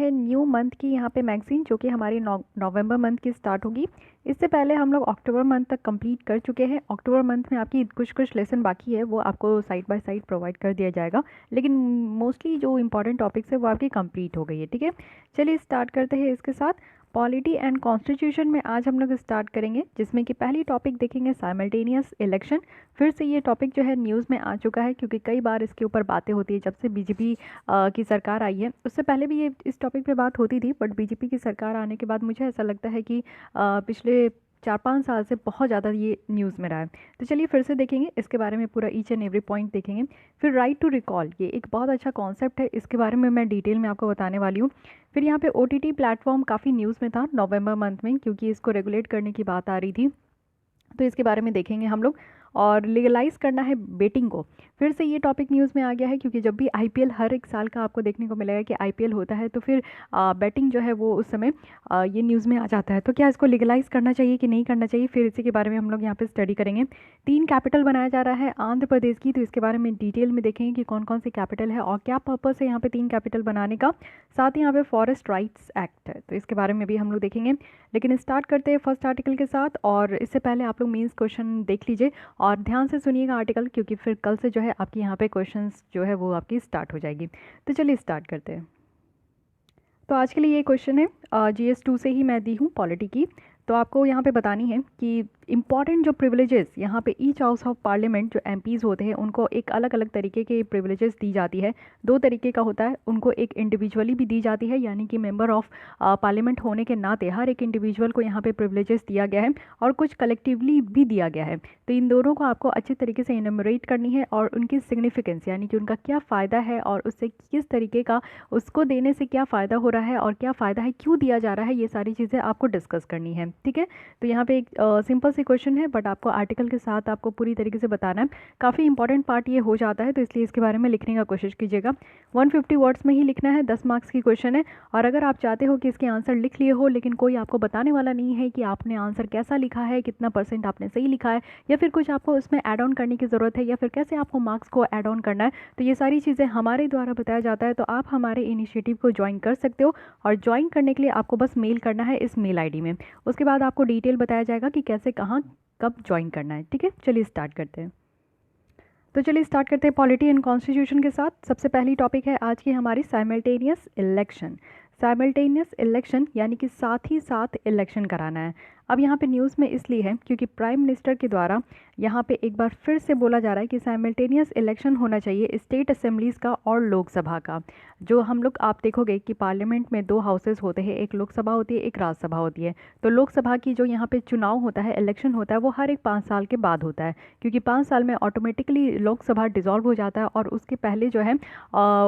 है new month की यहाँ पे मैगज़ीन, जो कि हमारी नवंबर मंथ की स्टार्ट होगी। इससे पहले हम लोग अक्टूबर मंथ तक कंप्लीट कर चुके हैं। अक्टूबर मंथ में आपकी कुछ लेसन बाकी है, वो आपको साइड बाय साइड प्रोवाइड कर दिया जाएगा, लेकिन मोस्टली जो इंपॉर्टेंट टॉपिक्स है वो आपकी कंप्लीट हो गई है। ठीक है, चलिए स्टार्ट करते हैं इसके साथ। पॉलिटी एंड कॉन्स्टिट्यूशन में आज हम लोग स्टार्ट करेंगे, जिसमें कि पहली टॉपिक देखेंगे साइमल्टेनियस इलेक्शन। फिर से ये टॉपिक जो है न्यूज़ में आ चुका है, क्योंकि कई बार इसके ऊपर बातें होती है। जब से बीजेपी की सरकार आई है, उससे पहले भी ये इस टॉपिक पे बात होती थी, बट बीजेपी की सरकार आने के बाद मुझे ऐसा लगता है कि पिछले 4-5 साल से बहुत ज़्यादा ये न्यूज़ में रहा है। तो चलिए फिर से देखेंगे इसके बारे में, पूरा ईच एंड एवरी पॉइंट देखेंगे। फिर राइट टू रिकॉल, ये एक बहुत अच्छा कॉन्सेप्ट है, इसके बारे में मैं डिटेल में आपको बताने वाली हूँ। फिर यहाँ पे ओटीटी प्लेटफॉर्म काफ़ी न्यूज़ में था नवंबर मंथ में, क्योंकि इसको रेगुलेट करने की बात आ रही थी, तो इसके बारे में देखेंगे हम लोग। और लीगलाइज करना है बेटिंग को, फिर से ये टॉपिक न्यूज़ में आ गया है, क्योंकि जब भी आईपीएल हर एक साल का आपको देखने को मिलेगा कि आईपीएल होता है, तो फिर बेटिंग जो है वो उस समय ये न्यूज़ में आ जाता है। तो क्या इसको लीगलाइज करना चाहिए कि नहीं करना चाहिए, फिर इसी के बारे में हम लोग यहाँ पे स्टडी करेंगे। 3 कैपिटल बनाया जा रहा है आंध्र प्रदेश की, तो इसके बारे में डिटेल में देखेंगे कि कौन कौन सी कैपिटल है और क्या पर्पज़ है यहाँ पे 3 कैपिटल बनाने का। साथ ही यहाँ पे फॉरेस्ट राइट्स एक्ट है, तो इसके बारे में भी हम लोग देखेंगे। लेकिन स्टार्ट करते हैं फर्स्ट आर्टिकल के साथ, और इससे पहले आप लोग मेंस क्वेश्चन देख लीजिए और ध्यान से सुनिएगा आर्टिकल, क्योंकि फिर कल से जो है आपकी यहाँ पे क्वेश्चंस जो है वो आपकी स्टार्ट हो जाएगी। तो चलिए स्टार्ट करते हैं। तो आज के लिए ये क्वेश्चन है जीएस 2 से ही मैं दी हूँ पॉलिटी की। तो आपको यहाँ पे बतानी है कि इंपॉर्टेंट जो प्रिविलेजेस यहाँ पे ईच हाउस ऑफ पार्लियामेंट जो एमपीज़ होते हैं, उनको एक अलग अलग तरीके के प्रिविलेजेस दी जाती है। 2 तरीके का होता है, उनको एक इंडिविजुअली भी दी जाती है, यानी कि मेंबर ऑफ पार्लियामेंट होने के नाते हर एक इंडिविजुअल को यहाँ पे प्रिविलेजेस दिया गया है, और कुछ कलेक्टिवली भी दिया गया है। तो इन दोनों को आपको अच्छे तरीके से इनमरेट करनी है, और उनकी सिग्निफिकेंस यानी कि उनका क्या फ़ायदा है और उससे किस तरीके का, उसको देने से क्या फ़ायदा हो रहा है और क्या फ़ायदा है, क्यों दिया जा रहा है, ये सारी चीज़ें आपको डिस्कस करनी है। ठीक है, तो यहाँ पे एक सिंपल सी क्वेश्चन है, बट आपको आर्टिकल के साथ आपको पूरी तरीके से बताना है। काफ़ी इंपॉर्टेंट पार्ट ये हो जाता है, तो इसलिए इसके बारे में लिखने का कोशिश कीजिएगा। 150 वर्ड्स में ही लिखना है, 10 मार्क्स की क्वेश्चन है। और अगर आप चाहते हो कि इसके आंसर लिख लिए हो, लेकिन कोई आपको बताने वाला नहीं है कि आपने आंसर कैसा लिखा है, कितना % आपने सही लिखा है, या फिर कुछ आपको उसमें ऐड ऑन करने की ज़रूरत है, या फिर कैसे आपको मार्क्स को ऐड ऑन करना है, तो ये सारी चीज़ें हमारे द्वारा बताया जाता है। तो आप हमारे इनिशिएटिव को ज्वाइन कर सकते हो, और ज्वाइन करने के लिए आपको बस मेल करना है इस मेल आईडी में। उसके बाद आपको डिटेल बताया जाएगा कि कैसे, कहाँ, कब ज्वाइन करना है। ठीक है, चलिए स्टार्ट करते हैं। तो चलिए स्टार्ट करते हैं पॉलिटी एंड कॉन्स्टिट्यूशन के साथ। सबसे पहली टॉपिक है आज की हमारी साइमल्टेनियस इलेक्शन। साइमल्टेनियस इलेक्शन यानी कि साथ ही साथ इलेक्शन कराना है। अब यहाँ पे न्यूज़ में इसलिए है क्योंकि प्राइम मिनिस्टर के द्वारा यहाँ पे एक बार फिर से बोला जा रहा है कि साइमल्टेनियस इलेक्शन होना चाहिए स्टेट असेंबलीज़ का और लोकसभा का। जो हम लोग, आप देखोगे कि पार्लियामेंट में 2 हाउसेस होते हैं, एक लोकसभा होती है, एक राज्यसभा होती है। तो लोकसभा की जो यहाँ पे चुनाव होता है, इलेक्शन होता है, वो हर एक 5 साल के बाद होता है, क्योंकि 5 साल में ऑटोमेटिकली लोकसभा डिसॉल्व हो जाता है, और उसके पहले जो है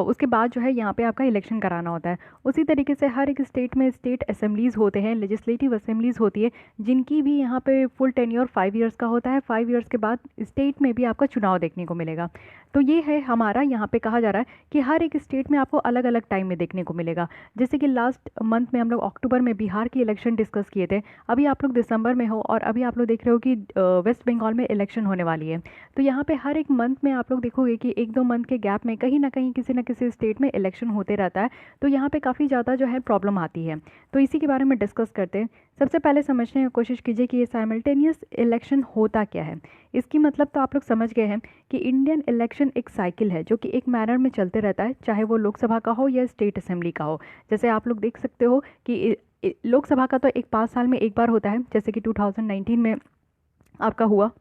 उसके बाद जो है यहाँ पे आपका इलेक्शन कराना होता है। उसी तरीके से हर एक स्टेट में स्टेट असेंबलीज़ होते हैं, लेजिस्लेटिव असेंबलीज़ होती है, जिनकी भी यहाँ पे फुल टेन्योर 5 ईयर्स का होता है। 5 ईयर्स के बाद स्टेट में भी आपका चुनाव देखने को मिलेगा। तो ये है हमारा, यहाँ पे कहा जा रहा है कि हर एक स्टेट में आपको अलग अलग टाइम में देखने को मिलेगा। जैसे कि लास्ट मंथ में हम लोग अक्टूबर में बिहार की इलेक्शन डिस्कस किए थे, अभी आप लोग दिसंबर में हो, और अभी आप लोग देख रहे हो कि वेस्ट बंगाल में इलेक्शन होने वाली है। तो यहाँ पे हर एक मंथ में आप लोग देखोगे कि 1-2 मंथ के गैप में कहीं ना कहीं किसी न किसी स्टेट में इलेक्शन होते रहता है। तो यहाँ पे काफ़ी ज़्यादा जो है प्रॉब्लम आती है। तो इसी के बारे में डिस्कस करते हैं। सबसे पहले समझने की कोशिश कीजिए कि ये साइमल्टेनियस इलेक्शन होता क्या है। इसकी मतलब तो आप लोग समझ गए हैं कि इंडियन इलेक्शन एक साइकिल है, जो कि एक मैनर में चलते रहता है, चाहे वो लोकसभा का हो या स्टेट असेंबली का हो। जैसे आप लोग देख सकते हो कि लोकसभा का तो एक 5 साल में एक बार होता है, जैसे कि 2019 में आपका हुआ।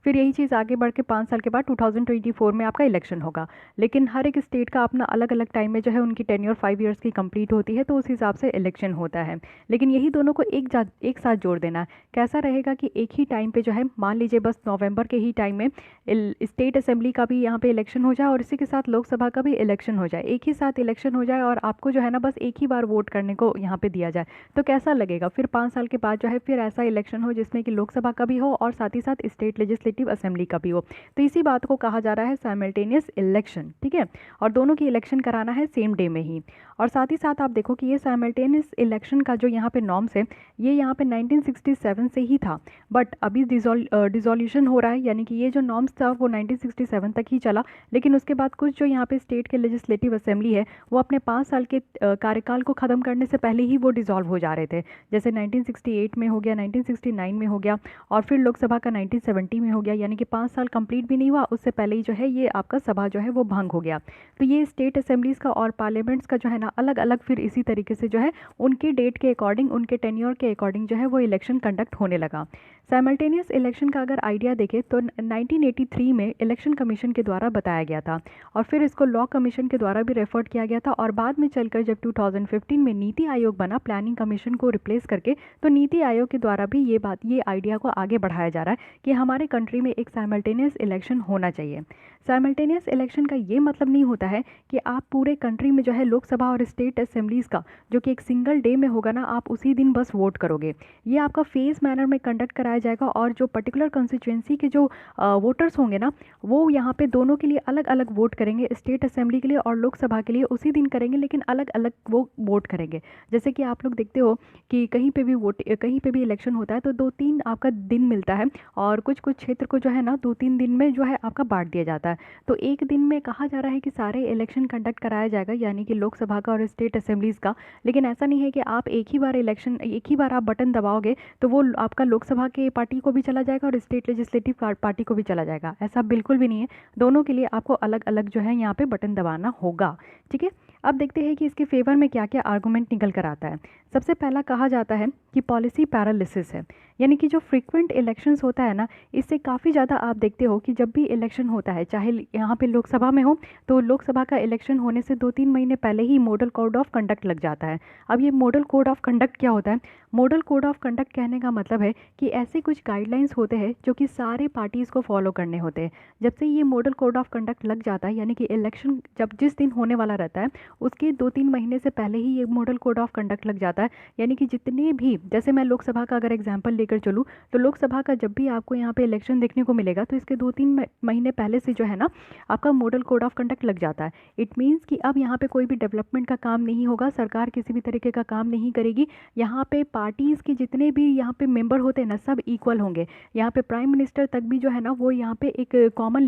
फिर यही चीज़ आगे बढ़ के 5 साल के बाद 2024 में आपका इलेक्शन होगा। लेकिन हर एक स्टेट का अपना अलग अलग टाइम में जो है उनकी टेन्योर 5 ईयर्स की कंप्लीट होती है, तो उस हिसाब से इलेक्शन होता है। लेकिन यही दोनों को एक साथ जोड़ देना। कैसा रहेगा कि एक ही टाइम पे जो है, मान लीजिए बस नवंबर के ही टाइम में स्टेट असेंबली का भी यहाँ पे इलेक्शन हो जाए, और इसी के साथ लोकसभा का भी इलेक्शन हो जाए, एक ही साथ इलेक्शन हो जाए, और आपको जो है ना बस एक ही बार वोट करने को यहाँ पे दिया जाए। तो कैसा लगेगा? फिर 5 साल के बाद जो है फिर ऐसा इलेक्शन हो जिसमें कि लोकसभा का भी हो और साथ ही साथ स्टेट लेजिस्लेटिव लेजिस्लेटिव असेंबली का भी हो। तो इसी बात को कहा जा रहा है साइमल्टेनियस इलेक्शन, ठीक है। और दोनों की इलेक्शन कराना है सेम डे में ही। और साथ ही साथ आप देखो कि ये साइमल्टेनियस इलेक्शन का जो यहाँ पे नॉर्म्स है ये यहाँ पे 1967 से ही था, बट अभी डिसोल्यूशन हो रहा है, यानी कि ये जो नॉर्म्स था वो 1967 तक ही चला। लेकिन उसके बाद कुछ जो यहाँ पे स्टेट के लेजिस्लेटिव असेंबली है वो अपने 5 साल के कार्यकाल को ख़त्म करने से पहले ही वो डिसॉल्व हो जा रहे थे। जैसे 1968 में हो गया, 1969 में हो गया, और फिर लोकसभा का 1970 में हो गया, यानी कि 5 साल कंप्लीट भी नहीं हुआ उससे पहले ही जो है ये आपका सभा जो है वो भंग हो गया। तो ये स्टेट असेंबलीज़ का और पार्लियामेंट्स का जो है ना अलग अलग फिर इसी तरीके से जो है उनके डेट के अकॉर्डिंग, उनके टेन्योर के अकॉर्डिंग जो है वो इलेक्शन कंडक्ट होने लगा। साइमल्टेनियस इलेक्शन का अगर आइडिया देखें तो 1983 में इलेक्शन कमीशन के द्वारा बताया गया था, और फिर इसको लॉ कमीशन के द्वारा भी रेफर किया गया था, और बाद में चलकर जब 2015 में नीति आयोग बना प्लानिंग कमीशन को रिप्लेस करके, तो नीति आयोग के द्वारा भी ये आइडिया को आगे बढ़ाया जा रहा है कि हमारे कंट्री में एक साइमल्टेनियस इलेक्शन होना चाहिए। साइमल्टेनियस इलेक्शन का ये मतलब नहीं होता है कि आप पूरे कंट्री में जो है लोकसभा और स्टेट असेंबलीज़ का जो कि एक सिंगल डे में होगा ना, आप उसी दिन बस वोट करोगे। ये आपका फेज मैनर में कंडक्ट कराया जाएगा, और जो पर्टिकुलर कॉन्स्टिट्यूंसी के जो वोटर्स होंगे ना वो यहाँ पे दोनों के लिए अलग अलग वोट करेंगे, स्टेट असेंबली के लिए और लोकसभा के लिए उसी दिन करेंगे, लेकिन अलग अलग वो वोट करेंगे। जैसे कि आप लोग देखते हो कि कहीं पे भी इलेक्शन होता है तो 2-3 आपका दिन मिलता है, और कुछ कुछ क्षेत्र को जो है ना 2-3 दिन में जो है आपका बांट दिया जाता है। तो एक दिन में कहा जा रहा है कि सारे इलेक्शन कंडक्ट कराया जाएगा, यानी कि लोकसभा का और स्टेट असेंबलीज़ का। लेकिन ऐसा नहीं है कि आप एक ही बार आप बटन दबाओगे तो वो आपका लोकसभा के पार्टी को भी चला जाएगा और स्टेट लेजिस्लेटिव पार्टी को भी चला जाएगा, ऐसा बिल्कुल भी नहीं है। दोनों के लिए आपको अलग अलग जो है यहाँ पे बटन दबाना होगा, ठीक है। अब देखते हैं कि इसके फेवर में क्या क्या आर्गूमेंट निकल कर आता है। सबसे पहला कहा जाता है कि पॉलिसी पैरालिसिस है, यानी कि जो फ्रीक्वेंट इलेक्शंस होता है ना, इससे काफ़ी ज़्यादा आप देखते हो कि जब भी इलेक्शन होता है, चाहे यहाँ पे लोकसभा में हो, तो लोकसभा का इलेक्शन होने से 2-3 महीने पहले ही मॉडल कोड ऑफ कंडक्ट लग जाता है। अब ये मॉडल कोड ऑफ कंडक्ट क्या होता है? मॉडल कोड ऑफ कंडक्ट कहने का मतलब है कि ऐसे कुछ गाइडलाइंस होते हैं जो कि सारे पार्टीज़ को फॉलो करने होते हैं। जब से ये मॉडल कोड ऑफ कंडक्ट लग जाता है, यानी कि इलेक्शन जब जिस दिन होने वाला रहता है उसके 2-3 महीने से पहले ही ये मॉडल कोड ऑफ कंडक्ट लग जाता है। यानी कि जितने भी, जैसे मैं लोकसभा का अगर एग्जांपल लेकर चलूँ, तो लोकसभा का जब भी आपको यहाँ पे इलेक्शन देखने को मिलेगा तो इसके 2-3 महीने पहले से जो है ना आपका मॉडल कोड ऑफ कंडक्ट लग जाता है। इट मीन्स कि अब यहाँ पे कोई भी डेवलपमेंट का काम नहीं होगा, सरकार किसी भी तरीके का काम नहीं करेगी। यहाँ पे पार्टीज़ के जितने भी यहाँ पे मेंबर होते हैं ना सब इक्वल होंगे। यहाँ पे प्राइम मिनिस्टर तक भी जो है ना वो यहाँ पे एक कॉमन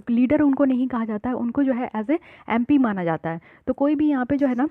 लीडर उनको नहीं कहा जाता है, उनको जो है एज ए MP माना जाता है। तो कोई भी यहाँ पे जो है ना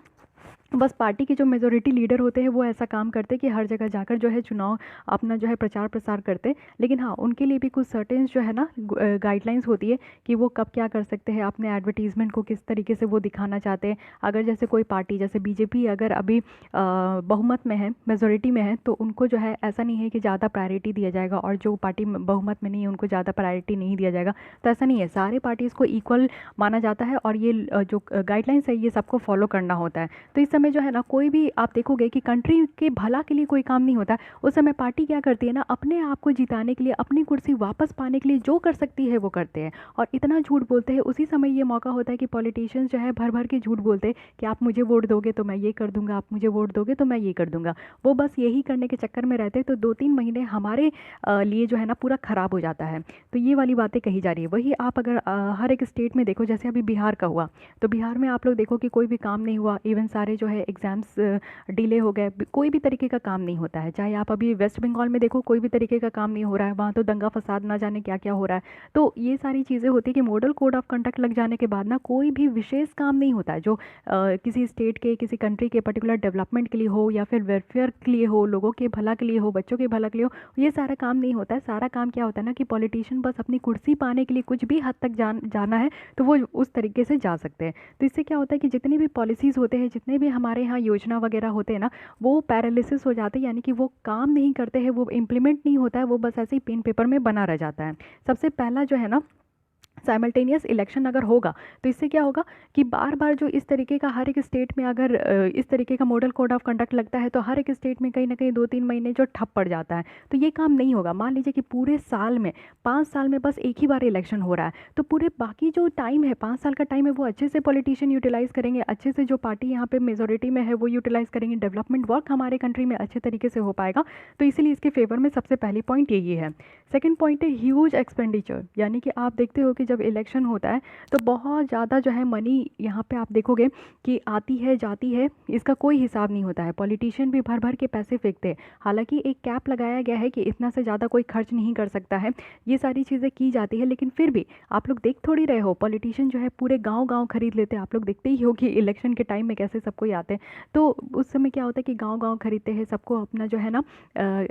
बस पार्टी के जो मेजोरिटी लीडर होते हैं वो ऐसा काम करते कि हर जगह जाकर जो है चुनाव अपना जो है प्रचार प्रसार करते। लेकिन हाँ, उनके लिए भी कुछ सर्टेन्स जो है ना गाइडलाइंस होती है कि वो कब क्या कर सकते हैं, अपने एडवर्टीजमेंट को किस तरीके से वो दिखाना चाहते हैं। अगर जैसे कोई पार्टी जैसे बीजेपी अगर अभी बहुमत में है, मेजोरिटी में है, तो उनको जो है ऐसा नहीं है कि ज़्यादा प्रायोरिटी दिया जाएगा, और जो पार्टी बहुमत में नहीं है उनको ज़्यादा प्रायोरिटी नहीं दिया जाएगा। तो ऐसा नहीं है, सारे पार्टीज़ को इक्वल माना जाता है, और ये जो गाइडलाइंस है ये सबको फॉलो करना होता है। तो इस समय जो है ना कोई भी आप देखोगे कि कंट्री के भला के लिए कोई काम नहीं होता। उस समय पार्टी क्या करती है ना, अपने आप को जिताने के लिए, अपनी कुर्सी वापस पाने के लिए जो कर सकती है वो करते हैं, और इतना झूठ बोलते हैं। उसी समय ये मौका होता है कि पॉलिटिशियंस जो है भर भर के झूठ बोलते हैं कि आप मुझे वोट दोगे तो मैं ये कर दूंगा, आप मुझे वोट दोगे तो मैं ये कर दूंगा। वो बस यही करने के चक्कर में रहते हैं, तो 2-3 महीने हमारे लिए जो है ना पूरा ख़राब हो जाता है। तो ये वाली बातें कही जा रही है। वही आप अगर हर एक स्टेट में देखो, जैसे अभी बिहार का हुआ, तो बिहार में आप लोग देखो कि कोई भी काम नहीं हुआ, इवन सारे जो है एग्ज़ाम्स डिले हो गए, कोई भी तरीके का काम नहीं होता है। चाहे आप अभी वेस्ट बंगाल में देखो, कोई भी तरीके का काम नहीं हो रहा है, वहाँ तो दंगा फसाद ना जाने क्या क्या हो रहा है। तो ये सारी चीज़ें होती है कि मॉडल कोड ऑफ कंडक्ट लग जाने के बाद ना कोई भी विशेष काम नहीं होता है जो किसी स्टेट के, किसी कंट्री के पर्टिकुलर डेवलपमेंट के लिए हो, या फिर वेलफेयर के लिए हो, लोगों के भला के लिए हो, बच्चों के भला के लिए हो। ये सारा काम नहीं होता है। सारा काम क्या होता है ना कि पॉलिटिशियन बस अपनी कुर्सी पाने के लिए कुछ भी हद तक जाना है तो वो उस तरीके से जा सकते हैं। तो इससे क्या होता है कि जितनी भी पॉलिसीज़ होते हैं, जितने भी हमारे यहाँ योजना वगैरह होते हैं ना, वो पैरालिसिस हो जाते हैं, यानी कि वो काम नहीं करते हैं, वो इम्प्लीमेंट नहीं होता है, वो बस ऐसे ही पेन पेपर में बना रह जाता है। सबसे पहला जो है ना साइमल्टेनियस इलेक्शन अगर होगा तो इससे क्या होगा कि बार बार जो इस तरीके का हर एक स्टेट में अगर इस तरीके का मॉडल कोड ऑफ कंडक्ट लगता है तो हर एक स्टेट में कहीं ना कहीं 2-3 महीने जो ठप पड़ जाता है, तो ये काम नहीं होगा। मान लीजिए कि पूरे साल में 5 साल में बस एक ही बार इलेक्शन हो रहा है, तो पूरे बाकी जो टाइम है 5 साल का टाइम है वो अच्छे से पॉलिटिशियन यूटिलाइज करेंगे, अच्छे से जो पार्टी यहाँ पे मेजोरिटी में है वो यूटिलाइज करेंगे, डेवलपमेंट वर्क हमारे कंट्री में अच्छे तरीके से हो पाएगा। तो इसीलिए इसके फेवर में सबसे पहली पॉइंट यही है। सेकेंड पॉइंट है ह्यूज एक्सपेंडिचर, यानी कि आप देखते हो कि जब इलेक्शन होता है तो बहुत ज़्यादा जो है मनी यहाँ पे आप देखोगे कि आती है जाती है, इसका कोई हिसाब नहीं होता है। पॉलिटिशियन भी भर भर के पैसे फेंकते हैं, हालांकि एक कैप लगाया गया है कि इतना से ज़्यादा कोई खर्च नहीं कर सकता है, ये सारी चीज़ें की जाती है, लेकिन फिर भी आप लोग देख थोड़ी रहे हो पॉलिटिशियन जो है पूरे गाँव गाँव खरीद लेते हैं। आप लोग देखते ही हो कि इलेक्शन के टाइम में कैसे सब कोई आते हैं, तो उस समय क्या होता है कि गाँव गाँव खरीदते हैं, सबको अपना जो है ना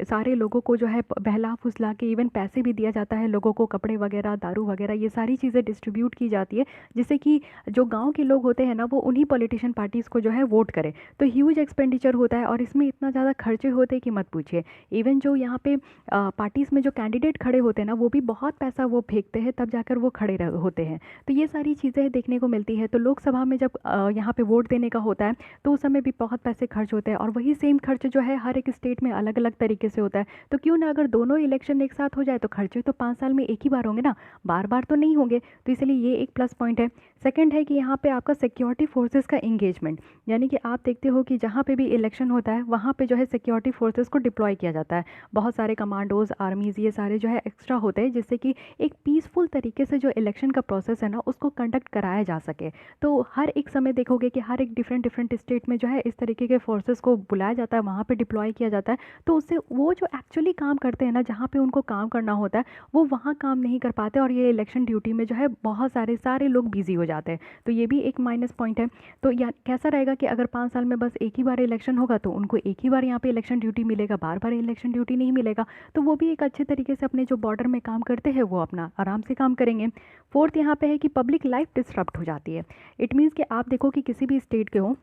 सारे लोगों को जो है बहला फुसला के इवन पैसे भी दिया जाता है लोगों को, कपड़े वगैरह दारू वगैरह ये सारी चीज़ें डिस्ट्रीब्यूट की जाती है, जिससे कि जो गांव के लोग होते हैं ना वो उन्हीं पॉलिटिशियन पार्टीज़ को जो है वोट करें। तो ह्यूज एक्सपेंडिचर होता है और इसमें इतना ज़्यादा खर्चे होते हैं कि मत पूछिए। इवन जो यहाँ पे पार्टीज़ में जो कैंडिडेट खड़े होते हैं ना वो भी बहुत पैसा वो फेंकते हैं तब जाकर वो खड़े होते हैं। तो ये सारी चीज़ें देखने को मिलती है। तो लोकसभा में जब यहाँ पे वोट देने का होता है तो उस समय भी बहुत पैसे खर्च होते हैं, और वही सेम खर्च जो है हर एक स्टेट में अलग अलग तरीके से होता है। तो क्यों ना अगर दोनों इलेक्शन एक साथ हो जाए तो खर्चे तो 5 साल में एक ही बार होंगे ना, बार बार तो नहीं होंगे। तो इसलिए ये एक प्लस पॉइंट है। सेकंड है कि यहाँ पे आपका सिक्योरिटी फोर्सेस का इंगेजमेंट, यानी कि आप देखते हो कि जहाँ पे भी इलेक्शन होता है वहाँ पे जो है सिक्योरिटी फोर्सेस को डिप्लॉय किया जाता है। बहुत सारे कमांडोज आर्मीज ये सारे जो है एक्स्ट्रा होते हैं, जिससे कि एक पीसफुल तरीके से जो इलेक्शन का प्रोसेस है ना उसको कंडक्ट कराया जा सके। तो हर एक समय देखोगे कि हर एक डिफरेंट डिफरेंट स्टेट में जो है इस तरीके के फोर्सेस को बुलाया जाता है, वहाँ पर डिप्लॉय किया जाता है। तो उससे वो जो एक्चुअली काम करते हैं ना, जहाँ पे उनको काम करना होता है वो वहाँ काम नहीं कर पाते, और ये इलेक्शन ड्यूटी में जो है बहुत सारे लोग बिजी हो जाते हैं। तो ये भी एक माइनस पॉइंट है। तो या कैसा रहेगा कि अगर 5 साल में बस एक ही बार इलेक्शन होगा तो उनको एक ही बार यहाँ पे इलेक्शन ड्यूटी मिलेगा, बार बार इलेक्शन ड्यूटी नहीं मिलेगा। तो वो भी एक अच्छे तरीके से अपने जो बॉर्डर में काम करते हैं वो अपना आराम से काम करेंगे। फोर्थ यहाँ पे है कि पब्लिक लाइफ डिस्टर्ब हो जाती है। इट मीन्स कि आप देखो कि किसी भी स्टेट के हो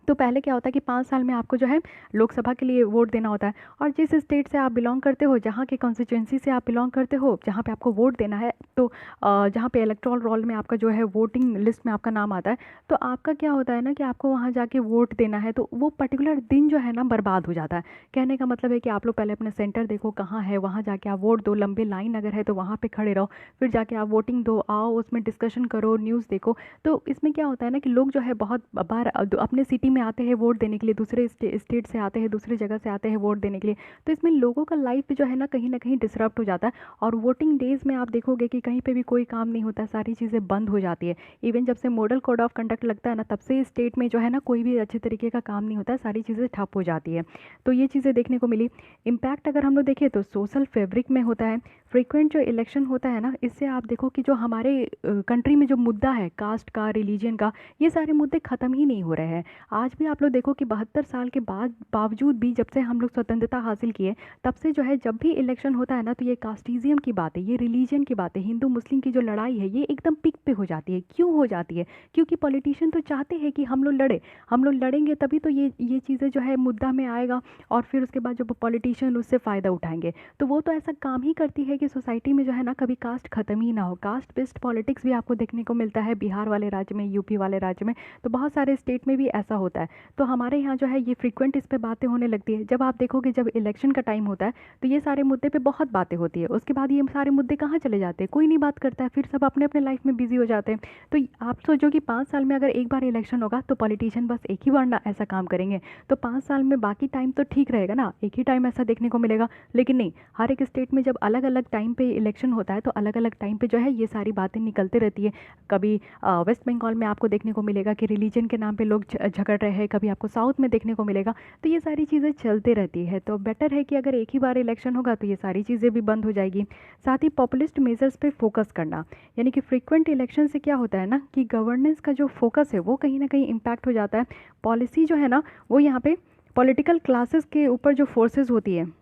तो पहले क्या होता है कि 5 साल में आपको जो है लोकसभा के लिए वोट देना होता है, और जिस स्टेट से आप बिलोंग करते हो, जहाँ के कॉन्स्टिट्यूंसी से आप बिलोंग करते हो, जहाँ पे आपको वोट देना है, तो जहाँ पे इलेक्टोरल रोल में आपका जो है वोटिंग लिस्ट में आपका नाम आता है, तो आपका क्या होता है ना कि आपको वहाँ जाके वोट देना है, तो वो पर्टिकुलर दिन जो है ना बर्बाद हो जाता है। कहने का मतलब है कि आप लोग पहले अपने सेंटर देखो कहाँ है, वहाँ जाके आप वोट दो, लंबे लाइन अगर है तो वहाँ पर खड़े रहो, फिर जाके आप वोटिंग दो, आओ उसमें डिस्कशन करो, न्यूज़ देखो। तो इसमें क्या होता है ना कि लोग जो है बहुत बार अपने सिटी में आते हैं वोट देने के लिए, दूसरे स्टेट से आते हैं, दूसरी जगह से आते हैं वोट देने के लिए। तो इसमें लोगों का लाइफ जो है ना कहीं डिसरप्ट हो जाता है, और वोटिंग डेज में आप देखोगे कि कहीं पे भी कोई काम नहीं होता, सारी चीज़ें बंद हो जाती है। इवन जब से मॉडल कोड ऑफ कंडक्ट लगता है ना तब से स्टेट में जो है ना कोई भी अच्छे तरीके का काम नहीं होता है, सारी चीज़ें ठप हो जाती है। तो ये चीज़ें देखने को मिली। इम्पैक्ट अगर हम लोग देखें तो सोशल फैब्रिक में होता है। फ्रीक्वेंट जो इलेक्शन होता है ना, इससे आप देखो कि जो हमारे कंट्री में जो मुद्दा है कास्ट का, रिलीजन का, ये सारे मुद्दे ख़त्म ही नहीं हो रहे हैं। आज भी आप लोग देखो कि 72 साल के बावजूद भी, जब से हम लोग स्वतंत्रता हासिल किए तब से जो है जब भी इलेक्शन होता है ना तो ये कास्टिज्म की बात है, ये रिलीजन की बात है, हिंदू मुस्लिम की जो लड़ाई है ये एकदम पिक पे हो जाती है। क्यों हो जाती है? क्योंकि पॉलिटिशियन तो चाहते हैं कि हम लोग लड़े, हम लोग लड़ेंगे तभी तो ये चीज़ें जो है मुद्दा में आएगा, और फिर उसके बाद जो पॉलिटिशियन उससे फ़ायदा उठाएंगे। तो वो तो ऐसा काम ही करती है कि सोसाइटी में जो है ना कभी कास्ट ख़त्म ही ना हो। कास्ट बेस्ड पॉलिटिक्स भी आपको देखने को मिलता है बिहार वाले राज्य में, यूपी वाले राज्य में, तो बहुत सारे स्टेट में भी ऐसा होता है। तो हमारे यहाँ जो है ये फ्रीक्वेंट इस पे बातें होने लगती है। जब आप देखोगे जब इलेक्शन का टाइम होता है तो ये सारे मुद्दे पे बहुत बातें होती है, उसके बाद ये सारे मुद्दे कहाँ चले जाते हैं, कोई नहीं बात करता है, फिर सब अपने अपने लाइफ में बिजी हो जाते हैं। तो आप सोचो कि 5 साल में अगर एक बार इलेक्शन होगा तो पॉलिटिशियन बस एक ही बार ना ऐसा काम करेंगे, तो 5 साल में बाकी टाइम तो ठीक रहेगा ना, एक ही टाइम ऐसा देखने को मिलेगा। लेकिन नहीं, हर एक स्टेट में जब अलग अलग टाइम पे इलेक्शन होता है तो अलग अलग टाइम पे जो है ये सारी बातें निकलते रहती है। कभी वेस्ट बंगाल में आपको देखने को मिलेगा कि रिलीजन के नाम पे लोग झगड़ रहे हैं, कभी आपको साउथ में देखने को मिलेगा। तो ये सारी चीज़ें चलते रहती है। तो बेटर है कि अगर एक ही बार इलेक्शन होगा तो ये सारी चीज़ें भी बंद हो जाएगी। साथ ही पॉपुलिस्ट मेजर्स पे फोकस करना, यानी कि फ्रीक्वेंट इलेक्शन से क्या होता है ना कि गवर्नेंस का जो फोकस है वो कहीं ना कहीं इम्पैक्ट हो जाता है। पॉलिसी जो है ना वो यहाँ पे पॉलिटिकल क्लासेस के ऊपर जो फोर्सेस होती है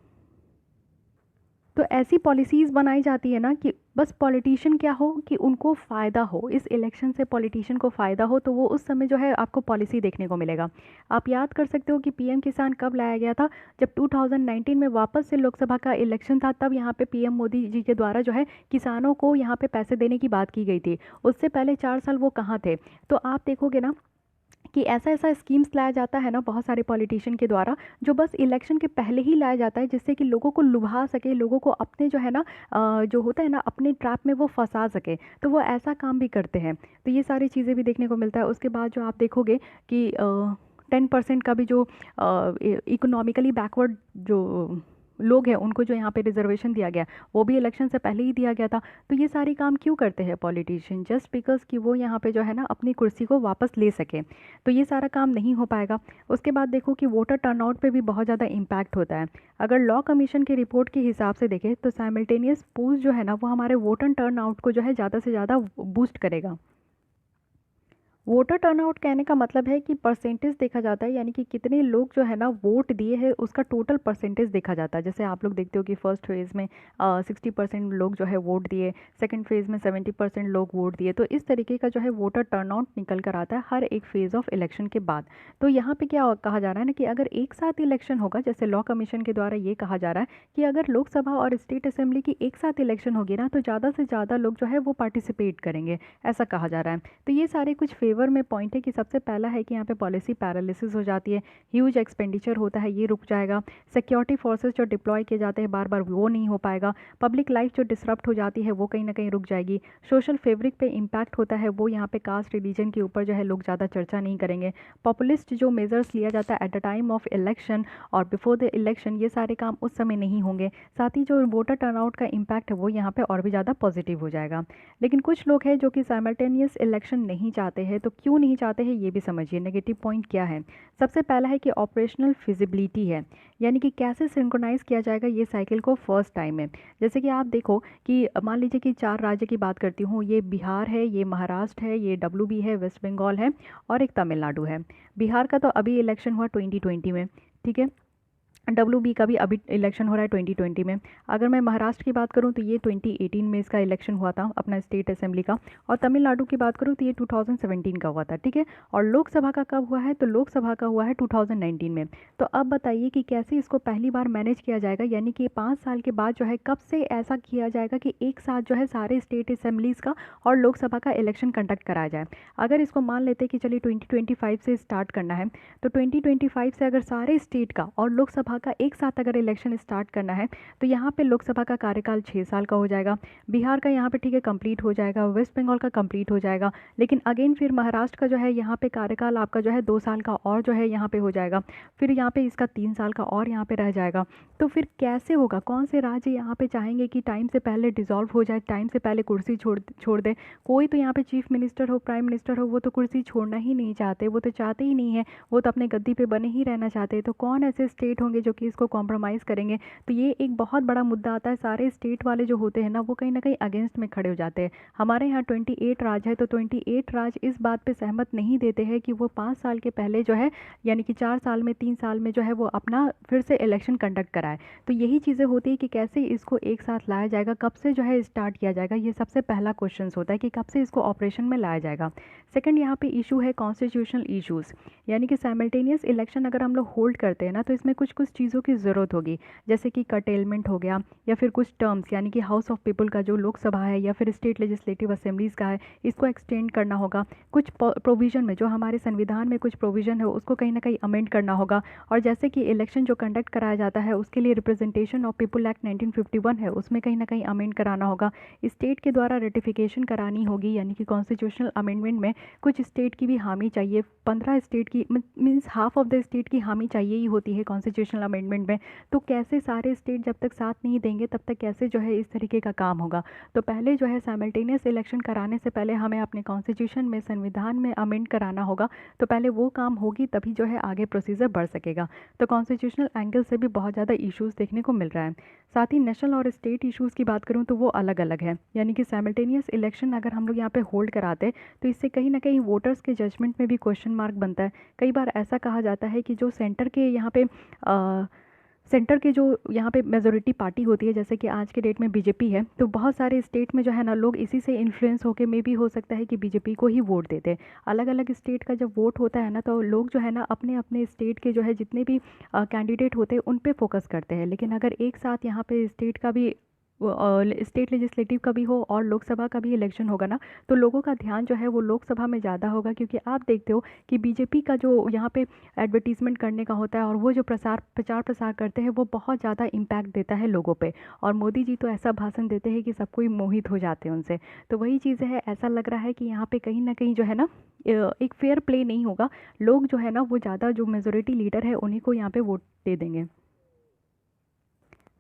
तो ऐसी पॉलिसीज़ बनाई जाती है ना कि बस पॉलिटिशियन क्या हो कि उनको फ़ायदा हो, इस इलेक्शन से पॉलिटिशियन को फ़ायदा हो, तो वो उस समय जो है आपको पॉलिसी देखने को मिलेगा। आप याद कर सकते हो कि पीएम किसान कब लाया गया था? जब 2019 में वापस से लोकसभा का इलेक्शन था, तब यहाँ पे पीएम मोदी जी के द्वारा जो है किसानों को यहाँ पे पैसे देने की बात की गई थी। उससे पहले 4 साल वो कहाँ थे? तो आप देखोगे ना कि ऐसा ऐसा स्कीम्स लाया जाता है ना बहुत सारे पॉलिटिशियन के द्वारा, जो बस इलेक्शन के पहले ही लाया जाता है, जिससे कि लोगों को लुभा सके, लोगों को अपने जो है ना जो होता है ना अपने ट्रैप में वो फंसा सके, तो वो ऐसा काम भी करते हैं। तो ये सारी चीज़ें भी देखने को मिलता है। उसके बाद जो आप देखोगे कि 10% का भी जो इकोनॉमिकली बैकवर्ड जो लोग हैं उनको जो यहाँ पे रिजर्वेशन दिया गया, वो भी इलेक्शन से पहले ही दिया गया था। तो ये सारे काम क्यों करते हैं पॉलिटिशियन? जस्ट बिकॉज कि वो यहाँ पे जो है ना अपनी कुर्सी को वापस ले सके। तो ये सारा काम नहीं हो पाएगा। उसके बाद देखो कि वोटर टर्नआउट पे भी बहुत ज़्यादा इम्पैक्ट होता है। अगर लॉ कमीशन की रिपोर्ट के हिसाब से देखें तो साइमल्टेनियस पोल्स जो है ना वो हमारे वोटर टर्नआउट को जो है ज़्यादा से ज़्यादा बूस्ट करेगा। वोटर टर्नआउट कहने का मतलब है कि परसेंटेज देखा जाता है, यानी कि कितने लोग जो है ना वोट दिए हैं उसका टोटल परसेंटेज देखा जाता है। जैसे आप लोग देखते हो कि फर्स्ट फेज़ में 60% लोग जो है वोट दिए, सेकंड फेज़ में 70% लोग वोट दिए। तो इस तरीके का जो है वोटर टर्नआउट निकल कर आता है हर एक फेज़ ऑफ इलेक्शन के बाद। तो यहाँ पे क्या कहा जा रहा है ना कि अगर एक साथ इलेक्शन होगा, जैसे लॉ कमीशन के द्वारा ये कहा जा रहा है कि अगर लोकसभा और स्टेट असेंबली की एक साथ इलेक्शन होगी ना, तो ज़्यादा से ज़्यादा लोग जो है वो पार्टिसिपेट करेंगे, ऐसा कहा जा रहा है। तो ये सारे कुछ फेवर में पॉइंट है कि सबसे पहला है कि यहाँ पे पॉलिसी पैरालिसिस हो जाती है, ह्यूज एक्सपेंडिचर होता है, ये रुक जाएगा। सिक्योरिटी फोर्सेस जो डिप्लॉय किए जाते हैं बार बार, वो नहीं हो पाएगा। पब्लिक लाइफ जो डिसरप्ट हो जाती है वो कहीं ना कहीं रुक जाएगी। सोशल फैब्रिक पे इम्पैक्ट होता है, वो यहाँ पे कास्ट रिलीजन के ऊपर जो है लोग ज़्यादा चर्चा नहीं करेंगे। पॉपुलिस्ट जो मेजर्स लिया जाता है at the time of election और बिफोर द इलेक्शन, ये सारे काम उस समय नहीं होंगे। साथ ही जो वोटर टर्नआउट का इम्पैक्ट है वो यहाँ पे और भी ज़्यादा पॉजिटिव हो जाएगा। लेकिन कुछ लोग हैं जो कि साइमल्टेनियस इलेक्शन नहीं चाहते हैं। तो क्यों नहीं चाहते हैं ये भी समझिए, नेगेटिव पॉइंट क्या है। सबसे पहला है कि ऑपरेशनल फिजिबिलिटी है, यानी कि कैसे सिंक्रोनाइज किया जाएगा ये साइकिल को फर्स्ट टाइम में। जैसे कि आप देखो कि मान लीजिए कि 4 राज्य की बात करती हूँ, ये बिहार है, ये महाराष्ट्र है, ये WB है, वेस्ट बंगाल है और एक तमिलनाडु है। बिहार का तो अभी इलेक्शन हुआ 2020 में, ठीक है। WB का भी अभी इलेक्शन हो रहा है 2020 में। अगर मैं महाराष्ट्र की बात करूं तो ये 2018 में इसका इलेक्शन हुआ था अपना स्टेट असेंबली का। और तमिलनाडु की बात करूं तो ये 2017 का हुआ था, ठीक है। और लोकसभा का कब हुआ है? तो लोकसभा का हुआ है 2019 में। तो अब बताइए कि कैसे इसको पहली बार मैनेज किया जाएगा, यानी कि 5 साल के बाद जो है कब से ऐसा किया जाएगा कि एक साथ जो है सारे स्टेट असेंबलीज़ का और लोकसभा का इलेक्शन कंडक्ट कराया जाए। अगर इसको मान लेते कि चलिए 2025 से स्टार्ट करना है, तो 2025 से अगर सारे स्टेट का और लोकसभा का एक साथ अगर इलेक्शन स्टार्ट करना है, तो यहाँ पे लोकसभा का कार्यकाल 6 साल का हो जाएगा। बिहार का यहाँ पे ठीक है कंप्लीट हो जाएगा, वेस्ट बंगाल का कंप्लीट हो जाएगा। लेकिन अगेन फिर महाराष्ट्र का जो है यहाँ पे कार्यकाल आपका जो है 2 साल का और जो है यहाँ पे हो जाएगा। फिर यहाँ पे इसका 3 साल का और यहाँ पे रह जाएगा। तो फिर कैसे होगा? कौन से राज्य यहाँ पे चाहेंगे कि टाइम से पहले डिसॉल्व हो जाए, टाइम से पहले कुर्सी छोड़ दे? कोई तो यहाँ पे चीफ मिनिस्टर हो, प्राइम मिनिस्टर हो, वो तो कुर्सी छोड़ना ही नहीं चाहते, वो तो चाहते ही नहीं है, वो तो अपने गद्दी पे बने ही रहना चाहते हैं। तो कौन ऐसे स्टेट होंगे जो कि इसको कॉम्प्रोमाइज़ करेंगे? तो ये एक बहुत बड़ा मुद्दा आता है। सारे स्टेट वाले जो होते हैं ना वो कहीं ना कहीं अगेंस्ट में खड़े हो जाते हैं। हमारे यहाँ 28 राज्य है, तो 28 राज्य इस बात पे सहमत नहीं देते हैं कि वो 5 साल के पहले जो है, यानी कि 4 साल में 3 साल में जो है वो अपना फिर से इलेक्शन कंडक्ट कराए। तो यही चीज़ें होती है कि कैसे इसको एक साथ लाया जाएगा, कब से जो है स्टार्ट किया जाएगा, ये सबसे पहला क्वेश्चन होता है कि कब से इसको ऑपरेशन में लाया जाएगा। सेकंड यहाँ पे इशू है कॉन्स्टिट्यूशनल इश्यूज़, यानी कि साइमल्टेनियस इलेक्शन अगर हम लोग होल्ड करते हैं ना, तो इसमें कुछ कुछ चीज़ों की ज़रूरत होगी। जैसे कि कर्टेलमेंट हो गया, या फिर कुछ टर्म्स, यानी कि हाउस ऑफ पीपल का जो लोकसभा है या फिर स्टेट लेजिस्लेटिव असेंबलीज़ का है, इसको एक्सटेंड करना होगा। कुछ प्रोविज़न में जो हमारे संविधान में कुछ प्रोविज़न है उसको कहीं ना कहीं अमेंड करना होगा। और जैसे कि इलेक्शन जो कंडक्ट कराया जाता है उसके लिए रिप्रेजेंटेशन ऑफ पीपल एक्ट 1951 है, उसमें कहीं ना कहीं अमेंड कराना होगा। स्टेट के द्वारा रेटिफिकेशन करानी होगी, यानी कि कॉन्स्टिट्यूशनल अमेंडमेंट में कुछ स्टेट की भी हामी चाहिए। 15 स्टेट की means half of the state की हामी चाहिए ही होती है कॉन्स्टिट्यूशनल अमेंडमेंट में। तो कैसे सारे स्टेट जब तक साथ नहीं देंगे तब तक कैसे जो है इस तरीके का काम होगा? तो पहले जो है साइमल्टेनियस इलेक्शन कराने से पहले हमें अपने कॉन्स्टिट्यूशन में, संविधान में अमेंड कराना होगा। तो पहले वो काम होगी तभी जो है आगे प्रोसीजर बढ़ सकेगा। तो कॉन्स्टिट्यूशनल एंगल से भी बहुत ज़्यादा इश्यूज़ देखने को मिल रहा है। साथ ही नेशनल और स्टेट इश्यूज़ की बात करूँ तो वो अलग अलग है, यानी कि साइमल्टेनियस इलेक्शन अगर हम लोग यहाँ पे होल्ड कराते हैं तो इससे कहीं ना कहीं वोटर्स के जजमेंट में भी क्वेश्चन मार्क बनता है। कई बार ऐसा कहा जाता है कि जो सेंटर के यहाँ पे सेंटर के जो यहाँ पे मेजोरिटी पार्टी होती है, जैसे कि आज के डेट में बीजेपी है, तो बहुत सारे स्टेट में जो है ना लोग इसी से इन्फ्लुएंस होकर में भी हो सकता है कि बीजेपी को ही वोट देते हैं। अलग अलग स्टेट का जब वोट होता है ना, तो लोग जो है ना अपने अपने स्टेट के जो है जितने भी कैंडिडेट होते हैं उन पे फोकस करते हैं। लेकिन अगर एक साथ यहाँ पे स्टेट का भी स्टेट लेजिस्लेटिव का भी हो और लोकसभा का भी इलेक्शन होगा ना, तो लोगों का ध्यान जो है वो लोकसभा में ज़्यादा होगा, क्योंकि आप देखते हो कि बीजेपी का जो यहाँ पे एडवर्टीजमेंट करने का होता है और वो जो प्रचार प्रसार करते हैं वो बहुत ज़्यादा इम्पैक्ट देता है लोगों पे। और मोदी जी तो ऐसा भाषण देते हैं कि सब कोई मोहित हो जाते हैं उनसे। तो वही चीज़ है, ऐसा लग रहा है कि यहाँ पे कहीं ना कहीं जो है ना एक फेयर प्ले नहीं होगा। लोग जो है ना वो ज़्यादा जो मेजोरिटी लीडर है उन्हीं को यहाँ पे वोट दे देंगे।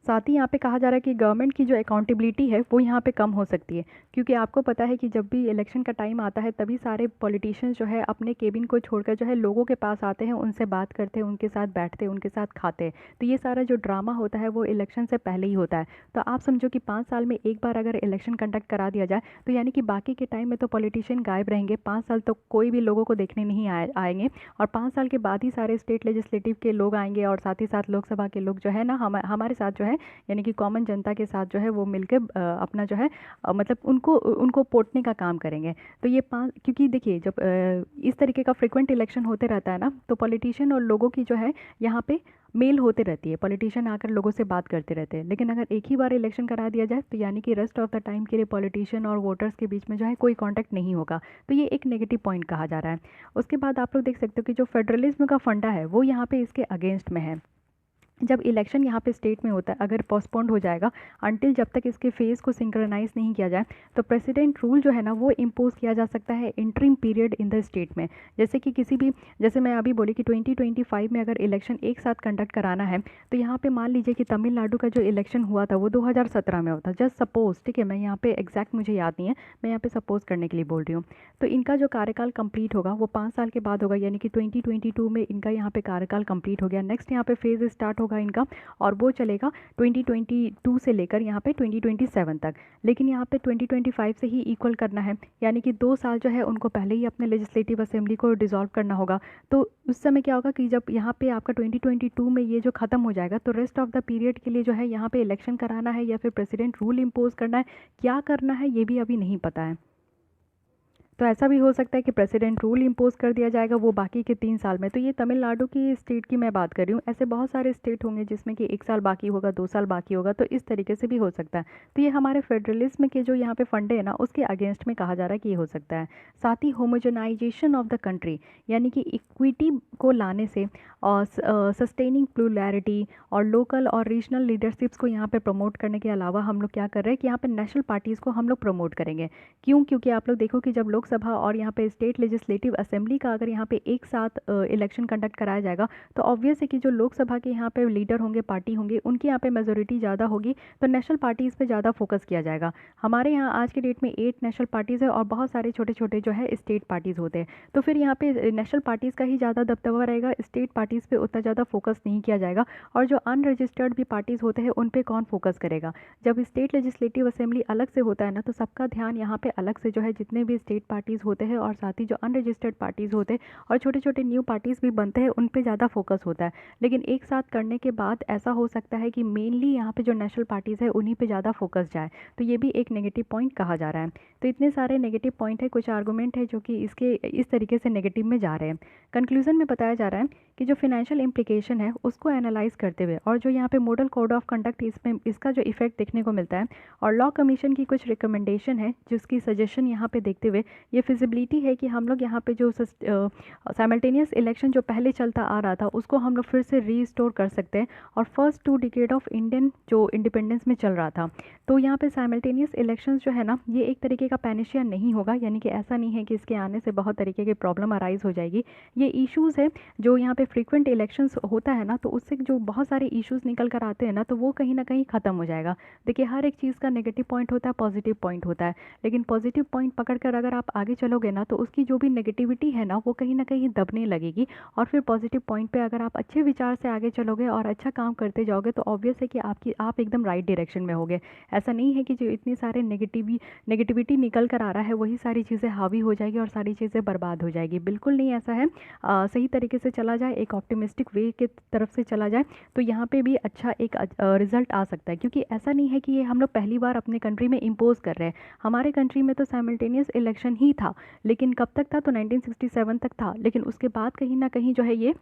साथ ही यहाँ पे कहा जा रहा है कि गवर्नमेंट की जो अकाउंटेबिलिटी है वो यहाँ पे कम हो सकती है, क्योंकि आपको पता है कि जब भी इलेक्शन का टाइम आता है तभी सारे पॉलिटिशियंस जो है अपने केबिन को छोड़कर जो है लोगों के पास आते हैं, उनसे बात करते हैं, उनके साथ बैठते हैं, उनके साथ खाते हैं। तो ये सारा जो ड्रामा होता है वो इलेक्शन से पहले ही होता है। तो आप समझो कि 5 साल में एक बार अगर इलेक्शन कंडक्ट करा दिया जाए तो यानी कि बाकी के टाइम में तो पॉलिटिशियन गायब रहेंगे, 5 साल तो कोई भी लोगों को देखने नहीं आएंगे। और 5 साल के बाद ही सारे स्टेट लेजिस्लेटिव के लोग आएंगे और साथ ही साथ लोकसभा के लोग जो है ना हमारे साथ जो है यानी कि कॉमन जनता के साथ जो है वो मिलकर अपना जो है मतलब उनको उनको पोतने का काम करेंगे। तो ये क्योंकि देखिए जब इस तरीके का फ्रिक्वेंट इलेक्शन होते रहता है ना, तो पॉलिटिशियन और लोगों की जो है यहाँ पे मेल होते रहती है, पॉलिटिशियन आकर लोगों से बात करते रहते हैं। लेकिन अगर एक ही बार इलेक्शन करा दिया जाए तो यानी कि रेस्ट ऑफ द टाइम के लिए पॉलिटिशियन और वोटर्स के बीच में जो है कोई कांटेक्ट नहीं होगा। तो ये एक नेगेटिव पॉइंट कहा जा रहा है। उसके बाद आप लोग देख सकते हो कि जो फेडरलिज्म का फंडा है वो यहाँ पे इसके अगेंस्ट में है। जब इलेक्शन यहाँ पे स्टेट में होता है, अगर पोस्टपोन्ड हो जाएगा अनटिल जब तक इसके फेज़ को सिंक्रोनाइज नहीं किया जाए, तो प्रेसिडेंट रूल जो है ना वो इम्पोज किया जा सकता है interim period in the state में। जैसे कि किसी भी, जैसे मैं अभी बोली कि 2025 में अगर इलेक्शन एक साथ कंडक्ट कराना है, तो यहाँ पे मान लीजिए कि तमिलनाडु का जो इलेक्शन हुआ था वो 2017 में होता, जस्ट सपोज, ठीक है, मैं यहाँ पे एग्जैक्ट मुझे याद नहीं है, मैं यहाँ पे सपोज करने के लिए बोल रही हूँ। तो इनका जो कार्यकाल कंप्लीट होगा वो 5 साल के बाद होगा, यानी कि 2022 में इनका यहाँ पे कार्यकाल कंप्लीट हो गया। नेक्स्ट यहाँ पे फेज़ स्टार्ट होगा इनका और वो चलेगा 2022 से लेकर यहाँ पे 2027 तक। लेकिन यहाँ पे 2025 से ही इक्वल करना है, यानी कि 2 साल जो है उनको पहले ही अपने लेजिस्लेटिव असेंबली को डिसॉल्व करना होगा। तो उस समय क्या होगा कि जब यहाँ पे आपका 2022 में ये जो ख़त्म हो जाएगा, तो रेस्ट ऑफ द पीरियड के लिए जो है यहाँ पे इलेक्शन कराना है या फिर प्रेसिडेंट रूल इम्पोज करना है, क्या करना है ये भी अभी नहीं पता है। तो ऐसा भी हो सकता है कि प्रेसिडेंट रूल इम्पोज कर दिया जाएगा वो बाकी के 3 साल में। तो ये तमिलनाडु की स्टेट की मैं बात कर रही हूँ, ऐसे बहुत सारे स्टेट होंगे जिसमें कि 1 साल बाकी होगा, 2 साल बाकी होगा, तो इस तरीके से भी हो सकता है। तो ये हमारे फेडरलिज्म के जो यहाँ पे फंडे है ना उसके अगेंस्ट में कहा जा रहा है कि ये हो सकता है। साथ ही होमोजेनाइजेशन ऑफ द कंट्री, यानी कि इक्विटी को लाने से और सस्टेनिंग प्लुरैलिटी और लोकल और रीजनल लीडरशिप्स को यहाँ पे प्रमोट करने के अलावा हम लोग क्या कर रहे हैं कि यहाँ पे नेशनल पार्टीज़ को हम लोग प्रमोट करेंगे। क्यों? क्योंकि आप लोग देखो कि जब लोकसभा और यहाँ पे स्टेट लेजिस्लेटिव असेंबली का अगर यहाँ पे एक साथ इलेक्शन कंडक्ट कराया जाएगा, तो ऑब्वियस है कि जो लोकसभा के यहाँ पे लीडर होंगे, पार्टी होंगे, उनकी यहाँ पे मेजोरिटी ज़्यादा होगी, तो नेशनल पार्टीज़ पे ज़्यादा फोकस किया जाएगा। हमारे यहाँ आज के डेट में 8 नेशनल पार्टीज़ है और बहुत सारे छोटे छोटे जो है स्टेट पार्टीज़ होते हैं। तो फिर यहाँ पे नेशनल पार्टीज़ का ही ज़्यादा दबदबा रहेगा, स्टेट पार्टीज़ पे उतना ज़्यादा फोकस नहीं किया जाएगा। और जो अनरजिस्टर्ड भी पार्टीज़ होते हैं उन पे कौन फोकस करेगा? जब स्टेट लेजिस्लेटिव असेंबली अलग से होता है ना, तो सबका ध्यान यहाँ पे अलग से जो है जितने भी स्टेट पार्टीज़ होते हैं और साथ ही जो अनरजिस्टर्ड पार्टीज़ होते हैं और छोटे छोटे न्यू पार्टीज़ भी बनते हैं, उन पे ज़्यादा फोकस होता है। लेकिन एक साथ करने के बाद ऐसा हो सकता है कि मेनली यहाँ पे जो नेशनल पार्टीज़ है उन्हीं पे ज़्यादा फोकस जाए। तो ये भी एक नेगेटिव पॉइंट कहा जा रहा है। तो इतने सारे नेगेटिव पॉइंट है, कुछ आर्गूमेंट है जो कि इसके इस तरीके से नेगेटिव में जा रहे हैं। कंक्लूजन में बताया जा रहा है कि जो फिनेंशियल इम्प्लीकेशन है उसको एनालाइज करते हुए और जो यहाँ पे मॉडल कोड ऑफ कंडक्ट इसमें इसका जो इफेक्ट देखने को मिलता है और लॉ कमीशन की कुछ रिकमेंडेशन है जिसकी सजेशन यहाँ पे देखते हुए ये फिजिबिलिटी है कि हम लोग यहाँ पे जो साइमल्टेनियस इलेक्शन जो पहले चलता आ रहा था उसको हम लोग फिर से रीस्टोर कर सकते हैं और फर्स्ट 2 डिकेड ऑफ इंडियन जो इंडिपेंडेंस में चल रहा था। तो यहाँ पे साइमल्टेनियस इलेक्शंस जो है ना ये एक तरीके का पैनेशिया नहीं होगा, यानी कि ऐसा नहीं है कि इसके आने से बहुत तरीके की प्रॉब्लम अराइज हो जाएगी। ये इश्यूज़ है जो यहाँ पे फ्रीक्वेंट इलेक्शंस होता है ना, तो उससे जो बहुत सारे इश्यूज़ निकल कर आते हैं ना, तो वो कहीं ना कहीं ख़त्म हो जाएगा। देखिए हर एक चीज़ का नेगेटिव पॉइंट होता है, पॉजिटिव पॉइंट होता है, लेकिन पॉजिटिव पॉइंट पकड़ कर अगर आप आगे चलोगे ना तो उसकी जो भी नेगेटिविटी है ना वो कहीं ना कहीं दबने लगेगी। और फिर पॉजिटिव पॉइंट पे अगर आप अच्छे विचार से आगे चलोगे और अच्छा काम करते जाओगे तो ऑब्वियस है कि आप एकदम राइट डायरेक्शन में होगे। ऐसा नहीं है कि जो इतनी सारे नेगेटिविटी निकल कर आ रहा है वही सारी चीज़ें हावी हो जाएगी और सारी चीज़ें बर्बाद हो जाएगी, बिल्कुल नहीं ऐसा है। सही तरीके से चला जाए जाए, एक ऑप्टिमिस्टिक वे के तरफ से चला जाए, तो यहाँ पे भी अच्छा एक रिजल्ट आ सकता है। क्योंकि ऐसा नहीं है कि ये हम लोग पहली बार अपने कंट्री में इम्पोज कर रहे हैं। हमारे कंट्री में तो साइमल्टेनियस इलेक्शन ही था, लेकिन कब तक था, तो 1967 तक था। लेकिन उसके बाद कहीं ना कहीं जो है ये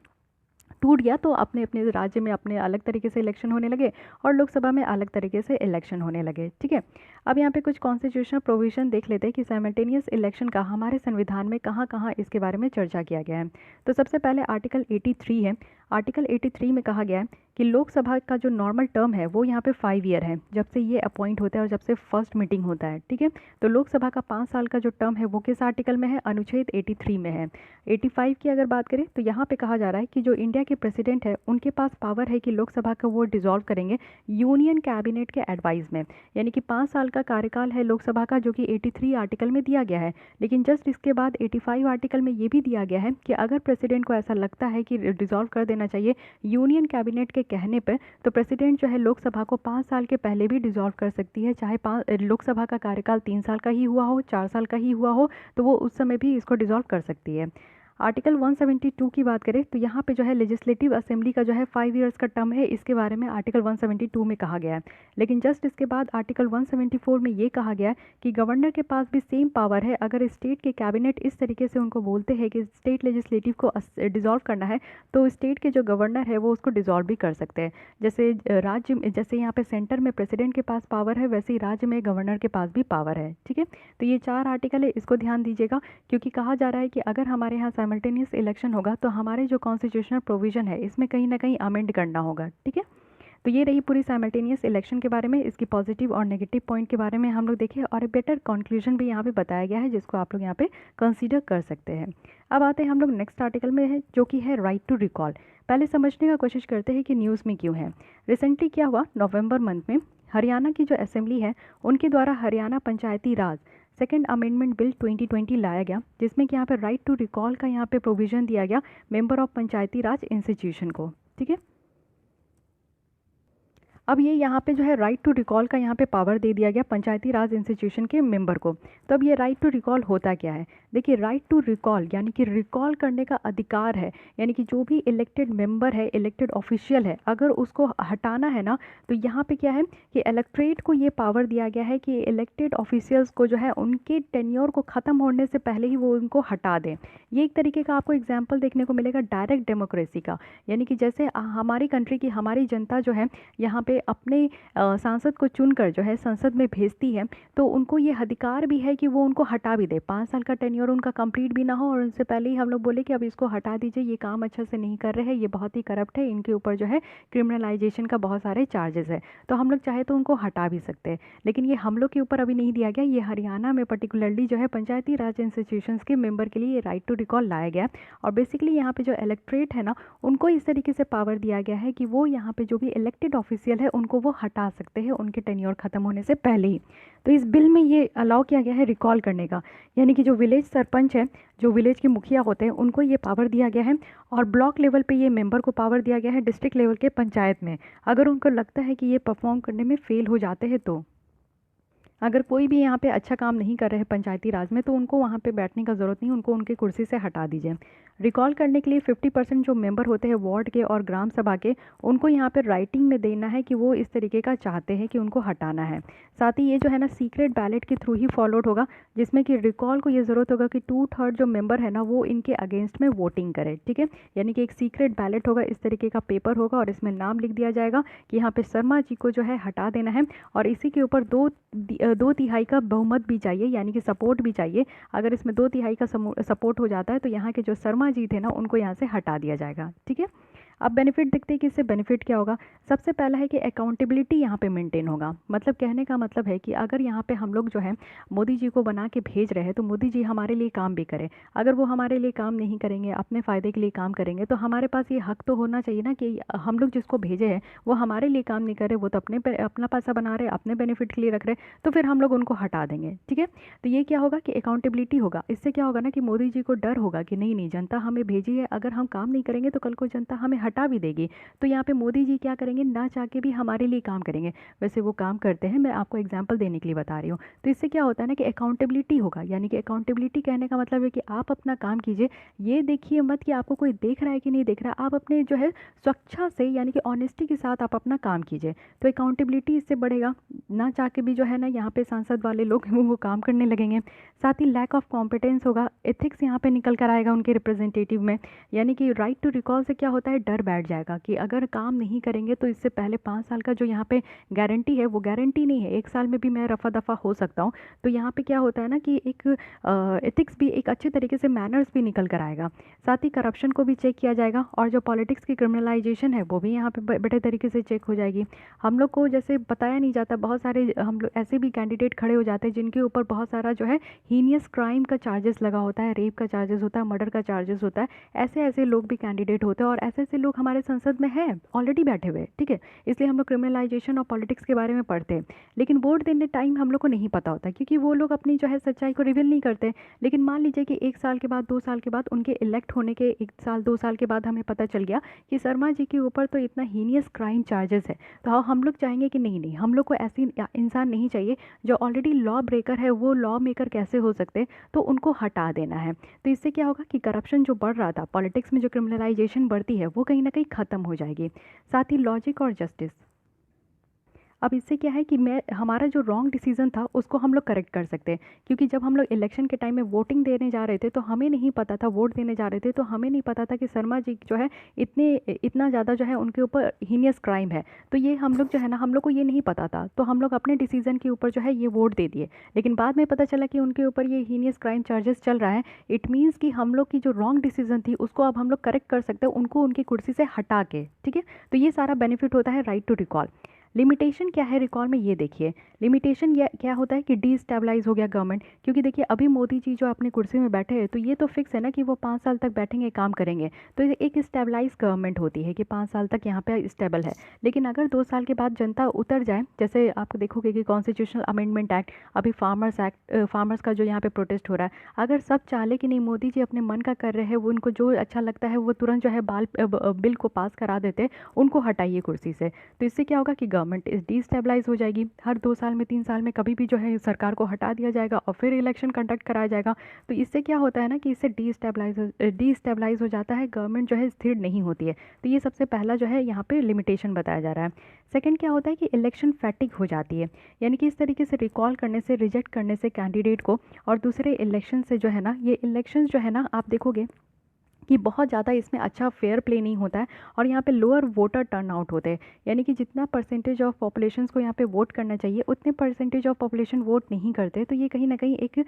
टूट गया, तो अपने अपने राज्य में अपने अलग तरीके से इलेक्शन होने लगे और लोकसभा में अलग तरीके से इलेक्शन होने लगे। ठीक है, अब यहाँ पे कुछ कॉन्स्टिट्यूशनल प्रोविजन देख लेते हैं कि साइमल्टेनियस इलेक्शन का हमारे संविधान में कहाँ कहाँ इसके बारे में चर्चा किया गया है। तो सबसे पहले आर्टिकल 83 है। आर्टिकल 83 में कहा गया है कि लोकसभा का जो नॉर्मल टर्म है वो यहाँ पे 5 ईयर है, जब से ये अपॉइंट होता है और जब से फर्स्ट मीटिंग होता है। ठीक है, तो लोकसभा का 5 साल का जो टर्म है वो किस आर्टिकल में है, अनुच्छेद 83 में है। 85 की अगर बात करें तो यहाँ पे कहा जा रहा है कि जो इंडिया के प्रेसिडेंट है उनके पास पावर है कि लोकसभा का वो डिसॉल्व करेंगे यूनियन कैबिनेट के एडवाइस में। यानी कि 5 साल का कार्यकाल है लोकसभा का, जो कि 83 आर्टिकल में दिया गया है। लेकिन जस्ट इसके बाद 85 आर्टिकल में ये भी दिया गया है कि अगर प्रेसिडेंट को ऐसा लगता है कि डिसॉल्व कर देना चाहिए यूनियन कैबिनेट के कहने पर, तो प्रेसिडेंट जो है लोकसभा को 5 साल के पहले भी डिसॉल्व कर सकती है, चाहे लोकसभा का कार्यकाल 3 साल का ही हुआ हो, 4 साल का ही हुआ हो, तो वो उस समय भी इसको डिसॉल्व कर सकती है। आर्टिकल 172 की बात करें तो यहाँ पे जो है लेजिस्लेटिव असेंबली का जो है 5 इयर्स का टर्म है, इसके बारे में आर्टिकल 172 में कहा गया है। लेकिन जस्ट इसके बाद आर्टिकल 174 में ये कहा गया है कि गवर्नर के पास भी सेम पावर है। अगर स्टेट के कैबिनेट इस तरीके से उनको बोलते हैं कि स्टेट लेजिस्लेटिव को डिसॉल्व करना है, तो स्टेट के जो गवर्नर है वो उसको डिसॉल्व भी कर सकते हैं। जैसे यहाँ पे सेंटर में प्रेसिडेंट के पास पावर है, वैसे ही राज्य में गवर्नर के पास भी पावर है। ठीक है, तो ये 4 आर्टिकल है, इसको ध्यान दीजिएगा, क्योंकि कहा जा रहा है कि अगर हमारे यहाँ साइमल्टेनियस इलेक्शन होगा तो हमारे जो कॉन्स्टिट्यूशनल प्रोविजन है इसमें कहीं ना कहीं अमेंड करना होगा। ठीक है, तो ये रही पूरी साइमल्टेनियस इलेक्शन के बारे में, इसकी पॉजिटिव और नेगेटिव पॉइंट के बारे में हम लोग देखें, और एक बेटर कंक्लूजन भी यहाँ पे बताया गया है जिसको आप लोग यहाँ पे कंसीडर कर सकते हैं। अब आते हैं हम लोग नेक्स्ट आर्टिकल में है, जो कि है राइट टू रिकॉल। पहले समझने का कोशिश करते हैं कि न्यूज़ में क्यों है। रिसेंटली क्या हुआ, नवंबर मंथ में हरियाणा की जो असेंबली है उनके द्वारा हरियाणा पंचायती राज सेकेंड अमेंडमेंट बिल 2020 लाया गया, जिसमें कि यहाँ पे राइट टू रिकॉल का यहाँ पे प्रोविजन दिया गया member of Panchayati Raj institution को। ठीक है, अब ये यहाँ पे जो है राइट टू रिकॉल का यहाँ पे पावर दे दिया गया पंचायती राज इंस्टीट्यूशन के मेंबर को। तो अब ये राइट टू रिकॉल होता क्या है, देखिए राइट टू रिकॉल यानी कि रिकॉल करने का अधिकार है। यानी कि जो भी इलेक्टेड मेंबर है, इलेक्टेड ऑफिशियल है, अगर उसको हटाना है ना, तो यहाँ पे क्या है कि इलेक्ट्रेट को ये पावर दिया गया है कि इलेक्टेड ऑफिशियल्स को जो है उनके टेन्योर को ख़त्म होने से पहले ही वो उनको हटा दें। ये एक तरीके का आपको एग्जाम्पल देखने को मिलेगा डायरेक्ट डेमोक्रेसी का। यानी कि जैसे हमारी कंट्री की हमारी जनता जो है यहाँ पे अपने सांसद को चुनकर जो है संसद में भेजती है, तो उनको ये अधिकार भी है कि वो उनको हटा भी दे। 5 साल का टेन्योर उनका कंप्लीट भी ना हो और उनसे पहले ही हम लोग बोले कि अब इसको हटा दीजिए, ये काम अच्छा से नहीं कर रहे हैं, ये बहुत ही करप्ट है, इनके ऊपर जो है क्रिमिनलाइजेशन का बहुत सारे चार्जेस है, तो हम लोग चाहे तो उनको हटा भी सकते हैं। लेकिन ये हम लोग के ऊपर अभी नहीं दिया गया, ये हरियाणा में पर्टिकुलरली जो है पंचायती राज इंस्टीट्यूशंस के मेंबर के लिए ये राइट टू रिकॉल लाया गया। और बेसिकली यहाँ पे जो इलेक्ट्रेट है ना, उनको इस तरीके से पावर दिया गया है कि वो यहाँ पे जो भी इलेक्टेड ऑफिशियल है उनको वो हटा सकते हैं उनके टेन्योर खत्म होने से पहले ही। तो इस बिल में ये अलाउ किया गया है रिकॉल करने का। यानी कि जो विलेज सरपंच है, जो विलेज के मुखिया होते हैं, उनको ये पावर दिया गया है, और ब्लॉक लेवल पे ये मेंबर को पावर दिया गया है डिस्ट्रिक्ट लेवल के पंचायत में। अगर उनको लगता है कि ये परफॉर्म करने में फेल हो जाते हैं, तो अगर कोई भी यहाँ पे अच्छा काम नहीं कर रहे हैं पंचायती राज में, तो उनको वहाँ पे बैठने का ज़रूरत नहीं, उनको उनके कुर्सी से हटा दीजिए। रिकॉल करने के लिए 50% जो मेंबर होते हैं वार्ड के और ग्राम सभा के, उनको यहाँ पे राइटिंग में देना है कि वो इस तरीके का चाहते हैं कि उनको हटाना है। साथ ही ये जो है ना सीक्रेट बैलेट के थ्रू ही फॉलोड होगा, जिसमें कि रिकॉल को ये ज़रूरत होगा कि 2/3 जो मेंबर है ना वो इनके अगेंस्ट में वोटिंग करे। ठीक है, यानी कि एक सीक्रेट बैलेट होगा, इस तरीके का पेपर होगा और इसमें नाम लिख दिया जाएगा कि यहाँ पे शर्मा जी को जो है हटा देना है, और इसी के ऊपर 2/3 का बहुमत भी चाहिए, यानी कि सपोर्ट भी चाहिए। अगर इसमें 2/3 का सपोर्ट हो जाता है तो यहाँ के जो शर्मा जी थे ना उनको यहाँ से हटा दिया जाएगा। ठीक है, अब बेनिफिट देखते हैं कि इससे बेनिफिट क्या होगा। सबसे पहला है कि अकाउंटेबिलिटी यहाँ पे मेंटेन होगा। मतलब कहने का मतलब है कि अगर यहाँ पे हम लोग जो है मोदी जी को बना के भेज रहे हैं, तो मोदी जी हमारे लिए काम भी करें। अगर वो हमारे लिए काम नहीं करेंगे, अपने फ़ायदे के लिए काम करेंगे, तो हमारे पास ये हक तो होना चाहिए ना कि हम लोग जिसको भेजे हैं वो हमारे लिए काम नहीं करे, वो तो अपना पैसा बना रहे, अपने बेनिफिट के लिए रख रहे, तो फिर हम लोग उनको हटा देंगे। ठीक है, तो ये क्या होगा कि अकाउंटेबिलिटी होगा। इससे क्या होगा ना कि मोदी जी को डर होगा कि नहीं जनता हमें भेजी है, अगर हम काम नहीं करेंगे तो कल को जनता हमें हटा भी देगी। तो यहाँ पे मोदी जी क्या करेंगे, ना चाह के भी हमारे लिए काम करेंगे। वैसे वो काम करते हैं, मैं आपको एग्जाम्पल देने के लिए बता रही हूँ। तो इससे क्या होता है ना कि अकाउंटेबिलिटी होगा, यानी कि अकाउंटेबिलिटी कहने का मतलब है कि आप अपना काम कीजिए, ये देखिए मत कि आपको कोई देख रहा है कि नहीं देख रहा, आप अपने जो है स्वच्छता से यानी कि ऑनेस्टी के साथ आप अपना काम कीजिए। तो अकाउंटेबिलिटी इससे बढ़ेगा, ना चाह के भी जो है ना यहाँ पे सांसद वाले लोग वो काम करने लगेंगे। साथ ही लैक ऑफ कॉम्पिटेंस होगा, एथिक्स यहाँ पे निकल कर आएगा उनके रिप्रेजेंटेटिव में, यानी कि राइट टू रिकॉल से क्या होता है, डर बैठ जाएगा कि अगर काम नहीं करेंगे तो इससे पहले 5 साल का जो यहाँ पे गारंटी है वो गारंटी नहीं है, 1 साल में भी मैं रफा दफा हो सकता हूँ। तो यहाँ पे क्या होता है ना कि एक एथिक्स भी, एक अच्छे तरीके से मैनर्स भी निकल कर आएगा। साथ ही करप्शन को भी चेक किया जाएगा, और जो पॉलिटिक्स की क्रिमिनलाइजेशन है वो भी यहाँ पे बड़े तरीके से चेक हो जाएगी। हम लोग को जैसे बताया नहीं जाता, बहुत सारे हम लोग ऐसे भी कैंडिडेट खड़े हो जाते हैं जिनके ऊपर बहुत सारा जो है हीनियस क्राइम का चार्जेस लगा होता है, रेप का चार्जेस होता है, मर्डर का चार्जेस होता है। ऐसे ऐसे लोग भी कैंडिडेट होते हैं, और ऐसे ऐसे लोग हमारे संसद में हैं ऑलरेडी बैठे हुए, ठीक है। इसलिए हम लोग क्रिमिनलाइजेशन और पॉलिटिक्स के बारे में पढ़ते हैं, लेकिन वोट देने टाइम हम लोग को नहीं पता होता, क्योंकि वो लोग अपनी जो है सच्चाई को रिवील नहीं करते। लेकिन मान लीजिए कि 1 साल के बाद, 2 साल के बाद, उनके इलेक्ट होने के 1 साल 2 साल के बाद हमें पता चल गया कि शर्मा जी के ऊपर तो इतना हीनियस क्राइम चार्जेस है। तो हम लोग चाहेंगे कि नहीं नहीं, हम लोग को ऐसी इंसान नहीं चाहिए जो ऑलरेडी लॉ ब्रेकर है, वो लॉ मेकर कैसे हो सकते, तो उनको हटा देना है। तो इससे क्या होगा कि करप्शन जो बढ़ रहा था, पॉलिटिक्स में जो क्रिमिनलाइजेशन बढ़ती है, वो कहीं ना कहीं ख़त्म हो जाएगी। साथ ही लॉजिक और जस्टिस, अब इससे क्या है कि मैं हमारा जो रॉन्ग डिसीजन था उसको हम लोग करेक्ट कर सकते हैं, क्योंकि जब हम लोग इलेक्शन के टाइम में वोटिंग देने जा रहे थे तो हमें नहीं पता था, वोट देने जा रहे थे तो हमें नहीं पता था कि शर्मा जी जो है इतना ज़्यादा जो है उनके ऊपर हीनियस क्राइम है। तो ये हम लोग जो है ना, हम लोग को ये नहीं पता था, तो हम लोग अपने डिसीजन के ऊपर जो है ये वोट दे दिए। लेकिन बाद में पता चला कि उनके ऊपर ये हीनियस क्राइम चार्जेस चल रहा है। इट मीन्स कि हम लोग की जो रॉन्ग डिसीजन थी उसको अब हम लोग करेक्ट कर सकते हैं, उनको उनकी कुर्सी से हटा के, ठीक है। तो ये सारा बेनिफिट होता है राइट टू रिकॉल। लिमिटेशन क्या है रिकॉल में, ये देखिए। लिमिटेशन ये क्या होता है कि डीस्टेबलाइज हो गया गवर्नमेंट, क्योंकि देखिए अभी मोदी जी जो अपनी कुर्सी में बैठे हैं तो ये तो फिक्स है ना कि वो 5 साल तक बैठेंगे, काम करेंगे। तो ये एक स्टेबलाइज गवर्नमेंट होती है कि 5 साल तक यहाँ पे स्टेबल है। लेकिन अगर 2 साल के बाद जनता उतर जाए, जैसे आप देखोगे कि कॉन्स्टिट्यूशनल अमेंडमेंट एक्ट, अभी फार्मर्स एक्ट, फार्मर्स का जो यहाँ पे प्रोटेस्ट हो रहा है, अगर सब चाले कि नहीं मोदी जी अपने मन का कर रहे हैं, वो उनको जो अच्छा लगता है वो तुरंत जो है बिल को पास करा देते हैं, उनको हटाइए कुर्सी से। तो इससे क्या होगा कि गवर्नमेंट इस डीस्टेबलाइज हो जाएगी। हर 2 साल में 3 साल में कभी भी जो है सरकार को हटा दिया जाएगा और फिर इलेक्शन कंडक्ट कराया जाएगा। तो इससे क्या होता है ना कि इससे डीस्टेबलाइज हो जाता है, गवर्नमेंट जो है स्थिर नहीं होती है। तो ये सबसे पहला जो है यहाँ पे लिमिटेशन बताया जा रहा है। सेकंड क्या होता है कि इलेक्शन फैटिक हो जाती है, यानी कि इस तरीके से रिकॉल करने से, रिजेक्ट करने से कैंडिडेट को, और दूसरे इलेक्शन से जो है ना, ये इलेक्शन जो है ना आप देखोगे कि बहुत ज़्यादा इसमें अच्छा फेयर प्ले नहीं होता है, और यहाँ पे लोअर वोटर टर्नआउट होते हैं, यानी कि जितना परसेंटेज ऑफ पॉपुलेशन को यहाँ पे वोट करना चाहिए उतने परसेंटेज ऑफ पॉपुलेशन वोट नहीं करते। तो ये कहीं ना कहीं एक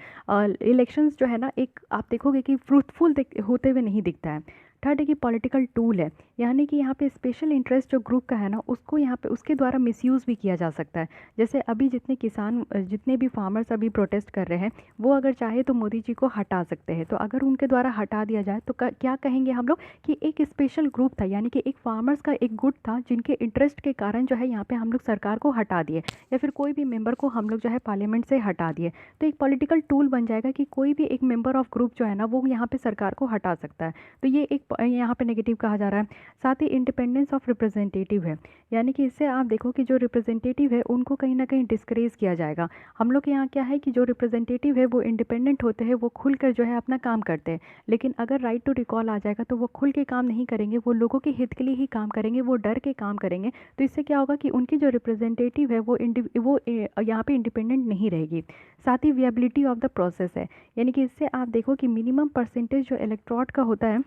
इलेक्शंस जो है ना, एक आप देखोगे कि फ्रूटफुल होते हुए नहीं दिखता है। थर्ड है कि पॉलिटिकल टूल है, यानी कि यहाँ पे स्पेशल इंटरेस्ट जो ग्रुप का है ना, उसको यहाँ पे उसके द्वारा मिसयूज़ भी किया जा सकता है। जैसे अभी जितने भी फार्मर्स अभी प्रोटेस्ट कर रहे हैं, वो अगर चाहे तो मोदी जी को हटा सकते हैं। तो अगर उनके द्वारा हटा दिया जाए तो क्या कहेंगे हम लोग कि एक स्पेशल ग्रुप था, यानी कि एक फार्मर्स का एक गुट था जिनके इंटरेस्ट के कारण जो है यहाँ पे हम लोग सरकार को हटा दिए, या फिर कोई भी मेंबर को हम लोग जो है पार्लियामेंट से हटा दिए। तो एक पॉलिटिकल टूल बन जाएगा कि कोई भी एक मेंबर ऑफ ग्रुप जो है ना, वो यहाँ पे सरकार को हटा सकता है। तो ये एक यहाँ पे नेगेटिव कहा जा रहा है। साथ ही इंडिपेंडेंस ऑफ रिप्रेजेंटेटिव है, यानी कि इससे आप देखो कि जो रिप्रेजेंटेटिव है उनको कहीं ना कहीं डिस्करेज किया जाएगा। हम लोग के यहाँ क्या है कि जो रिप्रेजेंटेटिव है वो इंडिपेंडेंट होते हैं, वो खुलकर जो है अपना काम करते हैं। लेकिन अगर राइट टू रिकॉल आ जाएगा तो वो खुल के काम नहीं करेंगे, वो लोगों के हित के लिए ही काम करेंगे, वो डर के काम करेंगे। तो इससे क्या होगा कि उनकी जो रिप्रेजेंटेटिव है वो यहाँ पे इंडिपेंडेंट नहीं रहेगी। साथ ही विएबिलिटी ऑफ द प्रोसेस है, यानी कि इससे आप देखो कि मिनिमम परसेंटेज जो इलेक्टोरेट का होता है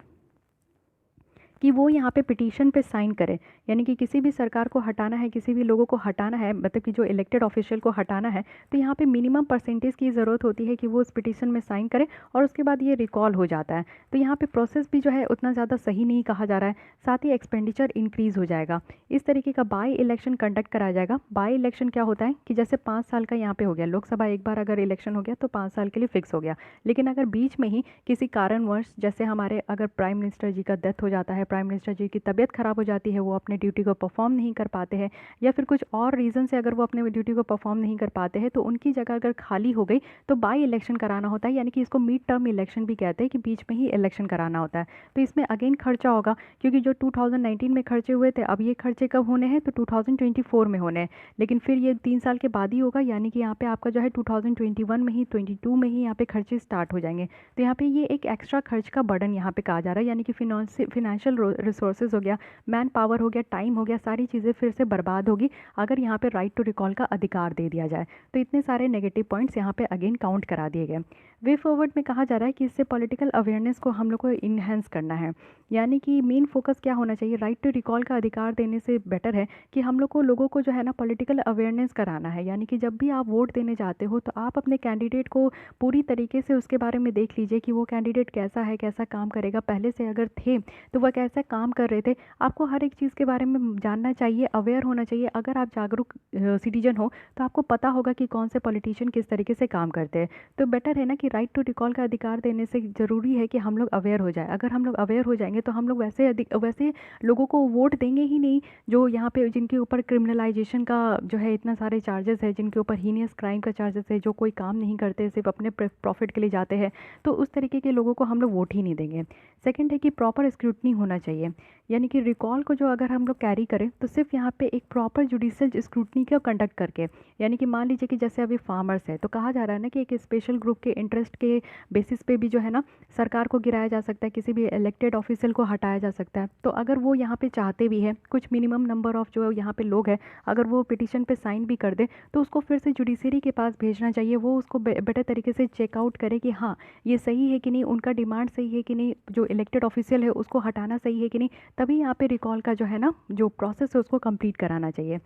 कि वो यहाँ पे पिटीशन पे साइन करें, यानी कि किसी भी सरकार को हटाना है, किसी भी लोगों को हटाना है, मतलब कि जो इलेक्टेड ऑफिशियल को हटाना है, तो यहाँ पे मिनिमम परसेंटेज की ज़रूरत होती है कि वो उस पिटीशन में साइन करें, और उसके बाद ये रिकॉल हो जाता है। तो यहाँ पे प्रोसेस भी जो है उतना ज़्यादा सही नहीं कहा जा रहा है। साथ ही एक्सपेंडिचर इंक्रीज़ हो जाएगा। इस तरीके का बाई इलेक्शन कंडक्ट कराया जाएगा। बाई इलेक्शन क्या होता है कि जैसे 5 साल का यहाँ पे हो गया, लोकसभा एक बार अगर इलेक्शन हो गया तो 5 साल के लिए फिक्स हो गया। लेकिन अगर बीच में ही किसी कारणवश, जैसे हमारे अगर प्राइम मिनिस्टर जी का डेथ हो जाता है प्राइम मिनिस्टर जी की तबीयत ख़राब हो जाती है, वो अपने ड्यूटी को परफॉर्म नहीं कर पाते हैं, या फिर कुछ और रीज़न से अगर वो अपने ड्यूटी को परफॉर्म नहीं कर पाते हैं, तो उनकी जगह अगर खाली हो गई तो बाई इलेक्शन कराना होता है, यानी कि इसको मिड टर्म इलेक्शन भी कहते हैं कि बीच में ही इलेक्शन कराना होता है। तो इसमें अगेन खर्चा होगा, क्योंकि जो 2019 में खर्चे हुए थे, अब ये खर्चे कब होने हैं, तो 2024 में होने हैं, लेकिन फिर ये 3 साल के बाद ही होगा, यानी कि यहाँ पे आपका जो है 2021 में ही 22 में ही यहाँ पे खर्चे स्टार्ट हो जाएंगे। तो यहाँ पे ये एक एक्स्ट्रा खर्च का बर्डन यहाँ पे कहा जा रहा है, यानी कि फिनेंशियल रिसोर्सेज हो गया, मैन पावर हो गया, टाइम हो गया, सारी चीज़ें फिर से बर्बाद होगी अगर यहाँ पे राइट टू रिकॉल का अधिकार दे दिया जाए। तो इतने सारे नेगेटिव पॉइंट्स यहाँ पे अगेन काउंट करा दिए गए। वे फॉरवर्ड में कहा जा रहा है कि इससे पॉलिटिकल अवेयरनेस को हम लोग को इन्हेंस करना है, यानी कि मेन फोकस क्या होना चाहिए, राइट टू रिकॉल का अधिकार देने से बेटर है कि हम लोग को लोगों को जो है ना पॉलिटिकल अवेयरनेस कराना है, यानी कि जब भी आप वोट देने जाते हो तो आप अपने कैंडिडेट को पूरी तरीके से उसके बारे में देख लीजिए कि वो कैंडिडेट कैसा है, कैसा काम करेगा, पहले से अगर थे तो वह कैसा काम कर रहे थे। आपको हर एक चीज़ के बारे में जानना चाहिए, अवेयर होना चाहिए। अगर आप जागरूक सिटीजन हो तो आपको पता होगा कि कौन से पॉलिटिशियन किस तरीके से काम करते हैं। तो बेटर है ना कि राइट टू रिकॉल का अधिकार देने से ज़रूरी है कि हम लोग अवेयर हो जाए। अगर हम लोग अवेयर हो जाएंगे तो हम लोग वैसे लोगों को वोट देंगे ही नहीं जो यहाँ पे जिनके ऊपर क्रिमिनलाइजेशन का जो है इतना सारे चार्जेस है, जिनके ऊपर हीनियस क्राइम का चार्जेस है, जो कोई काम नहीं करते, सिर्फ अपने प्रॉफिट के लिए जाते हैं। तो उस तरीके के लोगों को हम लोग वोट ही नहीं देंगे। सेकंड है कि प्रॉपर स्क्रूटनी होना चाहिए, यानी कि रिकॉल को जो अगर हम लोग कैरी करें तो सिर्फ यहाँ पे एक प्रॉपर जुडिशियल स्क्रूटनी को कंडक्ट करके, यानी कि मान लीजिए कि जैसे अभी फार्मर्स है तो कहा जा रहा है ना कि एक स्पेशल ग्रुप के इंटरेस्ट के बेसिस पे भी जो है ना सरकार को गिराया जा सकता है, किसी भी इलेक्टेड ऑफिशियल को हटाया जा सकता है। तो अगर वो यहाँ पे चाहते भी है, कुछ मिनिमम नंबर ऑफ जो यहाँ पे लोग हैं, अगर वो पिटीशन पे साइन भी कर दे तो उसको फिर से जुडिशरी के पास भेजना चाहिए, वो उसको बेटर तरीके से चेकआउट करे कि हाँ ये सही है कि नहीं, उनका डिमांड सही है कि नहीं, जो इलेक्टेड ऑफिशियल है उसको हटाना सही है कि नहीं, तभी यहाँ पे रिकॉल का जो है ना जो प्रोसेस है उसको कंप्लीट कराना चाहिए।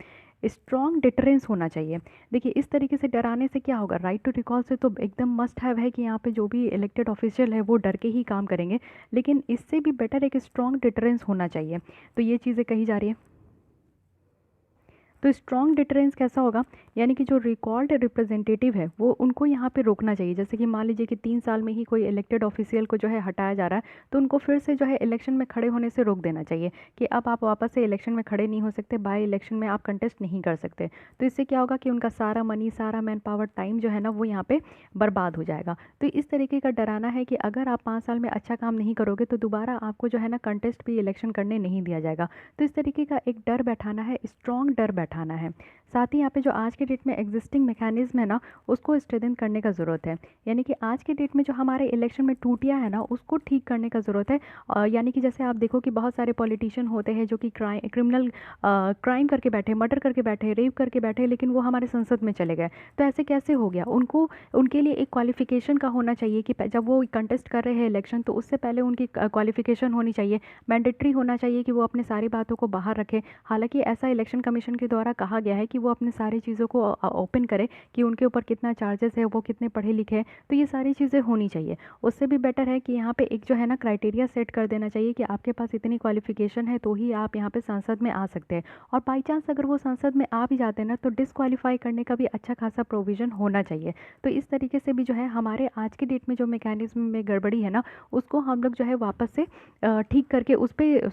स्ट्रॉन्ग डिटरेंस होना चाहिए। देखिए इस तरीके से डराने से क्या होगा, राइट टू रिकॉल से तो एकदम मस्ट हैव है कि यहाँ पे जो भी इलेक्टेड ऑफिशियल है वो डर के ही काम करेंगे, लेकिन इससे भी बेटर एक स्ट्रॉन्ग डिटरेंस होना चाहिए। तो ये चीज़ें कही जा रही है। तो स्ट्रॉन्ग डिटरेंस कैसा होगा, यानी कि जो रिकॉल्ड रिप्रेजेंटेटिव है वो उनको यहाँ पे रोकना चाहिए। जैसे कि मान लीजिए कि 3 साल में ही कोई इलेक्टेड ऑफिशियल को जो है हटाया जा रहा है, तो उनको फिर से जो है इलेक्शन में खड़े होने से रोक देना चाहिए कि अब आप वापस से इलेक्शन में खड़े नहीं हो सकते, बाय इलेक्शन में आप कंटेस्ट नहीं कर सकते। तो इससे क्या होगा कि उनका सारा मनी, सारा मैन पावर, टाइम जो है ना वो यहाँ पे बर्बाद हो जाएगा। तो इस तरीके का डराना है कि अगर आप 5 साल में अच्छा काम नहीं करोगे तो दोबारा आपको जो है ना कंटेस्ट भी इलेक्शन करने नहीं दिया जाएगा। तो इस तरीके का एक डर बैठाना है, स्ट्रॉन्ग डर बैठाना है। साथ ही यहाँ पे जो आज के डेट में एग्जिस्टिंग मैकेनिज्म है ना उसको स्ट्रेंथन करने का ज़रूरत है, यानी कि आज के डेट में जो हमारे इलेक्शन में टूटियाँ है ना उसको ठीक करने का ज़रूरत है। यानी कि जैसे आप देखो कि बहुत सारे पॉलिटिशियन होते हैं जो कि क्रिमिनल क्राइम करके बैठे, मर्डर करके बैठे, रेप करके बैठे, लेकिन वो हमारे संसद में चले गए। तो ऐसे कैसे हो गया, उनको उनके लिए एक क्वालिफिकेशन का होना चाहिए कि जब वो कंटेस्ट कर रहे हैं इलेक्शन तो उससे पहले उनकी क्वालिफिकेशन होनी चाहिए, मैंडेटरी होना चाहिए कि वो अपने सारी बातों को बाहर रखें। हालांकि ऐसा इलेक्शन कमीशन के द्वारा कहा गया है कि वो अपने सारी चीज़ों को ओपन करे कि उनके ऊपर कितना चार्जेस है, वो कितने पढ़े लिखे हैं, तो ये सारी चीज़ें होनी चाहिए। उससे भी बेटर है कि यहाँ पे एक जो है ना क्राइटेरिया सेट कर देना चाहिए कि आपके पास इतनी क्वालिफिकेशन है तो ही आप यहाँ पे संसद में आ सकते हैं, और बाई चांस अगर वो संसद में आ भी जाते हैं ना तो डिस्क्वालीफाई करने का भी अच्छा खासा प्रोविज़न होना चाहिए। तो इस तरीके से भी जो है हमारे आज की डेट में जो मैकेनिज्म में गड़बड़ी है ना उसको हम लोग जो है वापस से ठीक करके उस पर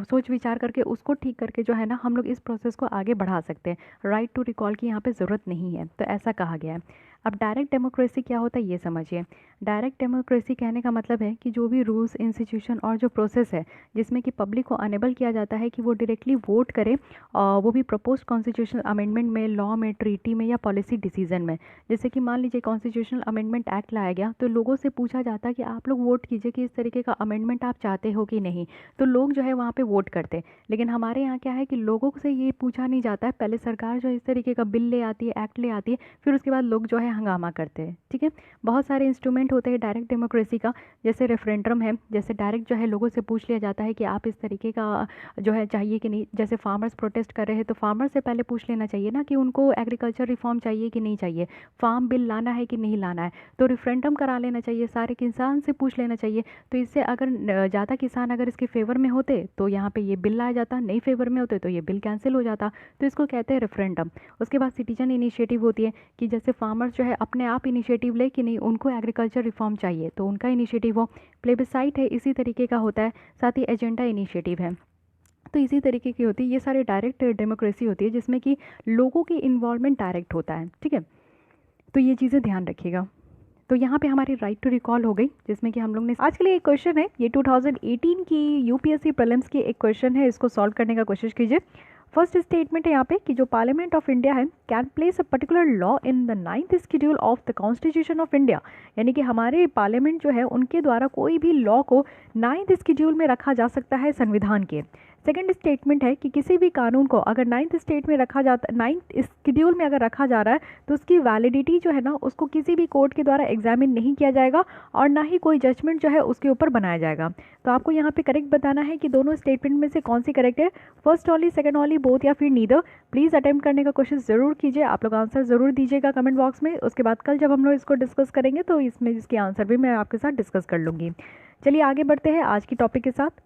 सोच विचार करके उसको ठीक करके जो है ना हम लोग इस प्रोसेस को आगे बढ़ा सकते हैं। राइट टू रिकॉल की यहाँ पे ज़रूरत नहीं है, तो ऐसा कहा गया है। अब डायरेक्ट डेमोक्रेसी क्या होता है ये समझिए। डायरेक्ट डेमोक्रेसी कहने का मतलब है कि जो भी रूल्स, इंस्टीट्यूशन और जो प्रोसेस है जिसमें कि पब्लिक को अनेबल किया जाता है कि वो डायरेक्टली वोट करे, और वो भी प्रपोज्ड कॉन्स्टिट्यूशनल अमेंडमेंट में, लॉ में, ट्रीटी में या पॉलिसी डिसीजन में। जैसे कि मान लीजिए कॉन्स्टिट्यूशनल अमेंडमेंट एक्ट लाया गया तो लोगों से पूछा जाता है कि आप लोग वोट कीजिए कि इस तरीके का अमेंडमेंट आप चाहते हो कि नहीं, तो लोग जो है वहाँ पर वोट करते। लेकिन हमारे यहाँ क्या है कि लोगों से ये पूछा नहीं जाता है, पहले सरकार जो इस तरीके का बिल ले आती है, एक्ट ले आती है, फिर उसके बाद लोग जो है हंगामा करते हैं। ठीक है, बहुत सारे इंस्ट्रूमेंट होते हैं डायरेक्ट डेमोक्रेसी का, जैसे रेफरेंडम है, जैसे डायरेक्ट जो है लोगों से पूछ लिया जाता है कि आप इस तरीके का जो है चाहिए कि नहीं। जैसे फार्मर्स प्रोटेस्ट कर रहे हैं तो फार्मर से पहले पूछ लेना चाहिए ना कि उनको एग्रीकल्चर रिफॉर्म चाहिए कि नहीं चाहिए, फार्म बिल लाना है कि नहीं लाना है, तो रेफरेंडम करा लेना चाहिए, सारे किसान से पूछ लेना चाहिए। तो इससे अगर ज़्यादा किसान अगर इसके फेवर में होते तो यहाँ पे ये बिल लाया जाता, नहीं फेवर में होते तो ये बिल कैंसिल हो जाता। तो इसको कहते हैं रेफरेंडम। उसके बाद सिटीजन इनिशिएटिव होती है कि जैसे फार्मर्स जो है अपने आप इनिशिएटिव ले कि नहीं उनको एग्रीकल्चर रिफॉर्म चाहिए तो उनका इनिशिएटिव हो, प्लेबिसाइट है इसी तरीके का होता है, साथ ही एजेंडा इनिशिएटिव है तो इसी तरीके की होती है। ये सारे डायरेक्ट डेमोक्रेसी होती है जिसमें कि लोगों की इन्वॉल्वमेंट डायरेक्ट होता है, ठीक है। तो ये चीज़ें ध्यान रखिएगा। तो यहाँ पे हमारी राइट टू रिकॉल हो गई, जिसमें कि हम लोग ने आज के लिए एक क्वेश्चन है, ये 2018 की यूपीएससी प्रीलिम्स की एक क्वेश्चन है, इसको सॉल्व करने का कोशिश कीजिए। फर्स्ट स्टेटमेंट है यहाँ पे कि जो पार्लियामेंट ऑफ इंडिया है can place a particular law in the 9th schedule of the constitution of India, यानी कि हमारे पार्लियामेंट जो है उनके द्वारा कोई भी लॉ को 9th शेड्यूल में रखा जा सकता है संविधान के। सेकेंड स्टेटमेंट है कि किसी भी कानून को अगर 9th स्टेट में रखा जाता 9th शेड्यूल में अगर रखा जा रहा है तो उसकी वैलिडिटी जो है ना उसको किसी भी कोर्ट के द्वारा एग्जामिन नहीं किया जाएगा और ना ही कोई जजमेंट जो है उसके ऊपर बनाया जाएगा। तो आपको यहाँ पे करेक्ट बताना है कि दोनों स्टेटमेंट में से कौन सी करेक्ट है, first only, second only, both या फिर नीदर। प्लीज़ अटेम्प्ट करने का कोशिश ज़रूर कीजिए, आप लोग आंसर ज़रूर दीजिएगा कमेंट बॉक्स में। उसके बाद कल जब हम लोग इसको डिस्कस करेंगे तो इसमें इसकी आंसर भी मैं आपके साथ डिस्कस कर लूँगी। चलिए आगे बढ़ते हैं आज की टॉपिक के साथ।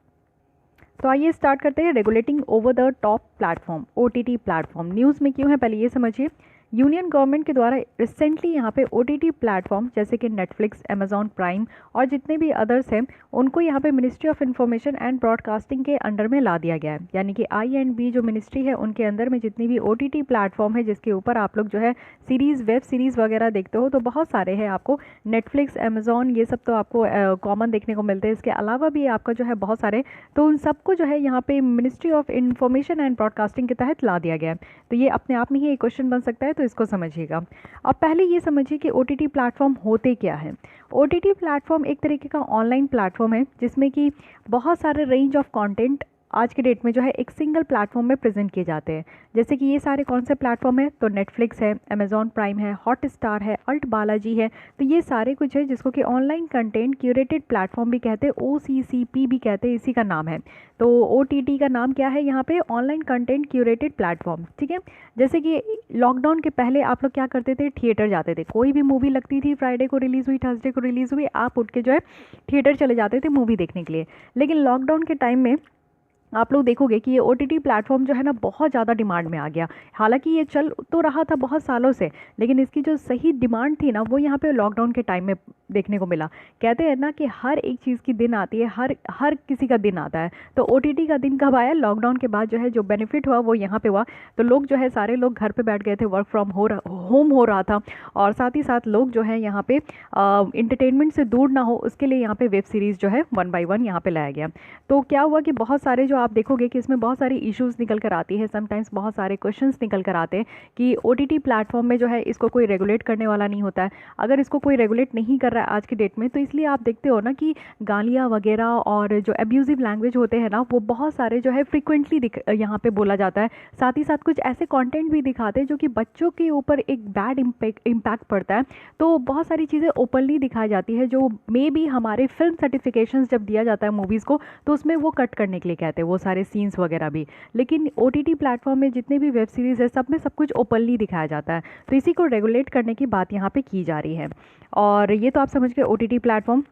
तो आइए स्टार्ट करते हैं। Regulating over the top platform, OTT platform news में क्यों है पहले ये समझिए। यूनियन गवर्नमेंट के द्वारा रिसेंटली यहाँ पे OTT प्लेटफॉर्म जैसे कि नेटफ्लिक्स, अमेजॉन प्राइम और जितने भी अदर्स हैं उनको यहाँ पे ministry of information and broadcasting के अंडर में ला दिया गया है, यानी कि INB जो मिनिस्ट्री है उनके अंदर में जितनी भी OTT प्लेटफॉर्म है जिसके ऊपर आप लोग जो है सीरीज़, वेब सीरीज़ वगैरह देखते हो तो बहुत सारे हैं, आपको नेटफ्लिक्स, अमेजॉन ये सब तो आपको कॉमन देखने को मिलते हैं। इसके अलावा भी आपका जो है बहुत सारे, तो उन सबको जो है यहाँ पे ministry of information and broadcasting के तहत ला दिया गया है। तो ये अपने आप में ही एक क्वेश्चन बन सकता है, तो इसको समझिएगा। अब पहले ये समझिए कि OTT प्लेटफॉर्म होते क्या है। OTT प्लेटफॉर्म एक तरीके का ऑनलाइन प्लेटफॉर्म है जिसमें कि बहुत सारे रेंज ऑफ कंटेंट आज के डेट में जो है एक सिंगल प्लेटफॉर्म में प्रेजेंट किए जाते हैं। जैसे कि ये सारे कौन से प्लेटफॉर्म है, तो नेटफ्लिक्स है, अमेजॉन प्राइम है, हॉटस्टार है, अल्ट बालाजी है, तो ये सारे कुछ है जिसको कि ऑनलाइन कंटेंट क्यूरेटेड प्लेटफॉर्म भी कहते हैं, OCCP भी कहते हैं, इसी का नाम है। तो OTT का नाम क्या है यहाँ पे, ऑनलाइन कंटेंट क्यूरेटेड प्लेटफॉर्म, ठीक है। जैसे कि लॉकडाउन के पहले आप लोग क्या करते थे, थिएटर जाते थे, कोई भी मूवी लगती थी, फ्राइडे को रिलीज़ हुई, थर्सडे को रिलीज़ हुई, आप उठ के जो है थिएटर चले जाते थे मूवी देखने के लिए। लेकिन लॉकडाउन के टाइम में आप लोग देखोगे कि ये OTT प्लेटफॉर्म जो है ना बहुत ज़्यादा डिमांड में आ गया। हालांकि ये चल तो रहा था बहुत सालों से, लेकिन इसकी जो सही डिमांड थी ना वो यहाँ पे लॉकडाउन के टाइम में देखने को मिला। कहते हैं ना कि हर एक चीज़ की दिन आती है, हर किसी का दिन आता है। तो OTT का दिन कब आया, लॉकडाउन के बाद जो है जो बेनिफिट हुआ वो यहाँ पे हुआ। तो लोग जो है सारे लोग घर पे बैठ गए थे, वर्क फ्रॉम होम हो रहा था, और साथ ही साथ लोग जो है यहाँ पे इंटरटेनमेंट से दूर ना हो उसके लिए यहाँ पे वेब सीरीज़ जो है 1 by 1 यहाँ पे लाया गया। तो क्या हुआ कि बहुत सारे जो आप देखोगे कि इसमें बहुत सारी इश्यूज़ निकल कर आती है, समटाइम्स बहुत सारे क्वेश्चंस निकल कर आते हैं कि OTT प्लेटफॉर्म में जो है इसको कोई रेगुलेट करने वाला नहीं होता है। अगर इसको कोई रेगुलेट नहीं कर रहा है आज की डेट में, तो इसलिए आप देखते हो ना कि गालियाँ वगैरह और जो एब्यूजिव लैंग्वेज होते हैं ना वो बहुत सारे जो है फ्रिक्वेंटली यहाँ पे बोला जाता है। साथ ही साथ कुछ ऐसे कॉन्टेंट भी दिखाते हैं जो कि बच्चों के ऊपर एक बैड इम्पैक्ट पड़ता है। तो बहुत सारी चीज़ें ओपनली दिखाई जाती है जो मे बी हमारे फिल्म सर्टिफिकेशंस जब दिया जाता है मूवीज़ को तो उसमें वो कट करने के लिए कहते हैं वो सारे सीन्स वगैरह भी। लेकिन OTT प्लेटफॉर्म में जितने भी वेब सीरीज़ है सब में सब कुछ ओपनली दिखाया जाता है। तो इसी को रेगुलेट करने की बात यहाँ पे की जा रही है। और ये तो आप समझ गए OTT प्लेटफॉर्म।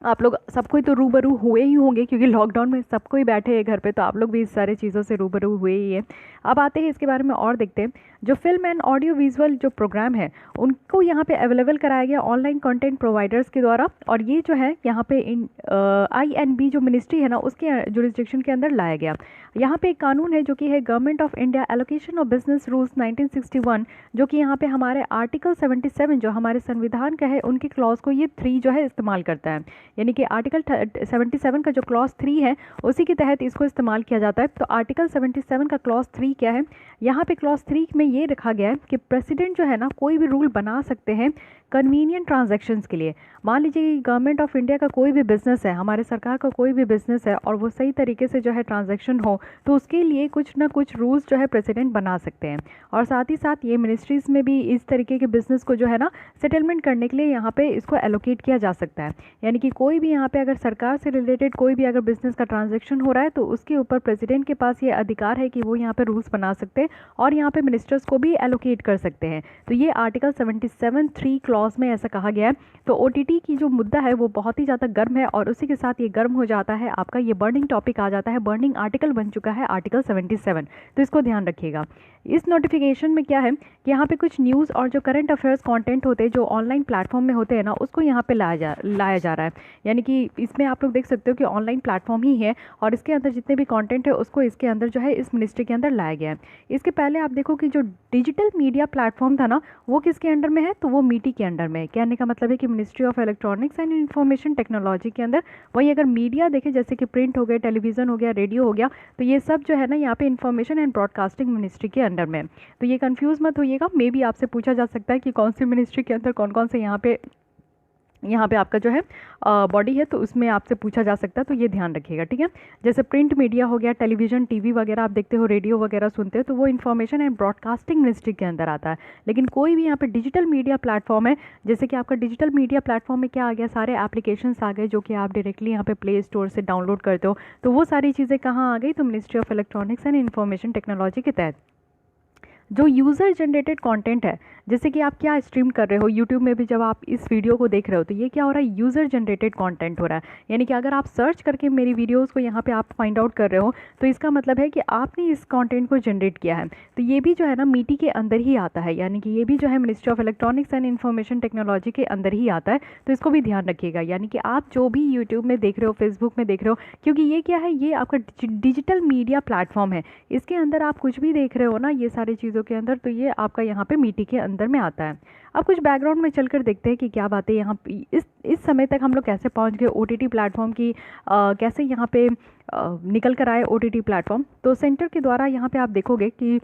आप लोग सबको ही तो रूबरू हुए ही होंगे क्योंकि लॉकडाउन में सबको ही बैठे हैं घर पे, तो आप लोग भी इस सारी चीज़ों से रूबरू हुए ही है। अब आते हैं इसके बारे में और देखते हैं। जो फिल्म एंड ऑडियो विजुअल जो प्रोग्राम है उनको यहाँ पे अवेलेबल कराया गया ऑनलाइन कंटेंट प्रोवाइडर्स के द्वारा, और ये जो है यहाँ पे INB जो मिनिस्ट्री है ना उसके जुरिस्डिक्शन के अंदर लाया गया। यहाँ पे एक कानून है जो कि है government of India allocation of business rules 1961, जो कि यहाँ पे हमारे आर्टिकल 77 जो हमारे संविधान का है उनकी क्लॉज को ये 3 जो है इस्तेमाल करता है, यानी कि आर्टिकल 77 का जो क्लॉज 3 है उसी के तहत इसको इस्तेमाल किया जाता है। तो आर्टिकल 77 का क्लॉज 3 क्या है, यहाँ पे क्लॉज 3 में ये रखा गया है कि प्रेसिडेंट जो है ना कोई भी रूल बना सकते हैं कन्वीनियंट ट्रांजैक्शंस के लिए। मान लीजिए कि गवर्नमेंट ऑफ इंडिया का कोई भी बिजनेस है, हमारे सरकार का कोई भी बिजनेस है और वो सही तरीके से जो है ट्रांजैक्शन हो तो उसके लिए कुछ ना कुछ रूल्स जो है प्रेसिडेंट बना सकते हैं। और साथ ही साथ ये मिनिस्ट्रीज़ में भी इस तरीके के बिजनेस को जो है ना सेटलमेंट करने के लिए यहाँ पे इसको एलोकेट किया जा सकता है। यानी कि कोई भी यहाँ पे अगर सरकार से रिलेटेड कोई भी अगर बिजनेस का ट्रांजैक्शन हो रहा है तो उसके ऊपर प्रेसिडेंट के पास ये अधिकार है कि वो यहाँ पे रूल्स बना सकते हैं और यहाँ पे मिनिस्टर्स को भी एलोकेट कर सकते हैं। तो ये आर्टिकल 77(3) क्लॉज क्लॉज में ऐसा कहा गया है। तो OTT की जो मुद्दा है वो बहुत ही ज़्यादा गर्म है, और उसी के साथ ये गर्म हो जाता है आपका ये बर्निंग टॉपिक आ जाता है, बर्निंग आर्टिकल बन चुका है आर्टिकल 77। तो इसको ध्यान रखिएगा। इस नोटिफिकेशन में क्या है कि यहाँ पे कुछ न्यूज़ और जो करंट अफेयर्स कंटेंट होते हैं जो ऑनलाइन प्लेटफॉर्म में होते हैं ना, उसको यहाँ पे लाया जा रहा है। यानी कि इसमें आप लोग देख सकते हो कि ऑनलाइन प्लेटफॉर्म ही है, और इसके अंदर जितने भी कंटेंट है उसको इसके अंदर जो है इस मिनिस्ट्री के अंदर लाया गया है। इसके पहले आप देखो कि जो डिजिटल मीडिया प्लेटफॉर्म था ना, वो किसके अंडर में है, तो वो मीटी के अंडर में है। कहने का मतलब है कि ministry of electronics and information technology के अंदर। वही अगर मीडिया देखें, जैसे कि प्रिंट हो गया, टेलीविज़न हो गया, रेडियो हो गया, तो ये सब जो है ना यहाँ पे इंफॉर्मेशन एंड ब्रॉडकास्टिंग मिनिस्ट्री के अंडर में। तो ये कंफ्यूज मत होइएगा, मे भी आपसे पूछा जा सकता है कि कौन सी मिनिस्ट्री के अंदर कौन कौन से यहाँ पे आपका जो है बॉडी है, तो उसमें आपसे पूछा जा सकता है। तो ये ध्यान रखिएगा, ठीक है। जैसे प्रिंट मीडिया हो गया, टेलीविज़न, टीवी वगैरह आप देखते हो, रेडियो वगैरह सुनते हो, तो वो इन्फॉर्मेशन एंड ब्रॉडकास्टिंग मिनिस्ट्री के अंदर आता है। लेकिन कोई भी यहाँ पे डिजिटल मीडिया प्लेटफॉर्म है, जैसे कि आपका डिजिटल मीडिया प्लेटफॉर्म में क्या आ गया, सारे एप्लीकेशंस आ गए जो कि आप डायरेक्टली यहाँ पे प्ले स्टोर से डाउनलोड करते हो। तो वो सारी चीज़ें कहाँ आ गई, तो ministry of electronics and information technology के तहत। जो यूज़र जनरेटेड कंटेंट है, जैसे कि आप क्या स्ट्रीम कर रहे हो यूट्यूब में भी, जब आप इस वीडियो को देख रहे हो, तो ये क्या हो रहा है, यूज़र जनरेटेड कंटेंट हो रहा है। यानी कि अगर आप सर्च करके मेरी वीडियोस को यहाँ पे आप फाइंड आउट कर रहे हो, तो इसका मतलब है कि आपने इस कंटेंट को जनरेट किया है। तो ये भी जो है ना मीटी के अंदर ही आता है, यानी कि ये भी जो है ministry of electronics and information technology के अंदर ही आता है। तो इसको भी ध्यान रखिएगा। यानी कि आप जो भी यूट्यूब में देख रहे हो, फेसबुक में देख रहे हो, क्योंकि ये क्या है, ये आपका डिजिटल मीडिया प्लेटफॉर्म है, इसके अंदर आप कुछ भी देख रहे हो ना, ये सारी चीज़ों के अंदर, तो ये आपका यहाँ पे मीटी के अंदर में आता है। अब कुछ बैकग्राउंड में चलकर देखते हैं कि क्या बातें यहाँ इस समय तक हम लोग कैसे पहुँच गए OTT प्लेटफॉर्म की, कैसे यहाँ पे निकल कर आए OTT प्लेटफॉर्म। तो सेंटर के द्वारा यहाँ पे आप देखोगे कि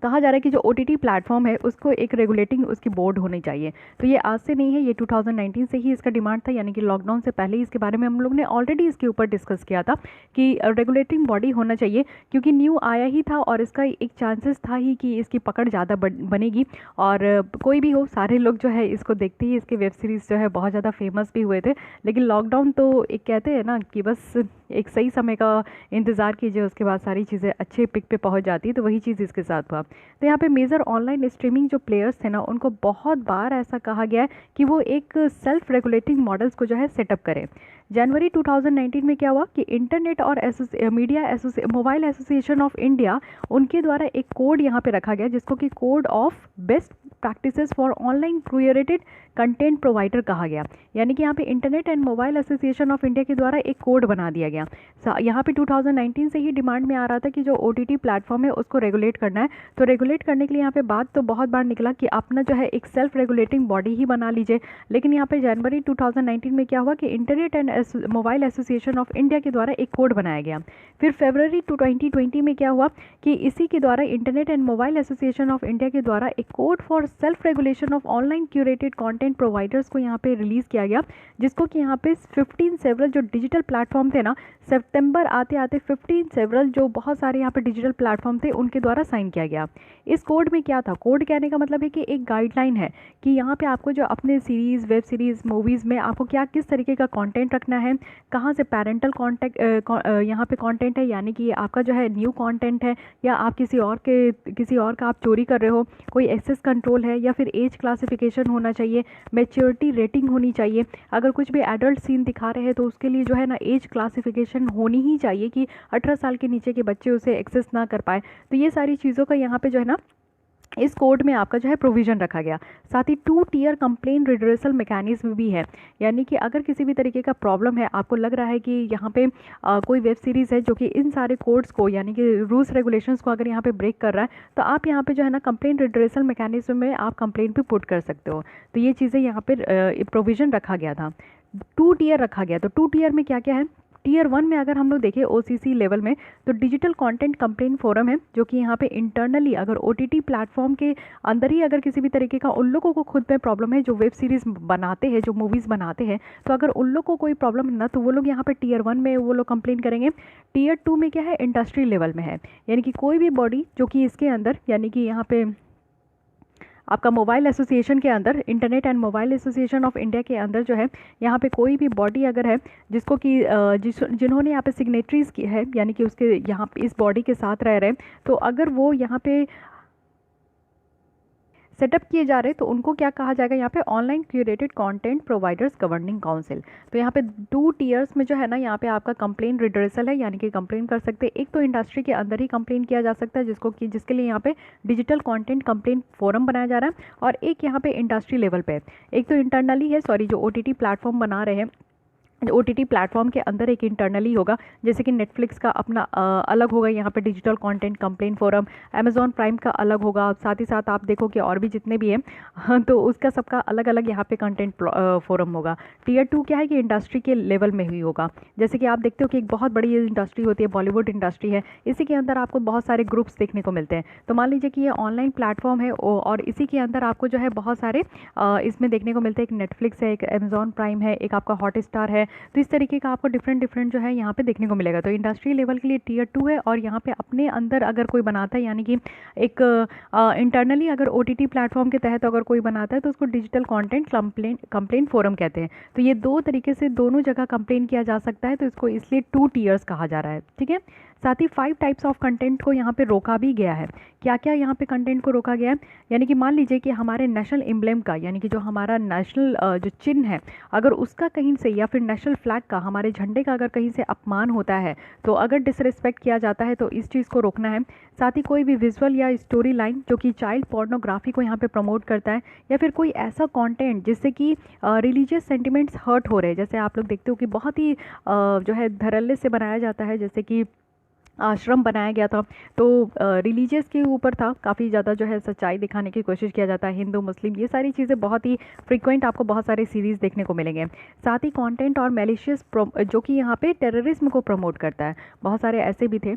कहा जा रहा है कि जो OTT प्लेटफॉर्म है उसको एक रेगुलेटिंग उसकी बोर्ड होनी चाहिए। तो ये आज से नहीं है, ये 2019 से ही इसका डिमांड था, यानी कि लॉकडाउन से पहले ही इसके बारे में हम लोग ने ऑलरेडी इसके ऊपर डिस्कस किया था कि रेगुलेटिंग बॉडी होना चाहिए, क्योंकि न्यू आया ही था और इसका एक चांसेस था ही कि इसकी पकड़ ज़्यादा बनेगी। और कोई भी हो, सारे लोग जो है इसको देखते ही, इसके वेब सीरीज़ जो है बहुत ज़्यादा फेमस भी हुए थे। लेकिन लॉकडाउन तो एक कहते हैं ना कि बस एक सही समय का इंतज़ार कीजिए, उसके बाद सारी चीज़ें अच्छे पिक पे पहुंच जाती है। तो वही चीज़ इसके साथ हुआ। तो यहाँ पे मेजर ऑनलाइन स्ट्रीमिंग जो प्लेयर्स थे ना, उनको बहुत बार ऐसा कहा गया है कि वो एक सेल्फ रेगुलेटिंग मॉडल्स को जो है सेटअप करें। जनवरी 2019 में क्या हुआ कि इंटरनेट और मोबाइल एसोसिएशन ऑफ इंडिया, उनके द्वारा एक कोड यहाँ पे रखा गया, जिसको कि code of best practices for online curated content provider कहा गया। यानी कि यहाँ पे internet and mobile association of India के द्वारा एक कोड बना दिया गया। यहाँ पे 2019 से ही डिमांड में आ रहा था कि जो OTT प्लेटफॉर्म है उसको रेगुलेट करना है। तो रेगुलेट करने के लिए यहाँ पे बात तो बहुत बार निकला कि अपना जो है एक सेल्फ रेगुलेटिंग बॉडी ही बना लीजिए। लेकिन यहाँ पे जनवरी 2019 में क्या हुआ कि internet and mobile association of India के द्वारा एक कोड बनाया गया। फिर फरवरी 2020 में क्या हुआ कि इसी के द्वारा internet and mobile association of India के द्वारा एक code for self regulation of online curated content providers को यहाँ पे रिलीज़ किया गया, जिसको कि यहाँ पे 15 सेवरल जो डिजिटल प्लेटफॉर्म थे ना, सितंबर आते आते 15 सेवरल जो बहुत सारे यहाँ पे डिजिटल प्लेटफॉर्म थे, उनके द्वारा साइन किया गया। इस कोड में क्या था, कोड कहने का मतलब है कि एक गाइडलाइन है कि यहाँ पे आपको जो अपने सीरीज़, वेब सीरीज़, मूवीज़ में आपको क्या किस तरीके का कंटेंट रखना है, कहाँ से पैरेंटल यहाँ पे कंटेंट है, यानी कि आपका जो है न्यू कंटेंट है, या आप किसी और का आप चोरी कर रहे हो, कोई एक्सेस कंट्रोल है, या फिर एज क्लासिफिकेशन होना चाहिए, मैच्योरिटी रेटिंग होनी चाहिए। अगर कुछ भी एडल्ट सीन दिखा रहे हैं तो उसके लिए जो है ना एज क्लासिफिकेशन होनी ही चाहिए कि 18 साल के नीचे के बच्चे उसे एक्सेस ना कर पाए। तो ये सारी चीज़ों का यहाँ पे जो है ना इस कोड में आपका जो है प्रोविज़न रखा गया। साथ ही 2 टियर कंप्लेन रिड्रेसल मैकेनिज्म भी है, यानी कि अगर किसी भी तरीके का प्रॉब्लम है, आपको लग रहा है कि यहाँ पे कोई वेब सीरीज़ है जो कि इन सारे कोड्स को, यानी कि रूल्स रेगुलेशंस को अगर यहाँ पे ब्रेक कर रहा है, तो आप यहाँ पे जो है ना कंप्लेन रिड्रेसल मैकेनिज्म में आप कंप्लेन भी पुट कर सकते हो। तो ये चीज़ें यहाँ पे प्रोविज़न रखा गया था। 2 टियर रखा गया। तो 2 टियर में क्या क्या है, टियर 1 में अगर हम लोग देखें OCC लेवल में, तो डिजिटल कंटेंट कंप्लेन फोरम है, जो कि यहाँ पे इंटरनली अगर OTT प्लेटफॉर्म के अंदर ही अगर किसी भी तरीके का उन लोगों को खुद में प्रॉब्लम है, जो वेब सीरीज़ बनाते हैं, जो मूवीज़ बनाते हैं, तो अगर उन लोगों को कोई प्रॉब्लम है ना, तो वो लोग यहाँ पे टियर 1 में वो लोग कंप्लेन करेंगे। टियर 2 में क्या है, इंडस्ट्री लेवल में है, यानी कि कोई भी बॉडी जो कि इसके अंदर, यानी कि यहाँ पे आपका मोबाइल एसोसिएशन के अंदर, internet and mobile association of India के अंदर जो है, यहाँ पे कोई भी बॉडी अगर है जिसको कि जिन्होंने यहाँ पे सिग्नेटरीज की है, यानी कि उसके यहाँ पे इस बॉडी के साथ रह रहे हैं, तो अगर वो यहाँ पे सेटअप किए जा रहे हैं, तो उनको क्या कहा जाएगा यहाँ पे, online curated content providers governing council. तो यहाँ पे 2 टियर्स में जो है ना, यहाँ पे आपका कंप्लेन रिड्रेसल है, यानी कि कंप्लेन कर सकते हैं। एक तो इंडस्ट्री के अंदर ही कंप्लेन किया जा सकता है, जिसके लिए यहाँ पे डिजिटल कंटेंट कंप्लेन फोरम बनाया जा रहा है, और एक यहाँ पे इंडस्ट्री लेवल पे, एक तो इंटरनली है, सॉरी, जो OTT प्लेटफॉर्म बना रहे हैं, OTT प्लेटफॉर्म के अंदर एक इंटरनली होगा, जैसे कि नेटफ्लिक्स का अपना अलग होगा यहाँ पे digital content complaint forum, Amazon prime का अलग होगा, साथ ही साथ आप देखो कि और भी जितने भी हैं, हाँ, तो उसका सबका अलग अलग यहाँ पे कंटेंट फोरम होगा। टियर 2 क्या है कि इंडस्ट्री के लेवल में ही होगा। जैसे कि आप देखते हो कि एक बहुत बड़ी इंडस्ट्री होती है, बॉलीवुड इंडस्ट्री है, इसी के अंदर आपको बहुत सारे ग्रुप्स देखने को मिलते हैं। तो मान लीजिए कि ये ऑनलाइन प्लेटफॉर्म है, और इसी के अंदर आपको जो है बहुत सारे इसमें देखने को मिलते हैं। एक नेटफ्लिक्स है, एक अमेजॉन प्राइम है, एक आपका हॉटस्टार है, तो इस तरीके का आपको डिफरेंट जो है यहाँ पे देखने को मिलेगा। तो इंडस्ट्री लेवल के लिए टियर 2 है, और यहाँ पे अपने अंदर अगर कोई बनाता है, यानी कि एक इंटरनली अगर OTT प्लेटफॉर्म के तहत अगर कोई बनाता है, तो उसको डिजिटल कंटेंट कंप्लेंट फोरम कहते हैं। तो ये 2 तरीके से दोनों जगह कंप्लेन किया जा सकता है, तो इसको इसलिए 2 टियर्स कहा जा रहा है, ठीक है। साथ ही 5 टाइप्स ऑफ कंटेंट को यहाँ पे रोका भी गया है। क्या क्या यहाँ पे कंटेंट को रोका गया है, यानी कि मान लीजिए कि हमारे नेशनल एम्ब्लेम का, यानी कि जो हमारा नेशनल जो चिन्ह है, अगर उसका कहीं से, या फिर नेशनल फ्लैग का, हमारे झंडे का अगर कहीं से अपमान होता है, तो अगर डिसरिस्पेक्ट किया जाता है, तो इस चीज़ को रोकना है। साथ ही कोई भी विजुअल या स्टोरी लाइन जो कि चाइल्ड पोर्नोग्राफी को यहाँ पे प्रमोट करता है, या फिर कोई ऐसा कंटेंट जिससे कि रिलीजियस सेंटिमेंट्स हर्ट हो रहे हैं, जैसे आप लोग देखते हो कि बहुत ही जो है धड़ल्ले से बनाया जाता है, जैसे कि आश्रम बनाया गया था, तो रिलीजियस के ऊपर था, काफ़ी ज़्यादा जो है सच्चाई दिखाने की कोशिश किया जाता है, हिंदू मुस्लिम, ये सारी चीज़ें बहुत ही फ्रीक्वेंट आपको बहुत सारे सीरीज़ देखने को मिलेंगे। साथ ही कंटेंट और मैलिशियस जो कि यहाँ पे टेररिज्म को प्रमोट करता है, बहुत सारे ऐसे भी थे।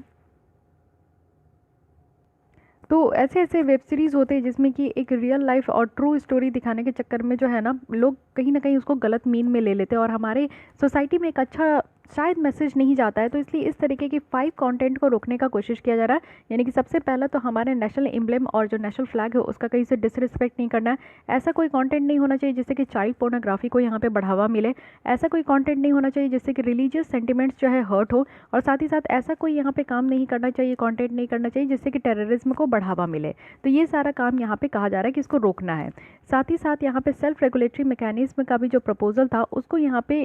तो ऐसे ऐसे वेब सीरीज़ होते हैं जिसमें कि एक रियल लाइफ और ट्रू स्टोरी दिखाने के चक्कर में जो है ना, लोग कहीं ना कहीं उसको गलत मीन में ले लेते हैं, और हमारे सोसाइटी में एक अच्छा शायद मैसेज नहीं जाता है। तो इसलिए इस तरीके की 5 कंटेंट को रोकने का कोशिश किया जा रहा है। यानी कि सबसे पहला तो हमारे नेशनल एम्ब्लेम और जो नेशनल फ्लैग है उसका कहीं से डिसरिस्पेक्ट नहीं करना है। ऐसा कोई कंटेंट नहीं होना चाहिए जिससे कि चाइल्ड पोर्नोग्राफी को यहाँ पे बढ़ावा मिले। ऐसा कोई कंटेंट नहीं होना चाहिए जिससे कि रिलीजियस सेंटिमेंट्स जो है हर्ट हो, और साथ ही साथ ऐसा कोई यहाँ पे काम नहीं करना चाहिए, कंटेंट नहीं करना चाहिए जिससे कि टेररिज्म को बढ़ावा मिले। तो ये सारा काम यहाँ पे कहा जा रहा है कि इसको रोकना है। साथ ही साथ यहाँ पे सेल्फ रेगुलेटरी मैकेनिज्म का भी जो प्रपोजल था उसको यहाँ पे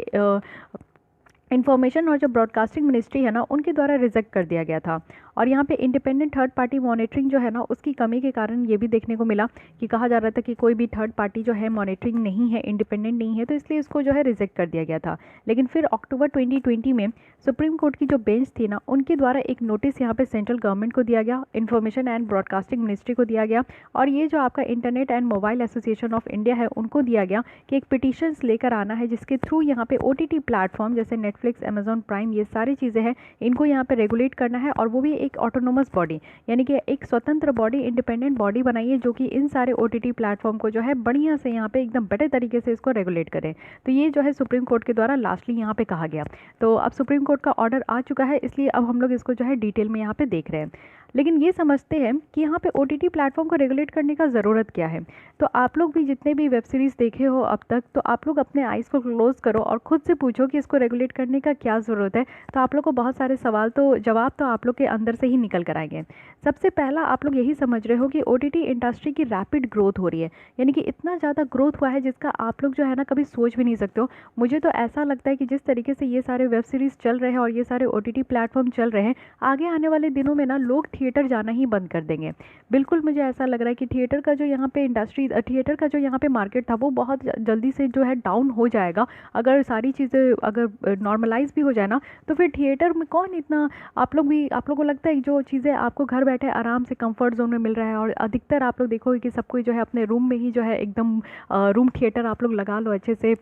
इंफॉर्मेशन और जो ब्रॉडकास्टिंग मिनिस्ट्री है ना, उनके द्वारा रिजेक्ट कर दिया गया था। और यहाँ पे इंडिपेंडेंट थर्ड पार्टी मॉनिटरिंग जो है ना, उसकी कमी के कारण ये भी देखने को मिला कि कहा जा रहा था कि कोई भी थर्ड पार्टी जो है मॉनिटरिंग नहीं है, इंडिपेंडेंट नहीं है, तो इसलिए इसको जो है रिजेक्ट कर दिया गया था। लेकिन फिर अक्टूबर 2020 में सुप्रीम कोर्ट की जो बेंच थी ना, उनके द्वारा एक नोटिस यहाँ पे सेंट्रल गवर्नमेंट को दिया गया, इन्फॉर्मेशन एंड ब्रॉडकास्टिंग मिनिस्ट्री को दिया गया, और ये जो आपका internet and mobile association of India है उनको दिया गया कि एक पिटीशंस लेकर आना है जिसके थ्रू यहाँ पे OTT प्लेटफॉर्म जैसे नेटफ्लिक्स, अमेजॉन प्राइम, ये सारी चीज़ें हैं, इनको यहाँ पे रेगुलेट करना है, और वो भी एक ऑटोनोमस बॉडी, यानी कि एक स्वतंत्र बॉडी, इंडिपेंडेंट बॉडी बनाइए जो कि इन सारे OTT प्लेटफॉर्म को जो है बढ़िया से यहाँ पे एकदम बेटर तरीके से इसको रेगुलेट करे। तो ये जो है सुप्रीम कोर्ट के द्वारा लास्टली यहाँ पे कहा गया। तो अब सुप्रीम कोर्ट का ऑर्डर आ चुका है, इसलिए अब हम लोग इसको जो है डिटेल में यहाँ पे देख रहे हैं। लेकिन ये समझते हैं कि यहाँ पे OTT प्लेटफॉर्म को रेगुलेट करने का ज़रूरत क्या है। तो आप लोग भी जितने भी वेब सीरीज़ देखे हो अब तक, तो आप लोग अपने आइज़ को क्लोज़ करो और ख़ुद से पूछो कि इसको रेगुलेट करने का क्या ज़रूरत है। तो आप लोग को बहुत सारे सवाल तो जवाब तो आप लोग के अंदर से ही निकल कर आएंगे। सबसे पहला आप लोग यही समझ रहे हो कि OTT इंडस्ट्री की रैपिड ग्रोथ हो रही है, यानी कि इतना ज़्यादा ग्रोथ हुआ है जिसका आप लोग जो है ना कभी सोच भी नहीं सकते हो। मुझे तो ऐसा लगता है कि जिस तरीके से ये सारे वेब सीरीज़ चल रहे हैं और ये सारे OTT प्लेटफॉर्म चल रहे हैं, आगे आने वाले दिनों में ना लोग थिएटर जाना ही बंद कर देंगे। बिल्कुल मुझे ऐसा लग रहा है कि थिएटर का जो यहाँ पे इंडस्ट्री, थिएटर का जो यहाँ पे मार्केट था वो बहुत जल्दी से जो है डाउन हो जाएगा। अगर सारी चीज़ें अगर नॉर्मलाइज भी हो जाए ना, तो फिर थिएटर में कौन इतना, आप लोग को लगता है जो चीज़ें आपको घर बैठे आराम से कंफर्ट जोन में मिल रहा है, और अधिकतर आप लोग देखोगे कि सब कोई जो है अपने रूम में ही जो है एकदम रूम थिएटर आप लोग लगा लो अच्छे से,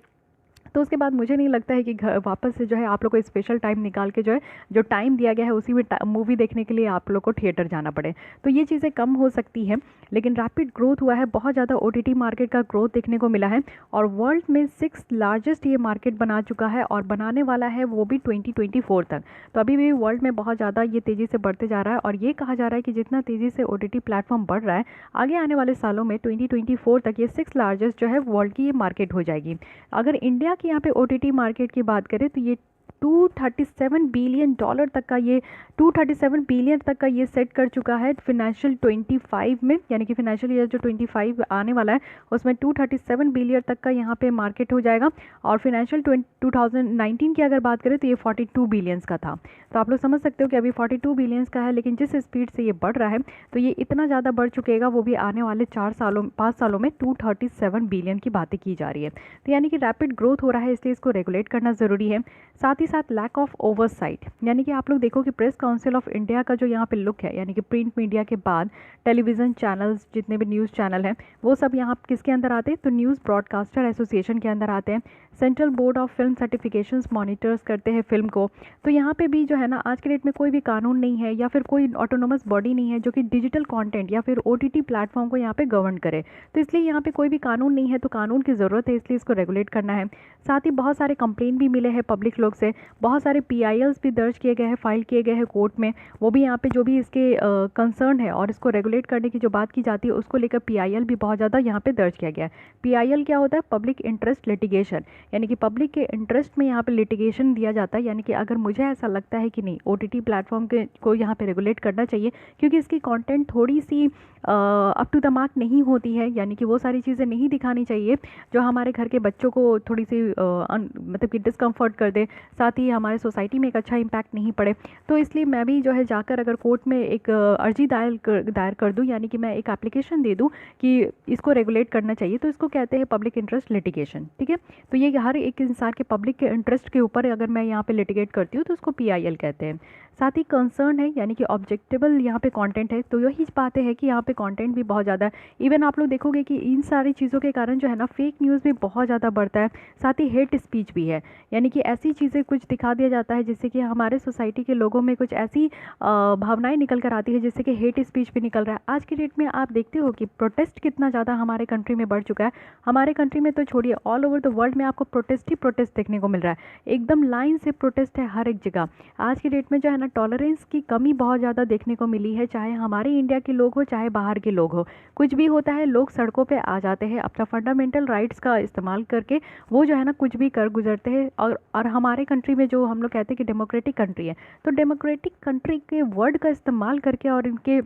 तो उसके बाद मुझे नहीं लगता है कि घर वापस से जो है आप लोग को स्पेशल टाइम निकाल के जो है जो टाइम दिया गया है उसी में मूवी देखने के लिए आप लोग को थिएटर जाना पड़े। तो ये चीज़ें कम हो सकती हैं। लेकिन रैपिड ग्रोथ हुआ है, बहुत ज़्यादा OTT मार्केट का ग्रोथ देखने को मिला है, और वर्ल्ड में 6th लार्जेस्ट ये मार्केट बना चुका है, और बनाने वाला है वो भी 2024 तक। तो अभी भी वर्ल्ड में बहुत ज़्यादा ये तेज़ी से बढ़ते जा रहा है, और ये कहा जा रहा है कि जितना तेज़ी से OTT प्लेटफॉर्म बढ़ रहा है, आगे आने वाले सालों में 2024 तक ये 6th लार्जेस्ट जो है वर्ल्ड की ये मार्केट हो जाएगी। अगर इंडिया यहाँ पे OTT मार्केट की बात करें तो ये $237 बिलियन तक का ये 237 बिलियन तक का ये सेट कर चुका है फिनेंशियल 25 में, यानी कि फिनेंशियल ईयर जो 25 आने वाला है उसमें 237 बिलियन तक का यहाँ पे मार्केट हो जाएगा। और फिनेंशियल 2019 की अगर बात करें तो ये 42 बिलियंस का था। तो आप लोग समझ सकते हो कि अभी 42 बिलियंस का है, लेकिन जिस स्पीड से ये बढ़ रहा है तो ये इतना ज़्यादा बढ़ चुकेगा, वो भी आने वाले 5 सालों में 237 बिलियन की बातें की जा रही है। तो यानी कि रैपिड ग्रोथ हो रहा है, इसलिए इसको रेगुलेट करना ज़रूरी है। साथ ही साथ लैक ऑफ ओवरसाइट, यानी कि आप लोग देखो कि प्रेस काउंसिल ऑफ इंडिया का जो यहाँ पे लुक है, यानी कि प्रिंट मीडिया के बाद टेलीविज़न चैनल्स, जितने भी न्यूज़ चैनल हैं, वो सब यहाँ किसके अंदर आते हैं, तो न्यूज़ ब्रॉडकास्टर एसोसिएशन के अंदर आते हैं। Central board of film certifications monitors करते हैं फिल्म को। तो यहाँ पे भी जो है ना, आज के डेट में कोई भी कानून नहीं है या फिर कोई ऑटोनोमस बॉडी नहीं है जो कि डिजिटल कंटेंट या फिर ओटीटी प्लेटफॉर्म को यहाँ पे गवर्न करे। तो इसलिए यहाँ पे कोई भी कानून नहीं है, तो कानून की ज़रूरत है, इसलिए इसको रेगुलेट करना है। साथ ही बहुत सारे कंप्लेंट भी मिले हैं पब्लिक लोग से, बहुत सारे PILs भी दर्ज किए गए हैं, फाइल किए गए हैं कोर्ट में। वो भी यहाँ पे जो भी इसके कंसर्न है और इसको रेगुलेट करने की जो बात की जाती है उसको लेकर PIL भी बहुत ज़्यादा यहाँ पे दर्ज किया गया है। PIL क्या होता है, पब्लिक इंटरेस्ट लिटिगेशन, यानी कि पब्लिक के इंटरेस्ट में यहाँ पे लिटिगेशन दिया जाता है। यानी कि अगर मुझे ऐसा लगता है कि नहीं, OTT प्लेटफॉर्म के को यहाँ पे रेगुलेट करना चाहिए क्योंकि इसकी कंटेंट थोड़ी सी अप टू द मार्क नहीं होती है, यानी कि वो सारी चीज़ें नहीं दिखानी चाहिए जो हमारे घर के बच्चों को थोड़ी सी मतलब कि डिस्कम्फर्ट कर दे, साथ ही हमारे सोसाइटी में एक अच्छा इम्पैक्ट नहीं पड़े। तो इसलिए मैं भी जो है जाकर अगर कोर्ट में एक अर्जी दायर कर दूँ, यानी कि मैं एक एप्लीकेशन दे दूँ कि इसको रेगुलेट करना चाहिए, तो इसको कहते हैं पब्लिक इंटरेस्ट लिटिगेशन। ठीक है, तो ये हर एक इंसान के पब्लिक के इंटरेस्ट के ऊपर अगर मैं यहाँ पे लिटिगेट करती हूँ तो उसको PIL कहते हैं। साथ ही कंसर्न है, यानी कि ऑब्जेक्टेबल यहाँ पे कंटेंट है, तो यही बातें है कि यहाँ पे कंटेंट भी बहुत ज़्यादा है। इवन आप लोग देखोगे कि इन सारी चीज़ों के कारण जो है ना, फेक न्यूज़ भी बहुत ज़्यादा बढ़ता है, साथ ही हेट स्पीच भी है, यानी कि ऐसी चीज़ें कुछ दिखा दिया जाता है जिससे कि हमारे सोसाइटी के लोगों में कुछ ऐसी भावनाएं निकल कर आती है जिससे कि हेट स्पीच भी निकल रहा है। आज की डेट में आप देखते हो कि प्रोटेस्ट कितना ज़्यादा हमारे कंट्री में बढ़ चुका है। हमारे कंट्री में तो छोड़िए, ऑल ओवर द वर्ल्ड में आपको प्रोटेस्ट ही प्रोटेस्ट देखने को मिल रहा है, एकदम लाइन से प्रोटेस्ट है हर एक जगह। आज की डेट में जो है ना, टॉलरेंस की कमी बहुत ज़्यादा देखने को मिली है, चाहे हमारे इंडिया के लोग हो चाहे बाहर के लोग हो, कुछ भी होता है लोग सड़कों पे आ जाते हैं अपना फंडामेंटल राइट्स का इस्तेमाल करके, वो जो है ना कुछ भी कर गुजरते हैं। और हमारे कंट्री में जो हम लोग कहते हैं कि डेमोक्रेटिक कंट्री है, तो डेमोक्रेटिक कंट्री के वर्ड का इस्तेमाल करके और इनके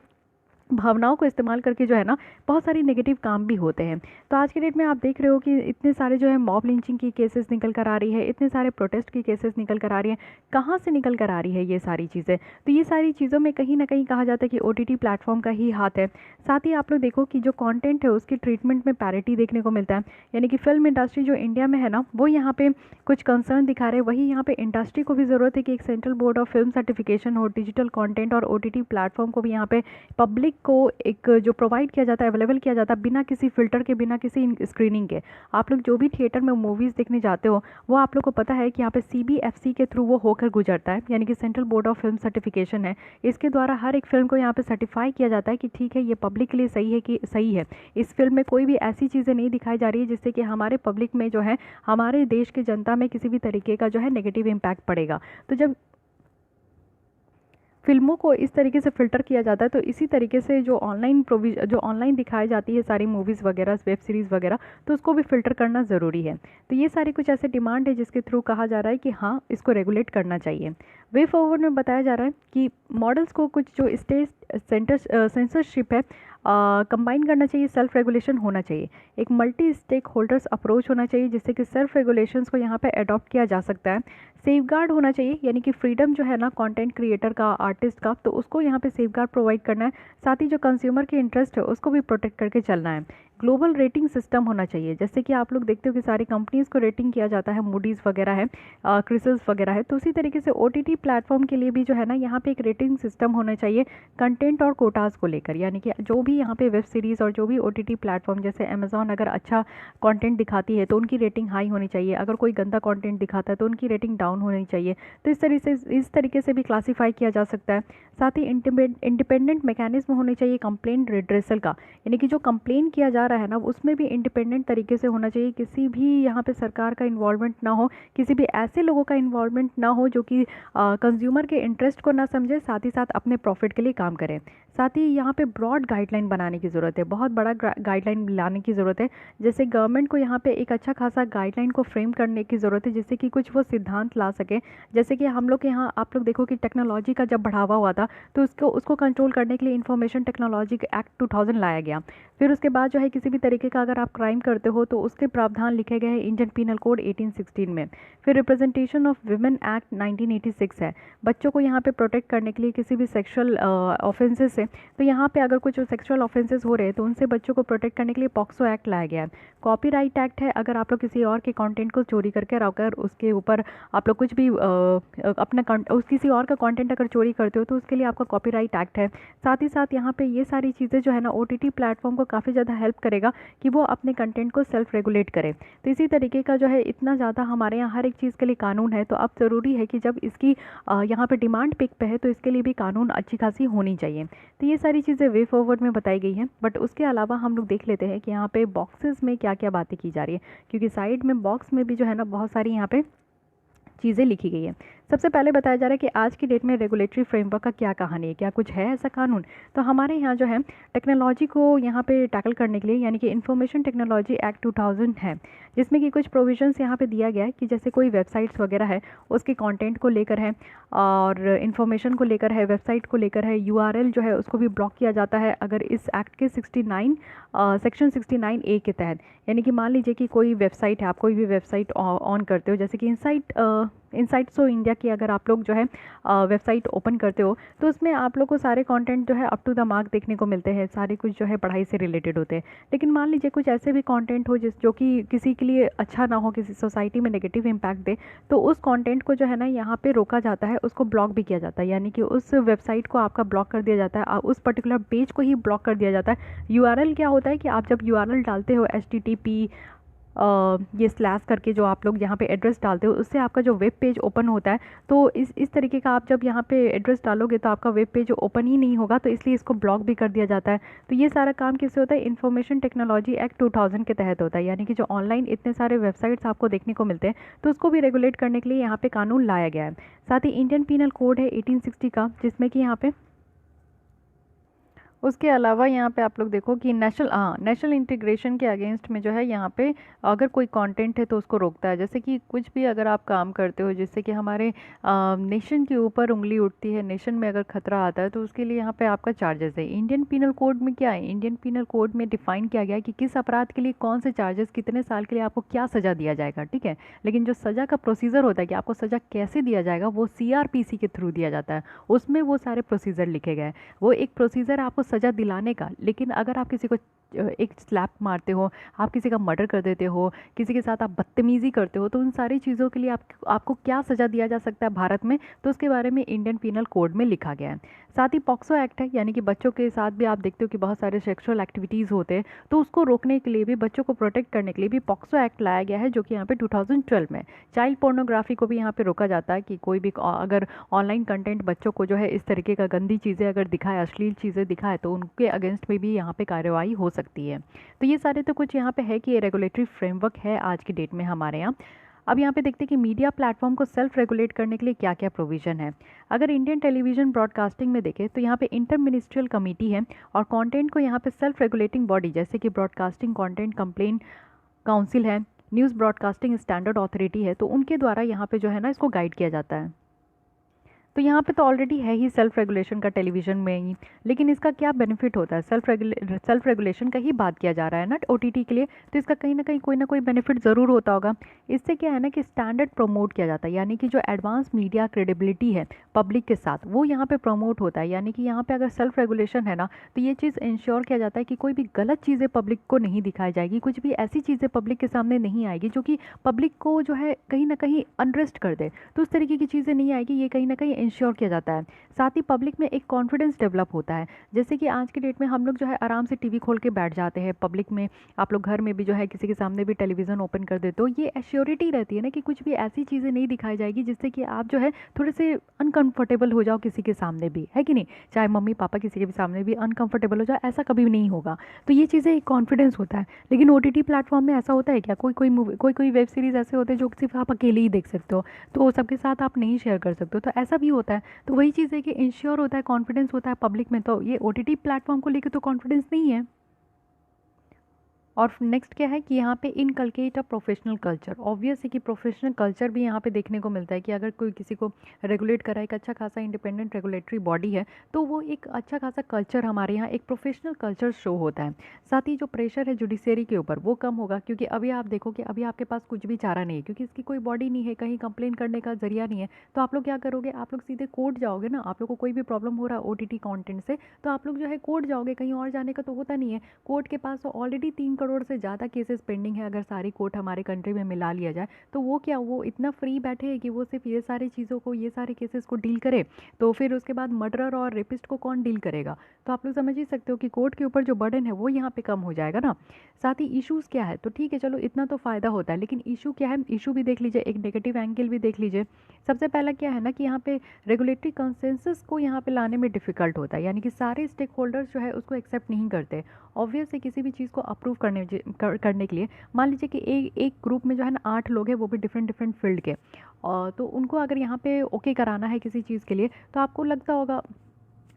भावनाओं को इस्तेमाल करके जो है ना, बहुत सारी नेगेटिव काम भी होते हैं। तो आज के डेट में आप देख रहे हो कि इतने सारे जो है मॉब लिंचिंग की केसेस निकल कर आ रही है, इतने सारे प्रोटेस्ट की केसेस निकल कर आ रही है। कहाँ से निकल कर आ रही है ये सारी चीज़ें, तो ये सारी चीज़ों में कहीं ना कहीं कहा जाता है कि OTT प्लेटफॉर्म का ही हाथ है। साथ ही आप लोग देखो कि जो कॉन्टेंट है उसकी ट्रीटमेंट में पैरिटी देखने को मिलता है, यानी कि फिल्म इंडस्ट्री जो इंडिया में है ना, वो यहाँ पे कुछ कंसर्न दिखा रहे हैं। वही यहाँ पे इंडस्ट्री को भी ज़रूरत है कि एक central board of film certification हो, डिजिटल कॉन्टेंट और OTT प्लेटफॉर्म को भी यहाँ पे पब्लिक को एक जो प्रोवाइड किया जाता है, अवेलेबल किया जाता है, बिना किसी फ़िल्टर के, बिना किसी स्क्रीनिंग के। आप लोग जो भी थिएटर में मूवीज़ देखने जाते हो, वो आप लोग को पता है कि यहाँ पे CBFC के थ्रू वो होकर गुजरता है, यानी कि central board of film certification है। इसके द्वारा हर एक फिल्म को यहाँ पे सर्टिफाई किया जाता है कि ठीक है, ये पब्लिक के लिए सही है कि सही है, इस फिल्म में कोई भी ऐसी चीज़ें नहीं दिखाई जा रही है जिससे कि हमारे पब्लिक में जो है, हमारे देश की जनता में किसी भी तरीके का जो है नेगेटिव इम्पैक्ट पड़ेगा। तो जब फिल्मों को इस तरीके से फ़िल्टर किया जाता है, तो इसी तरीके से जो ऑनलाइन दिखाई जाती है सारी मूवीज़ वगैरह, वेब सीरीज़ वगैरह, तो उसको भी फ़िल्टर करना ज़रूरी है। तो ये सारे कुछ ऐसे डिमांड है जिसके थ्रू कहा जा रहा है कि हाँ, इसको रेगुलेट करना चाहिए। वे फॉरवर्ड में बताया जा रहा है कि मॉडल्स को कुछ जो स्टेट सेंसरशिप है कंबाइन करना चाहिए, सेल्फ रेगुलेशन होना चाहिए, एक मल्टी स्टेक होल्डर्स अप्रोच होना चाहिए जिससे कि सेल्फ रेगुलेशंस को यहाँ पे अडॉप्ट किया जा सकता है। सेफगार्ड होना चाहिए, यानी कि फ्रीडम जो है ना कंटेंट क्रिएटर का, आर्टिस्ट का, तो उसको यहाँ पे सेफगार्ड प्रोवाइड करना है। साथ ही जो कंज्यूमर के इंटरेस्ट है उसको भी प्रोटेक्ट करके चलना है। ग्लोबल रेटिंग सिस्टम होना चाहिए, जैसे कि आप लोग देखते हो कि सारी कंपनीज़ को रेटिंग किया जाता है, मूडीज़ वगैरह है, क्रिसल्स वगैरह है, तो उसी तरीके से OTT प्लेटफॉर्म के लिए भी जो है ना, यहाँ पे एक रेटिंग सिस्टम होना चाहिए कंटेंट और कोटाज को लेकर, यानी कि जो भी यहाँ पे वेब सीरीज़ और जो भी OTT प्लेटफॉर्म जैसे अमेजॉन अगर अच्छा कंटेंट दिखाती है तो उनकी रेटिंग हाई होनी चाहिए, अगर कोई गंदा कंटेंट दिखाता है तो उनकी रेटिंग डाउन होनी चाहिए। तो इस तरीके से भी क्लासीफाई किया जा सकता है। साथ ही इंडिपेंडेंट मैकेनिज्म होने चाहिए कंप्लेंट रिड्रेसल का, यानी कि जो कंप्लेन किया जा रहा है ना, उसमें भी इंडिपेंडेंट तरीके से होना चाहिए। किसी भी यहाँ पे सरकार का इन्वॉल्वमेंट ना हो, किसी भी ऐसे लोगों का इन्वॉल्वमेंट ना हो जो कि कंज्यूमर के इंटरेस्ट को ना समझे, साथ ही साथ अपने प्रॉफिट के लिए काम करें। साथ ही यहाँ पे ब्रॉड गाइडलाइन बनाने की ज़रूरत है, बहुत बड़ा गाइडलाइन लाने की ज़रूरत है। जैसे गवर्नमेंट को यहाँ पे एक अच्छा खासा गाइडलाइन को फ्रेम करने की ज़रूरत है, जिससे कि कुछ वो सिद्धांत ला सके। जैसे कि हम लोग के यहाँ आप लोग देखो कि टेक्नोलॉजी का जब बढ़ावा हुआ था, तो उसको कंट्रोल करने के लिए इंफॉर्मेशन टेक्नोलॉजी एक्ट 2000 लाया गया। फिर उसके बाद जो है किसी भी तरीके का अगर आप क्राइम करते हो तो उसके प्रावधान लिखे गए हैं इंडियन पीनल कोड 1816 में। फिर रिप्रेजेंटेशन ऑफ विमेन एक्ट 1986 है, बच्चों को यहाँ पे प्रोटेक्ट करने के लिए किसी भी सेक्सुअल ऑफेंसेस से। तो यहाँ पे अगर कुछ सेक्सुअल ऑफेंसेस हो रहे हैं तो उनसे बच्चों को प्रोटेक्ट करने के लिए पॉक्सो एक्ट लाया गया है। कॉपीराइट एक्ट है, अगर आप लोग किसी और के कंटेंट को चोरी करके रखकर उसके ऊपर आप लोग कुछ भी किसी और का कंटेंट अगर चोरी करते हो तो उसके लिए आपका कॉपीराइट एक्ट है। साथ ही साथ यहाँ पे ये सारी चीज़ें जो है ना ओटीटी प्लेटफॉर्म को काफ़ी ज़्यादा हेल्प करेगा कि वो अपने कंटेंट को सेल्फ रेगुलेट करे। तो इसी तरीके का जो है इतना ज़्यादा हमारे यहाँ हर एक चीज़ के लिए कानून है, तो अब ज़रूरी है कि जब इसकी यहाँ पे डिमांड पिक पे है तो इसके लिए भी कानून अच्छी खासी होनी चाहिए। तो ये सारी चीज़ें वे फॉरवर्ड में बताई गई हैं। बट उसके अलावा हम लोग देख लेते हैं कि यहाँ पे बॉक्सेस में क्या क्या बातें की जा रही है, क्योंकि साइड में बॉक्स में भी जो है ना बहुत सारी यहाँ पे चीज़ें लिखी गई है। सबसे पहले बताया जा रहा है कि आज की डेट में रेगुलेटरी फ्रेमवर्क का क्या कहानी है, क्या कुछ है ऐसा कानून। तो हमारे यहाँ जो है टेक्नोलॉजी को यहाँ पे टैकल करने के लिए यानी कि इंफॉर्मेशन टेक्नोलॉजी एक्ट 2000 है, जिसमें कि कुछ प्रोविजंस यहाँ पे दिया गया है कि जैसे कोई वेबसाइट्स वगैरह है उसके कंटेंट को लेकर है और इन्फॉर्मेशन को लेकर है, वेबसाइट को लेकर है, यूआरएल जो है उसको भी ब्लॉक किया जाता है अगर इस एक्ट के सेक्शन 69A के तहत। यानी कि मान लीजिए कि कोई वेबसाइट है, आप कोई भी वेबसाइट ऑन करते हो, जैसे कि इनसाइट सो इंडिया की अगर आप लोग जो है वेबसाइट ओपन करते हो तो उसमें आप लोग को सारे कंटेंट जो है अप टू द मार्क देखने को मिलते हैं, सारे कुछ जो है पढ़ाई से रिलेटेड होते हैं। लेकिन मान लीजिए कुछ ऐसे भी कंटेंट हो जो कि किसी के लिए अच्छा ना हो, किसी सोसाइटी में नेगेटिव इम्पैक्ट दे, तो उस कंटेंट को जो है ना यहाँ पे रोका जाता है, उसको ब्लॉक भी किया जाता है। यानी कि उस वेबसाइट को आपका ब्लॉक कर दिया जाता है, उस पर्टिकुलर पेज को ही ब्लॉक कर दिया जाता है। यूआरएल क्या होता है कि आप जब यूआरएल डालते हो HTTP ये स्लैश करके जो आप लोग यहाँ पे एड्रेस डालते हो, उससे आपका जो वेब पेज ओपन होता है। तो इस तरीके का आप जब यहाँ पे एड्रेस डालोगे तो आपका वेब पेज ओपन ही नहीं होगा, तो इसलिए इसको ब्लॉक भी कर दिया जाता है। तो ये सारा काम किससे होता है, इंफॉर्मेशन टेक्नोलॉजी एक्ट 2000 के तहत होता है। यानी कि जो ऑनलाइन इतने सारे वेबसाइट्स आपको देखने को मिलते हैं तो उसको भी रेगुलेट करने के लिए यहाँ पे कानून लाया गया है। साथ ही इंडियन पीनल कोड है 1860 का, जिसमें कि यहाँ पे उसके अलावा यहाँ पे आप लोग देखो कि नेशनल इंटीग्रेशन के अगेंस्ट में जो है यहाँ पे अगर कोई कंटेंट है तो उसको रोकता है। जैसे कि कुछ भी अगर आप काम करते हो जिससे कि हमारे नेशन के ऊपर उंगली उठती है, नेशन में अगर खतरा आता है, तो उसके लिए यहाँ पे आपका चार्जेस है। इंडियन पीनल कोड में क्या है, इंडियन पीनल कोड में डिफाइन किया गया है कि किस अपराध के लिए कौन से चार्जेस, कितने साल के लिए आपको क्या सज़ा दिया जाएगा, ठीक है। लेकिन जो सज़ा का प्रोसीजर होता है कि आपको सज़ा कैसे दिया जाएगा, वो CRPC के थ्रू दिया जाता है। उसमें वो सारे प्रोसीजर लिखे गए हैं। वो एक प्रोसीजर आपको सज़ा दिलाने का। लेकिन अगर आप किसी को एक स्लैप मारते हो, आप किसी का मर्डर कर देते हो, किसी के साथ आप बदतमीज़ी करते हो, तो उन सारी चीज़ों के लिए आपको क्या सज़ा दिया जा सकता है भारत में, तो उसके बारे में इंडियन पीनल कोड में लिखा गया है। साथ ही पॉक्सो एक्ट है, यानी कि बच्चों के साथ भी आप देखते हो कि बहुत सारे सेक्सुअल एक्टिविटीज़ होते हैं, तो उसको रोकने के लिए भी, बच्चों को प्रोटेक्ट करने के लिए भी पॉक्सो एक्ट लाया गया है, जो कि यहाँ पे 2012 में। चाइल्ड पोर्नोग्राफी को भी यहाँ पे रोका जाता है कि कोई भी अगर ऑनलाइन कंटेंट बच्चों को जो है इस तरीके का गंदी चीज़ें अगर दिखाए, अश्लील चीज़ें दिखाए, तो उनके अगेंस्ट में भी यहाँ पे कार्रवाई हो सकती है। तो ये सारे तो कुछ यहाँ पे है कि ये रेगुलेटरी फ्रेमवर्क है आज की डेट में हमारे यहाँ। अब यहाँ पे देखते हैं कि मीडिया प्लेटफॉर्म को सेल्फ रेगुलेट करने के लिए क्या क्या प्रोविज़न है। अगर इंडियन टेलीविज़न ब्रॉडकास्टिंग में देखें तो यहाँ पे इंटर मिनिस्ट्रियल कमेटी है और कंटेंट को यहाँ पे सेल्फ रेगुलेटिंग बॉडी जैसे कि ब्रॉडकास्टिंग कंटेंट कंप्लेंट काउंसिल है, न्यूज़ ब्रॉडकास्टिंग स्टैंडर्ड अथॉरिटी है, तो उनके द्वारा यहाँ पे जो है ना इसको गाइड किया जाता है। तो यहाँ पे तो ऑलरेडी है ही सेल्फ रेगुलेशन का टेलीविज़न में ही, लेकिन इसका क्या बेनिफिट होता है, सेल्फ रेगुलेशन का ही बात किया जा रहा है ना OTT के लिए, तो इसका कहीं ना कहीं कोई ना कोई बेनिफिट ज़रूर होता होगा। इससे क्या है ना कि स्टैंडर्ड प्रमोट किया जाता है, यानी कि जो एडवांस मीडिया क्रेडिबिलिटी है पब्लिक के साथ, वो यहाँ पे प्रमोट होता है। यानी कि यहाँ पे अगर सेल्फ रेगुलेशन है ना, तो ये चीज़ इंश्योर किया जाता है कि कोई भी गलत चीज़ें पब्लिक को नहीं दिखाई जाएगी, कुछ भी ऐसी चीज़ें पब्लिक के सामने नहीं आएगी जो कि पब्लिक को जो है कहीं ना कहीं अनरेस्ट कर दे, तो उस तरीके की चीज़ें नहीं आएगी। ये कहीं ना कहीं इंश्योर किया जाता है। साथ ही पब्लिक में एक कॉन्फिडेंस डेवलप होता है। जैसे कि आज की डेट में हम लोग जो है आराम से टीवी खोल के बैठ जाते हैं पब्लिक में, आप लोग घर में भी जो है किसी के सामने भी टेलीविज़न ओपन कर देते हो, ये एश्योरिटी रहती है ना कि कुछ भी ऐसी चीज़ें नहीं दिखाई जाएगी जिससे कि आप जो है थोड़े से अनकंफर्टेबल हो जाओ किसी के सामने भी, है कि नहीं? चाहे मम्मी पापा किसी के भी सामने भी अनकंफर्टेबल हो जाए, ऐसा कभी भी नहीं होगा। तो ये चीज़ें एक कॉन्फिडेंस होता है। लेकिन ओटीटी प्लेटफॉर्म में ऐसा होता है क्या? कोई कोई मूवी, कोई कोई वेब सीरीज़ ऐसे होते हैं जो सिर्फ आप अकेले ही देख सकते हो, तो सबके साथ आप नहीं शेयर कर सकते हो, तो ऐसा भी होता है। तो वही चीज़ है कि इंश्योर होता है, कॉन्फिडेंस होता है पब्लिक में, तो ये ओटीटी प्लेटफॉर्म को लेकर तो कॉन्फिडेंस नहीं है। और नेक्स्ट क्या है कि यहाँ पे inculcate a professional culture. Obvious है कि प्रोफेशनल कल्चर भी यहाँ पे देखने को मिलता है कि अगर कोई किसी को रेगुलेट करा, एक अच्छा खासा इंडिपेंडेंट रेगुलेटरी बॉडी है, तो वो एक अच्छा खासा कल्चर हमारे यहाँ एक प्रोफेशनल कल्चर शो होता है। साथ ही जो प्रेशर है जुडिशरी के ऊपर वो कम होगा, क्योंकि अभी आप देखो कि अभी आपके पास कुछ भी चारा नहीं है, क्योंकि इसकी कोई बॉडी नहीं है, कहीं कंप्लेन करने का जरिया नहीं है, तो आप लोग क्या करोगे? आप लोग सीधे कोर्ट जाओगे ना। आप लोग को कोई भी प्रॉब्लम हो रहा है ओटीटी कंटेंट से, तो आप लोग जो है कोर्ट जाओगे, कहीं और जाने का तो होता नहीं है। कोर्ट के पास तो ऑलरेडी 3 करोड़ से ज़्यादा केसेस पेंडिंग है। अगर सारी कोर्ट हमारे कंट्री में मिला लिया जाए तो वो क्या, वो इतना फ्री बैठे हैं कि वो सिर्फ ये सारी चीज़ों को, ये सारे केसेस को डील करे, तो फिर उसके बाद मर्डरर और रेपिस्ट को कौन डील करेगा? तो आप लोग समझ ही सकते हो कि कोर्ट के ऊपर जो बर्डन है वो यहाँ पे कम हो जाएगा ना। साथ ही इश्यूज़ क्या है, तो ठीक है चलो इतना तो फ़ायदा होता है, लेकिन इशू क्या है? इशू भी देख लीजिए, एक नेगेटिव एंगल भी देख लीजिए। सबसे पहला क्या है ना कि यहाँ पे रेगुलेटरी कंसेंसस को यहाँ पे लाने में डिफ़िकल्ट होता है, यानी कि सारे स्टेक होल्डर्स जो है उसको एक्सेप्ट नहीं करते। ऑब्वियस है किसी भी चीज़ को अप्रूव करने के लिए, मान लीजिए कि एक ग्रुप में जो है ना 8 लोग हैं, वो भी डिफरेंट डिफरेंट फील्ड के, और तो उनको अगर यहाँ पे ओके कराना है किसी चीज़ के लिए, तो आपको लगता होगा,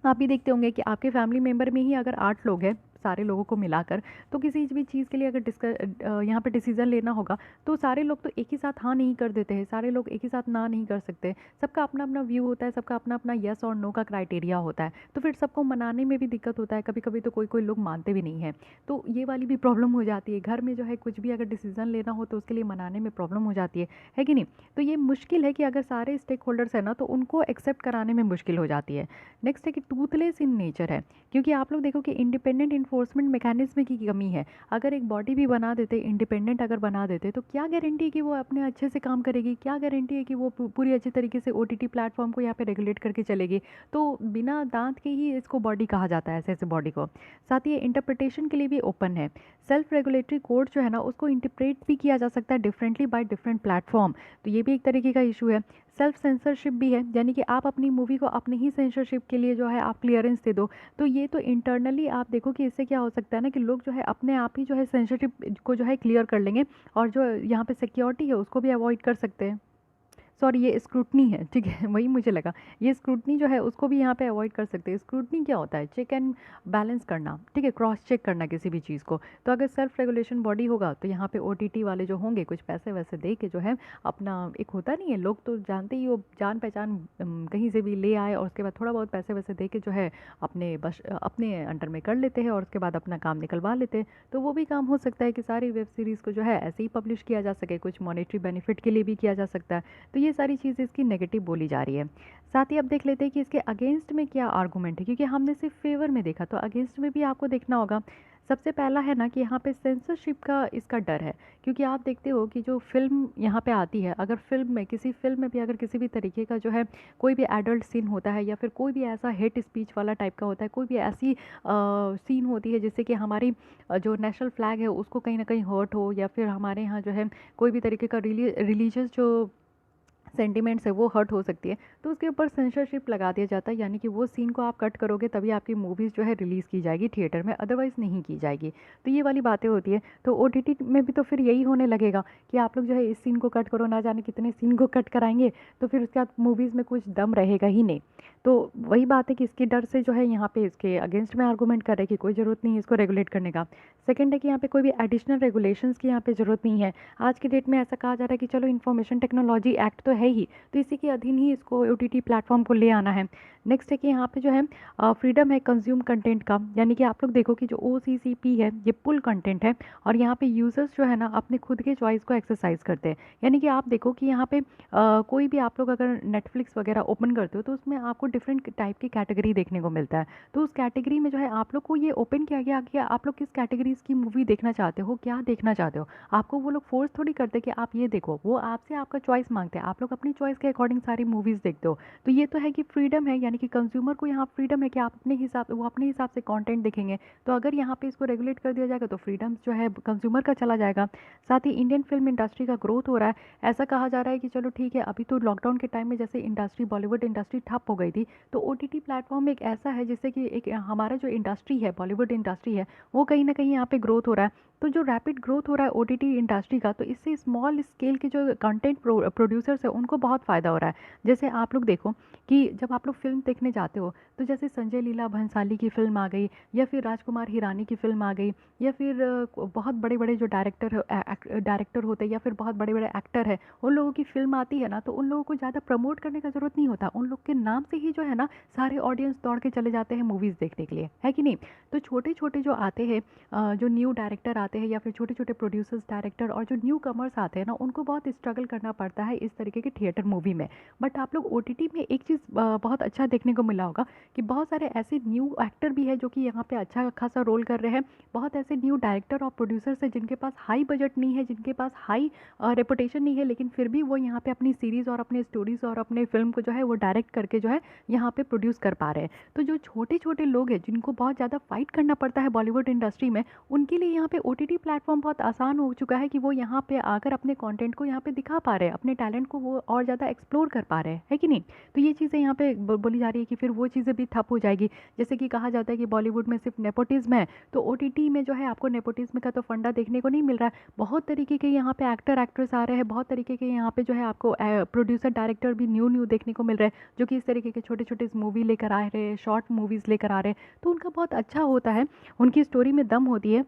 आप भी देखते होंगे कि आपके फैमिली मेंबर में ही अगर 8 लोग हैं, सारे लोगों को मिलाकर, तो किसी भी चीज़ के लिए अगर यहाँ पे डिसीज़न लेना होगा, तो सारे लोग तो एक ही साथ हाँ नहीं कर देते हैं, सारे लोग एक ही साथ ना नहीं कर सकते। सबका अपना अपना व्यू होता है, सबका अपना अपना यस और नो का क्राइटेरिया होता है, तो फिर सबको मनाने में भी दिक्कत होता है। कभी कभी तो कोई कोई लोग मानते भी नहीं हैं, तो ये वाली भी प्रॉब्लम हो जाती है। घर में जो है कुछ भी अगर डिसीज़न लेना हो तो उसके लिए मनाने में प्रॉब्लम हो जाती है कि नहीं? तो ये मुश्किल है कि अगर सारे स्टेक होल्डर्स हैं ना, तो उनको एक्सेप्ट कराने में मुश्किल हो जाती है। नेक्स्ट है कि टूथलेस इन नेचर है, क्योंकि आप लोग देखो कि इंडिपेंडेंट इन्फोर्समेंट मैकेनिज्म की कमी है। अगर एक बॉडी भी बना देते, इंडिपेंडेंट अगर बना देते, तो क्या गारंटी है कि वो अपने अच्छे से काम करेगी? क्या गारंटी है कि वो पूरी अच्छे तरीके से ओटीटी प्लेटफॉर्म को यहाँ पे रेगुलेट करके चलेगी? तो बिना दांत के ही इसको बॉडी कहा जाता है, ऐसे ऐसे बॉडी को। साथ ही इंटरप्रिटेशन के लिए भी ओपन है। सेल्फ रेगुलेटरी कोड जो है ना, उसको इंटरप्रेट भी किया जा सकता है डिफरेंटली बाय डिफरेंट प्लेटफॉर्म, तो ये भी एक तरीके का इशू है। सेल्फ सेंसरशिप भी है, यानी कि आप अपनी मूवी को अपने ही सेंसरशिप के लिए जो है आप क्लियरेंस दे दो। तो ये तो इंटरनली आप देखो कि इससे क्या हो सकता है ना कि लोग जो है अपने आप ही जो है सेंसरशिप को जो है क्लियर कर लेंगे, और जो यहाँ पे सिक्योरिटी है उसको भी अवॉइड कर सकते हैं। सॉरी, ये स्क्रूटनी है, ठीक है, वही मुझे लगा। ये स्क्रूटनी जो है उसको भी यहाँ पे अवॉइड कर सकते हैं। स्क्रूटनी क्या होता है? चेक एंड बैलेंस करना, ठीक है, क्रॉस चेक करना किसी भी चीज़ को। तो अगर सेल्फ रेगुलेशन बॉडी होगा तो यहाँ पे ओटीटी वाले जो होंगे कुछ पैसे वैसे दे के जो है अपना, एक होता नहीं है, लोग तो जानते ही, वो जान पहचान कहीं से भी ले आए और उसके बाद थोड़ा बहुत पैसे वैसे दे के जो है अपने बस अपने अंडर में कर लेते हैं और उसके बाद अपना काम निकलवा लेते हैं। तो वो भी काम हो सकता है कि सारी वेब सीरीज़ को जो है ऐसे ही पब्लिश किया जा सके, कुछ मॉनेटरी बेनिफिट के लिए भी किया जा सकता है। तो ये सारी चीज़ें इसकी नेगेटिव बोली जा रही है। साथ ही अब देख लेते हैं कि इसके अगेंस्ट में क्या आर्गूमेंट है, क्योंकि हमने सिर्फ फेवर में देखा, तो अगेंस्ट में भी आपको देखना होगा। सबसे पहला है ना कि यहाँ पे सेंसरशिप का इसका डर है, क्योंकि आप देखते हो कि जो फिल्म यहाँ पे आती है, अगर फिल्म में, किसी फिल्म में भी अगर किसी भी तरीके का जो है कोई भी एडल्ट सीन होता है, या फिर कोई भी ऐसा हेट स्पीच वाला टाइप का होता है, कोई भी ऐसी सीन होती है जिससे कि हमारी जो नेशनल फ्लैग है उसको कहीं ना कहीं हर्ट हो, या फिर हमारे यहाँ जो है कोई भी तरीके का रिलीजियस जो सेंटिमेंट्स है वो हर्ट हो सकती है, तो उसके ऊपर सेंसरशिप लगा दिया जाता है, यानी कि वो सीन को आप कट करोगे तभी आपकी मूवीज़ जो है रिलीज़ की जाएगी थिएटर में, अदरवाइज़ नहीं की जाएगी। तो ये वाली बातें होती है। तो ओटीटी में भी तो फिर यही होने लगेगा कि आप लोग जो है इस सीन को कट करो, ना जाने कितने सीन को कट कराएंगे, तो फिर उसके बाद मूवीज़ में कुछ दम रहेगा ही नहीं। तो वही बात है कि इसके डर से जो है यहाँ पे इसके अगेंस्ट में आर्गूमेंट कर रहे हैं कि कोई ज़रूरत नहीं है इसको रेगुलेट करने का। सेकंड है कि यहाँ पे कोई भी एडिशनल रेगुलेशंस की यहाँ पे ज़रूरत नहीं है। आज की डेट में ऐसा कहा जा रहा है कि चलो इन्फॉर्मेशन टेक्नोलॉजी एक्ट तो है ही, तो इसी के अधीन ही इसको ओटीटी प्लेटफॉर्म को ले आना है। नेक्स्ट है कि यहाँ पे जो है फ्रीडम है कंज्यूम कंटेंट का, यानी कि आप लोग देखो कि जो OCCP है ये पुल कंटेंट है, और यहाँ पे यूज़र्स जो है ना अपने खुद के चॉइस को एक्सरसाइज करते हैं। यानी कि आप देखो कि यहाँ पे कोई भी आप लोग अगर नेटफ्लिक्स वगैरह ओपन करते हो तो उसमें आपको डिफरेंट टाइप की कैटेगरी देखने को मिलता है। तो उस कैटेगरी में जो है आप लोग को ये ओपन किया गया कि आप लोग किस कैटेगरीज की मूवी देखना चाहते हो, क्या देखना चाहते हो। आपको वो लोग फोर्स थोड़ी करते कि आप ये देखो, वो आपसे आपका चॉइस मांगते हैं, आप लोग लोग अपनी चॉइस के अकॉर्डिंग सारी मूवीज़ देखते हो। तो ये तो है कि फ्रीडम है, यानी कि कंज्यूमर को यहाँ फ्रीडम है कि आप अपने हिसाब वो अपने हिसाब से कंटेंट देखेंगे। तो अगर यहाँ पे इसको रेगुलेट कर दिया जाएगा तो फ्रीडम जो है कंज्यूमर का चला जाएगा। साथ ही इंडियन फिल्म इंडस्ट्री का ग्रोथ हो रहा है। ऐसा कहा जा रहा है कि चलो ठीक है, अभी तो लॉकडाउन के टाइम में जैसे इंडस्ट्री बॉलीवुड इंडस्ट्री ठप हो गई थी, तो ओटीटी प्लेटफॉर्म एक ऐसा है जिससे कि एक हमारा जो इंडस्ट्री है, बॉलीवुड इंडस्ट्री है, वो कहीं ना कहीं यहाँ पे ग्रोथ हो रहा है। तो जो रैपिड ग्रोथ हो रहा है ओटीटी इंडस्ट्री का, तो इससे स्मॉल स्केल के जो कंटेंट प्रोड्यूसर्स है उनको बहुत फ़ायदा हो रहा है। जैसे आप लोग देखो कि जब आप लोग फिल्म देखने जाते हो, तो जैसे संजय लीला भंसाली की फिल्म आ गई, या फिर राजकुमार हिरानी की फिल्म आ गई, या फिर बहुत बड़े बड़े जो डायरेक्टर होते हैं, या फिर बहुत बड़े बड़े एक्टर है, उन लोगों की फिल्म आती है ना, तो उन लोगों को ज़्यादा प्रमोट करने का ज़रूरत नहीं होता। उन लोग के नाम से ही जो है ना सारे ऑडियंस दौड़ के चले जाते हैं मूवीज़ देखने के लिए, है कि नहीं। तो छोटे छोटे जो आते हैं, जो न्यू डायरेक्टर आते हैं, या फिर छोटे छोटे प्रोड्यूसर्स डायरेक्टर और जो न्यू कमर्स आते हैं ना, उनको बहुत स्ट्रगल करना पड़ता है इस तरीके के थिएटर मूवी में। बट आप लोग ओटीटी में एक चीज़ बहुत अच्छा देखने को मिला होगा कि बहुत सारे ऐसे न्यू एक्टर भी है जो कि यहाँ पे अच्छा खासा रोल कर रहे हैं। बहुत ऐसे न्यू डायरेक्टर और प्रोड्यूसर्स है जिनके पास हाई बजट नहीं है, जिनके पास हाई रेपुटेशन नहीं है, लेकिन फिर भी वो यहाँ पे अपनी सीरीज़ और अपने स्टोरीज़ और अपने फिल्म को जो है वो डायरेक्ट करके जो है यहाँ पे प्रोड्यूस कर पा रहे हैं। तो जो छोटे छोटे लोग हैं जिनको बहुत ज़्यादा फाइट करना पड़ता है बॉलीवुड इंडस्ट्री में, उनके लिए यहाँ पे ओटीटी प्लेटफॉर्म बहुत आसान हो चुका है कि वो यहाँ पे आकर अपने कंटेंट को यहाँ पे दिखा पा रहे हैं, अपने टैलेंट को वो और ज़्यादा एक्सप्लोर कर पा रहे हैं, है कि नहीं। तो ये चीज़ें यहाँ पे बोली जा रही है कि फिर वो चीज़ें भी ठप हो जाएगी। जैसे कि कहा जाता है कि बॉलीवुड में सिर्फ नेपोटिज्म है, तो ओटीटी में जो है आपको नेपोटिज्म का तो फंडा देखने को नहीं मिल रहा है। बहुत तरीके के यहाँ पे एक्टर एक्ट्रेस आ रहे हैं, बहुत तरीके के यहाँ पे जो है आपको प्रोड्यूसर डायरेक्टर भी न्यू न्यू देखने को मिल रहे हैं, जो कि इस तरीके के छोटे छोटे मूवी लेकर आ रहे हैं, शॉर्ट मूवीज़ लेकर आ रहे हैं। तो उनका बहुत अच्छा होता है, उनकी स्टोरी में दम होती है।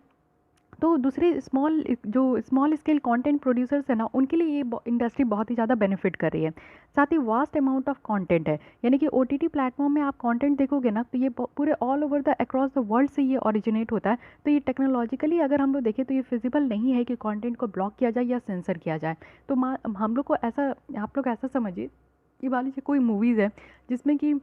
तो दूसरे स्मॉल स्केल कंटेंट प्रोड्यूसर्स है ना, उनके लिए ये इंडस्ट्री बहुत ही ज़्यादा बेनिफिट कर रही है। साथ ही वास्ट अमाउंट ऑफ कंटेंट है, यानी कि ओटीटी प्लेटफॉर्म में आप कंटेंट देखोगे ना, तो ये पूरे all over the across the world से ये ओरिजिनेट होता है। तो ये टेक्नोलॉजिकली अगर हम लोग देखें तो ये फिजिबल नहीं है कि कंटेंट को ब्लॉक किया जाए या सेंसर किया जाए। तो हम लोग को ऐसा, आप लोग ऐसा समझिए कि मान लीजिए कोई मूवीज़ है जिसमें कि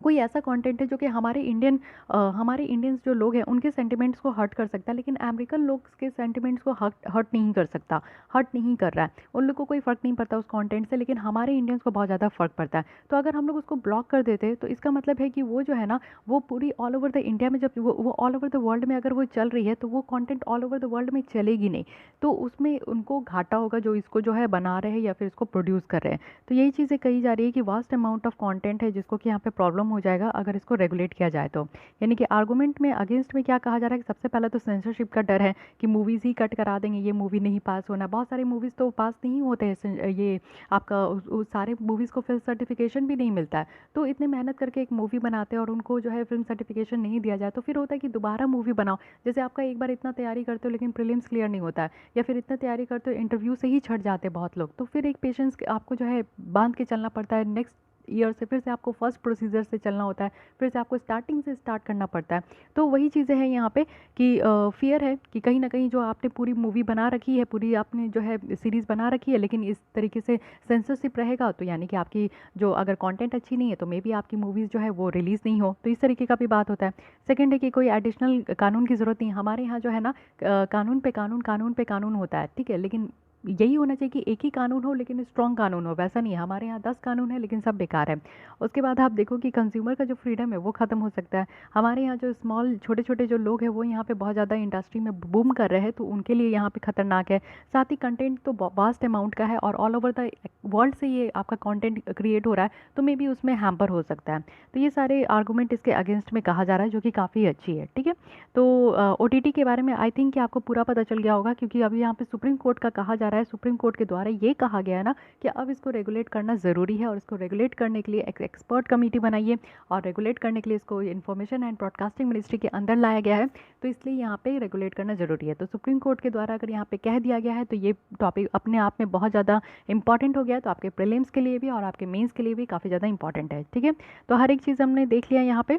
कोई ऐसा कंटेंट है जो कि हमारे इंडियंस जो लोग हैं उनके सेंटिमेंट्स को हर्ट कर सकता है, लेकिन अमेरिकन लोग के सेंटिमेंट्स को हर्ट नहीं कर सकता, हर्ट नहीं कर रहा है। उन लोग को कोई फ़र्क नहीं पड़ता उस कंटेंट से, लेकिन हमारे इंडियंस को बहुत ज़्यादा फ़र्क पड़ता है। तो अगर हम लोग उसको ब्लॉक कर देते तो इसका मतलब है कि वो जो है ना, वो पूरी ऑल ओवर द इंडिया में, जब वो ऑल ओवर द वर्ल्ड में अगर वो चल रही है, तो वो content all over the world में चलेगी नहीं। तो उसमें उनको घाटा होगा जो इसको जो है बना रहे हैं या फिर इसको प्रोड्यूस कर रहे हैं। तो यही चीज़ें कही जा रही है कि वास्ट अमाउंट ऑफ कंटेंट है जिसको कि यहाँ पे प्रॉब्लम हो जाएगा अगर इसको रेगुलेट किया जाए तो। यानी कि आर्गूमेंट में अगेंस्ट में क्या कहा जा रहा है कि सबसे पहले तो सेंसरशिप का डर है कि मूवीज़ ही कट करा देंगे, ये मूवी नहीं पास होना। बहुत सारे मूवीज़ तो पास नहीं होते हैं, ये आपका उस सारे मूवीज़ को फिल्म सर्टिफिकेशन भी नहीं मिलता है। तो इतने मेहनत करके एक मूवी बनाते हैं और उनको जो है फिल्म सर्टिफिकेशन नहीं दिया जाए, तो फिर होता है कि दोबारा मूवी बनाओ। जैसे आपका एक बार इतना तैयारी करते हो लेकिन प्रीलिम्स क्लियर नहीं होता है, या फिर इतना तैयारी करते हो इंटरव्यू से ही छट जाते हैं बहुत लोग, तो फिर एक पेशेंस आपको जो है बांध के चलना पड़ता है। नेक्स्ट ईयर से फिर से आपको फर्स्ट प्रोसीजर से चलना होता है, फिर से आपको स्टार्टिंग से स्टार्ट करना पड़ता है। तो वही चीज़ें हैं यहाँ पे कि फियर है कि कहीं ना कहीं जो आपने पूरी मूवी बना रखी है, पूरी आपने जो है सीरीज़ बना रखी है, लेकिन इस तरीके से सेंसरशिप रहेगा तो यानी कि आपकी जो अगर कंटेंट अच्छी नहीं है तो मे बी आपकी मूवीज़ जो है वो रिलीज़ नहीं हो, तो इस तरीके का भी बात होता है। सेकेंड है कि कोई एडिशनल कानून की ज़रूरत नहीं। हमारे यहाँ जो है ना कानून पे कानून, कानून पे कानून होता है, ठीक है, लेकिन यही होना चाहिए कि एक ही कानून हो लेकिन स्ट्रॉन्ग कानून हो। वैसा नहीं है, हमारे यहाँ 10 कानून है लेकिन सब बेकार है। उसके बाद आप देखो कि कंज्यूमर का जो फ्रीडम है वो ख़त्म हो सकता है। हमारे यहाँ जो स्मॉल छोटे छोटे जो लोग हैं वो यहाँ पे बहुत ज़्यादा इंडस्ट्री में बूम कर रहे हैं, तो उनके लिए यहाँ पे खतरनाक है। साथ ही कंटेंट तो वास्ट अमाउंट का है और ऑल ओवर द वर्ल्ड से ये आपका कंटेंट क्रिएट हो रहा है, तो मे बी उसमें हैम्पर हो सकता है। तो ये सारे आर्गूमेंट इसके अगेंस्ट में कहा जा रहा है, जो कि काफ़ी अच्छी है, ठीक है। तो ओटीटी के बारे में आई थिंक कि आपको पूरा पता चल गया होगा, क्योंकि अभी यहाँ पे सुप्रीम कोर्ट का कहा जा रहा है, सुप्रीम कोर्ट के द्वारा ये कहा गया है ना कि अब इसको रेगुलेट करना ज़रूरी है, और इसको रेगुलेट करने के लिए एक एक्सपर्ट कमेटी बनाइए, और रेगुलेट करने के लिए इसको इंफॉर्मेशन एंड ब्रॉडकास्टिंग मिनिस्ट्री के अंदर लाया गया है। तो इसलिए यहाँ पे रेगुलेट करना ज़रूरी है। तो सुप्रीम कोर्ट के द्वारा अगर यहाँ पे कह दिया गया है तो ये टॉपिक अपने आप में बहुत ज़्यादा इंपॉर्टेंट हो गया है, तो आपके प्रीलिम्स के लिए भी और आपके मेंस के लिए भी काफ़ी ज़्यादा इंपॉर्टेंट है, ठीक है। तो हर एक चीज़ हमने देख लिया यहाँ पे।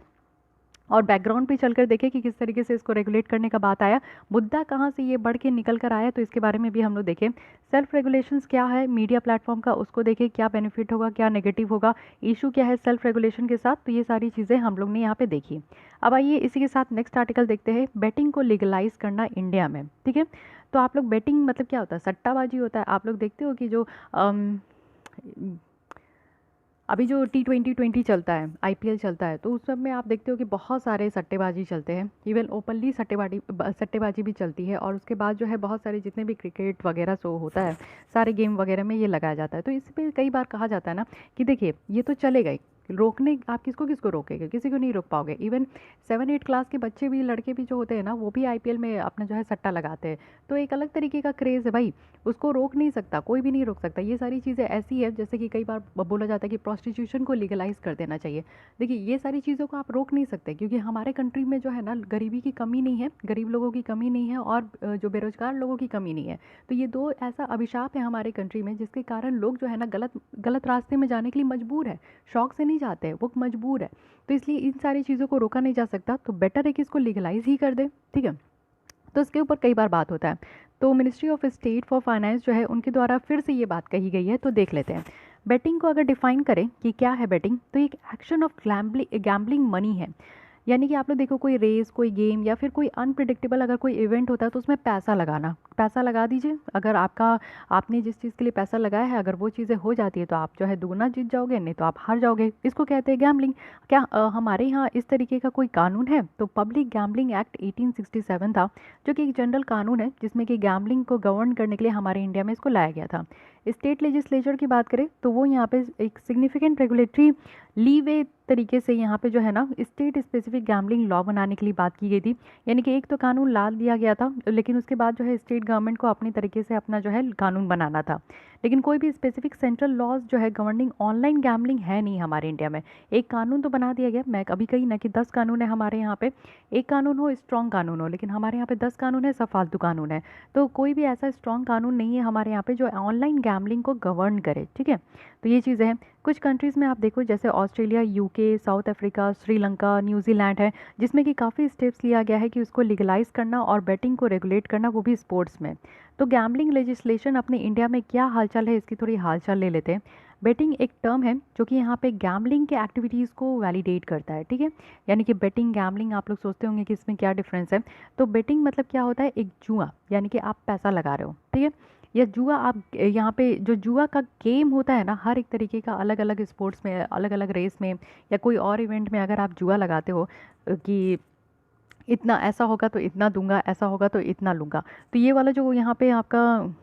और बैकग्राउंड पे चलकर देखें कि किस तरीके से इसको रेगुलेट करने का बात आया, मुद्दा कहाँ से ये बढ़ के निकल कर आया, तो इसके बारे में भी हम लोग देखें। सेल्फ रेगुलेशंस क्या है मीडिया प्लेटफॉर्म का, उसको देखें क्या बेनिफिट होगा क्या नेगेटिव होगा, इशू क्या है सेल्फ रेगुलेशन के साथ, तो ये सारी चीज़ें हम लोग ने यहाँ पे देखी। अब आइए इसी के साथ नेक्स्ट आर्टिकल देखते हैं, बेटिंग को लीगलाइज करना इंडिया में। ठीक है, तो आप लोग बेटिंग मतलब क्या होता है, सट्टाबाजी होता है। आप लोग देखते हो कि जो अभी जो T20 चलता है, IPL चलता है, तो उस सब में आप देखते हो कि बहुत सारे सट्टेबाजी चलते हैं, इवन ओपनली सट्टेबाजी भी चलती है। और उसके बाद जो है बहुत सारे जितने भी क्रिकेट वगैरह शो होता है, सारे गेम वगैरह में ये लगाया जाता है। तो इस पर कई बार कहा जाता है ना कि देखिए ये तो चलेगा ही, रोकने आप किसको किसको रोकेंगे, किसी को नहीं रोक पाओगे। इवन 7-8 क्लास के बच्चे भी, लड़के भी जो होते हैं ना, वो भी IPL में अपना जो है सट्टा लगाते हैं। तो एक अलग तरीके का क्रेज़ है भाई, उसको रोक नहीं सकता, कोई भी नहीं रोक सकता। ये सारी चीज़ें ऐसी है, जैसे कि कई बार बोला जाता है कि प्रोस्टिट्यूशन को लीगलाइज कर देना चाहिए। देखिए ये सारी चीज़ों को आप रोक नहीं सकते, क्योंकि हमारे कंट्री में जो है ना गरीबी की कमी नहीं है, गरीब लोगों की कमी नहीं है, और जो बेरोजगार लोगों की कमी नहीं है। तो ये दो ऐसा अभिशाप है हमारे कंट्री में, जिसके कारण लोग जो है ना गलत गलत रास्ते में जाने के लिए मजबूर है, शौक से नहीं जाते हैं, वो मजबूर है। तो इसलिए इन सारी चीज़ों को रोका नहीं जा सकता, तो बेटर है कि इसको लीगलाइज ही कर दे। ठीक है, तो इसके ऊपर कई बार बात होता है। तो ministry of state for finance जो है उनके द्वारा फिर से ये बात कही गई है, तो देख लेते हैं। बेटिंग को अगर डिफाइन करें कि क्या है बेटिंग, तो एक एक्शन ऑफ गैम्बलिंग मनी है। यानी कि आप लोग देखो कोई रेस, कोई गेम, या फिर कोई अनप्रिडिक्टेबल अगर कोई इवेंट होता है, तो उसमें पैसा लगाना, पैसा लगा दीजिए। अगर आपने जिस चीज़ के लिए पैसा लगाया है, अगर वो चीज़ें हो जाती है, तो आप जो है दुगना जीत जाओगे, नहीं तो आप हार जाओगे। इसको कहते हैं गैम्बलिंग। क्या हमारे यहाँ इस तरीके का कोई कानून है? तो पब्लिक गैम्बलिंग एक्ट 1867 था, जो कि एक जनरल कानून है, जिसमें कि गैम्बलिंग को गवर्न करने के लिए हमारे इंडिया में इसको लाया गया था। स्टेट लेजिस्लेचर की बात करें तो वो यहाँ पे एक सिग्निफिकेंट रेगुलेटरी लीवे तरीके से यहाँ पे जो है ना स्टेट स्पेसिफिक गैम्बलिंग लॉ बनाने के लिए बात की गई थी। यानी कि एक तो कानून ला दिया गया था, लेकिन उसके बाद जो है स्टेट गवर्नमेंट को अपनी तरीके से अपना जो है कानून बनाना था। लेकिन कोई भी स्पेसिफिक सेंट्रल लॉज जो है गवर्निंग ऑनलाइन गैम्बलिंग है नहीं हमारे इंडिया में। एक कानून तो बना दिया गया, मैं अभी कही ना कि 10 कानून है हमारे यहाँ पे, एक कानून हो स्ट्रॉन्ग कानून हो, लेकिन हमारे यहाँ पे 10 कानून है, सब फालतू कानून है। तो कोई भी ऐसा स्ट्रॉन्ग कानून नहीं है हमारे यहाँ पे जो ऑनलाइन गैम्बलिंग को गवर्न करे। ठीक है, तो ये चीज़ें हैं। कुछ कंट्रीज़ में आप देखो जैसे Australia, UK, south Africa, Sri Lanka, New Zealand है, जिसमें कि काफ़ी स्टेप्स लिया गया है कि उसको लीगलाइज करना और बेटिंग को रेगुलेट करना, वो भी स्पोर्ट्स में। तो गैम्बलिंग लेजिस्लेशन अपने इंडिया में क्या हालचाल है, इसकी थोड़ी हालचाल ले लेते हैं। बेटिंग एक टर्म है जो कि यहाँ पे गैम्बलिंग के एक्टिविटीज़ को वैलिडेट करता है। ठीक है, यानी कि बेटिंग गैम्बलिंग, आप लोग सोचते होंगे कि इसमें क्या डिफरेंस है। तो बेटिंग मतलब क्या होता है, एक जुआ, यानी कि आप पैसा लगा रहे हो। ठीक है, या जुआ, आप यहाँ पे जो जुआ का गेम होता है ना, हर एक तरीके का अलग अलग स्पोर्ट्स में, अलग अलग रेस में, या कोई और इवेंट में अगर आप जुआ लगाते हो कि इतना ऐसा होगा तो इतना दूंगा, ऐसा होगा तो इतना लूँगा, तो ये वाला जो यहाँ पे आपका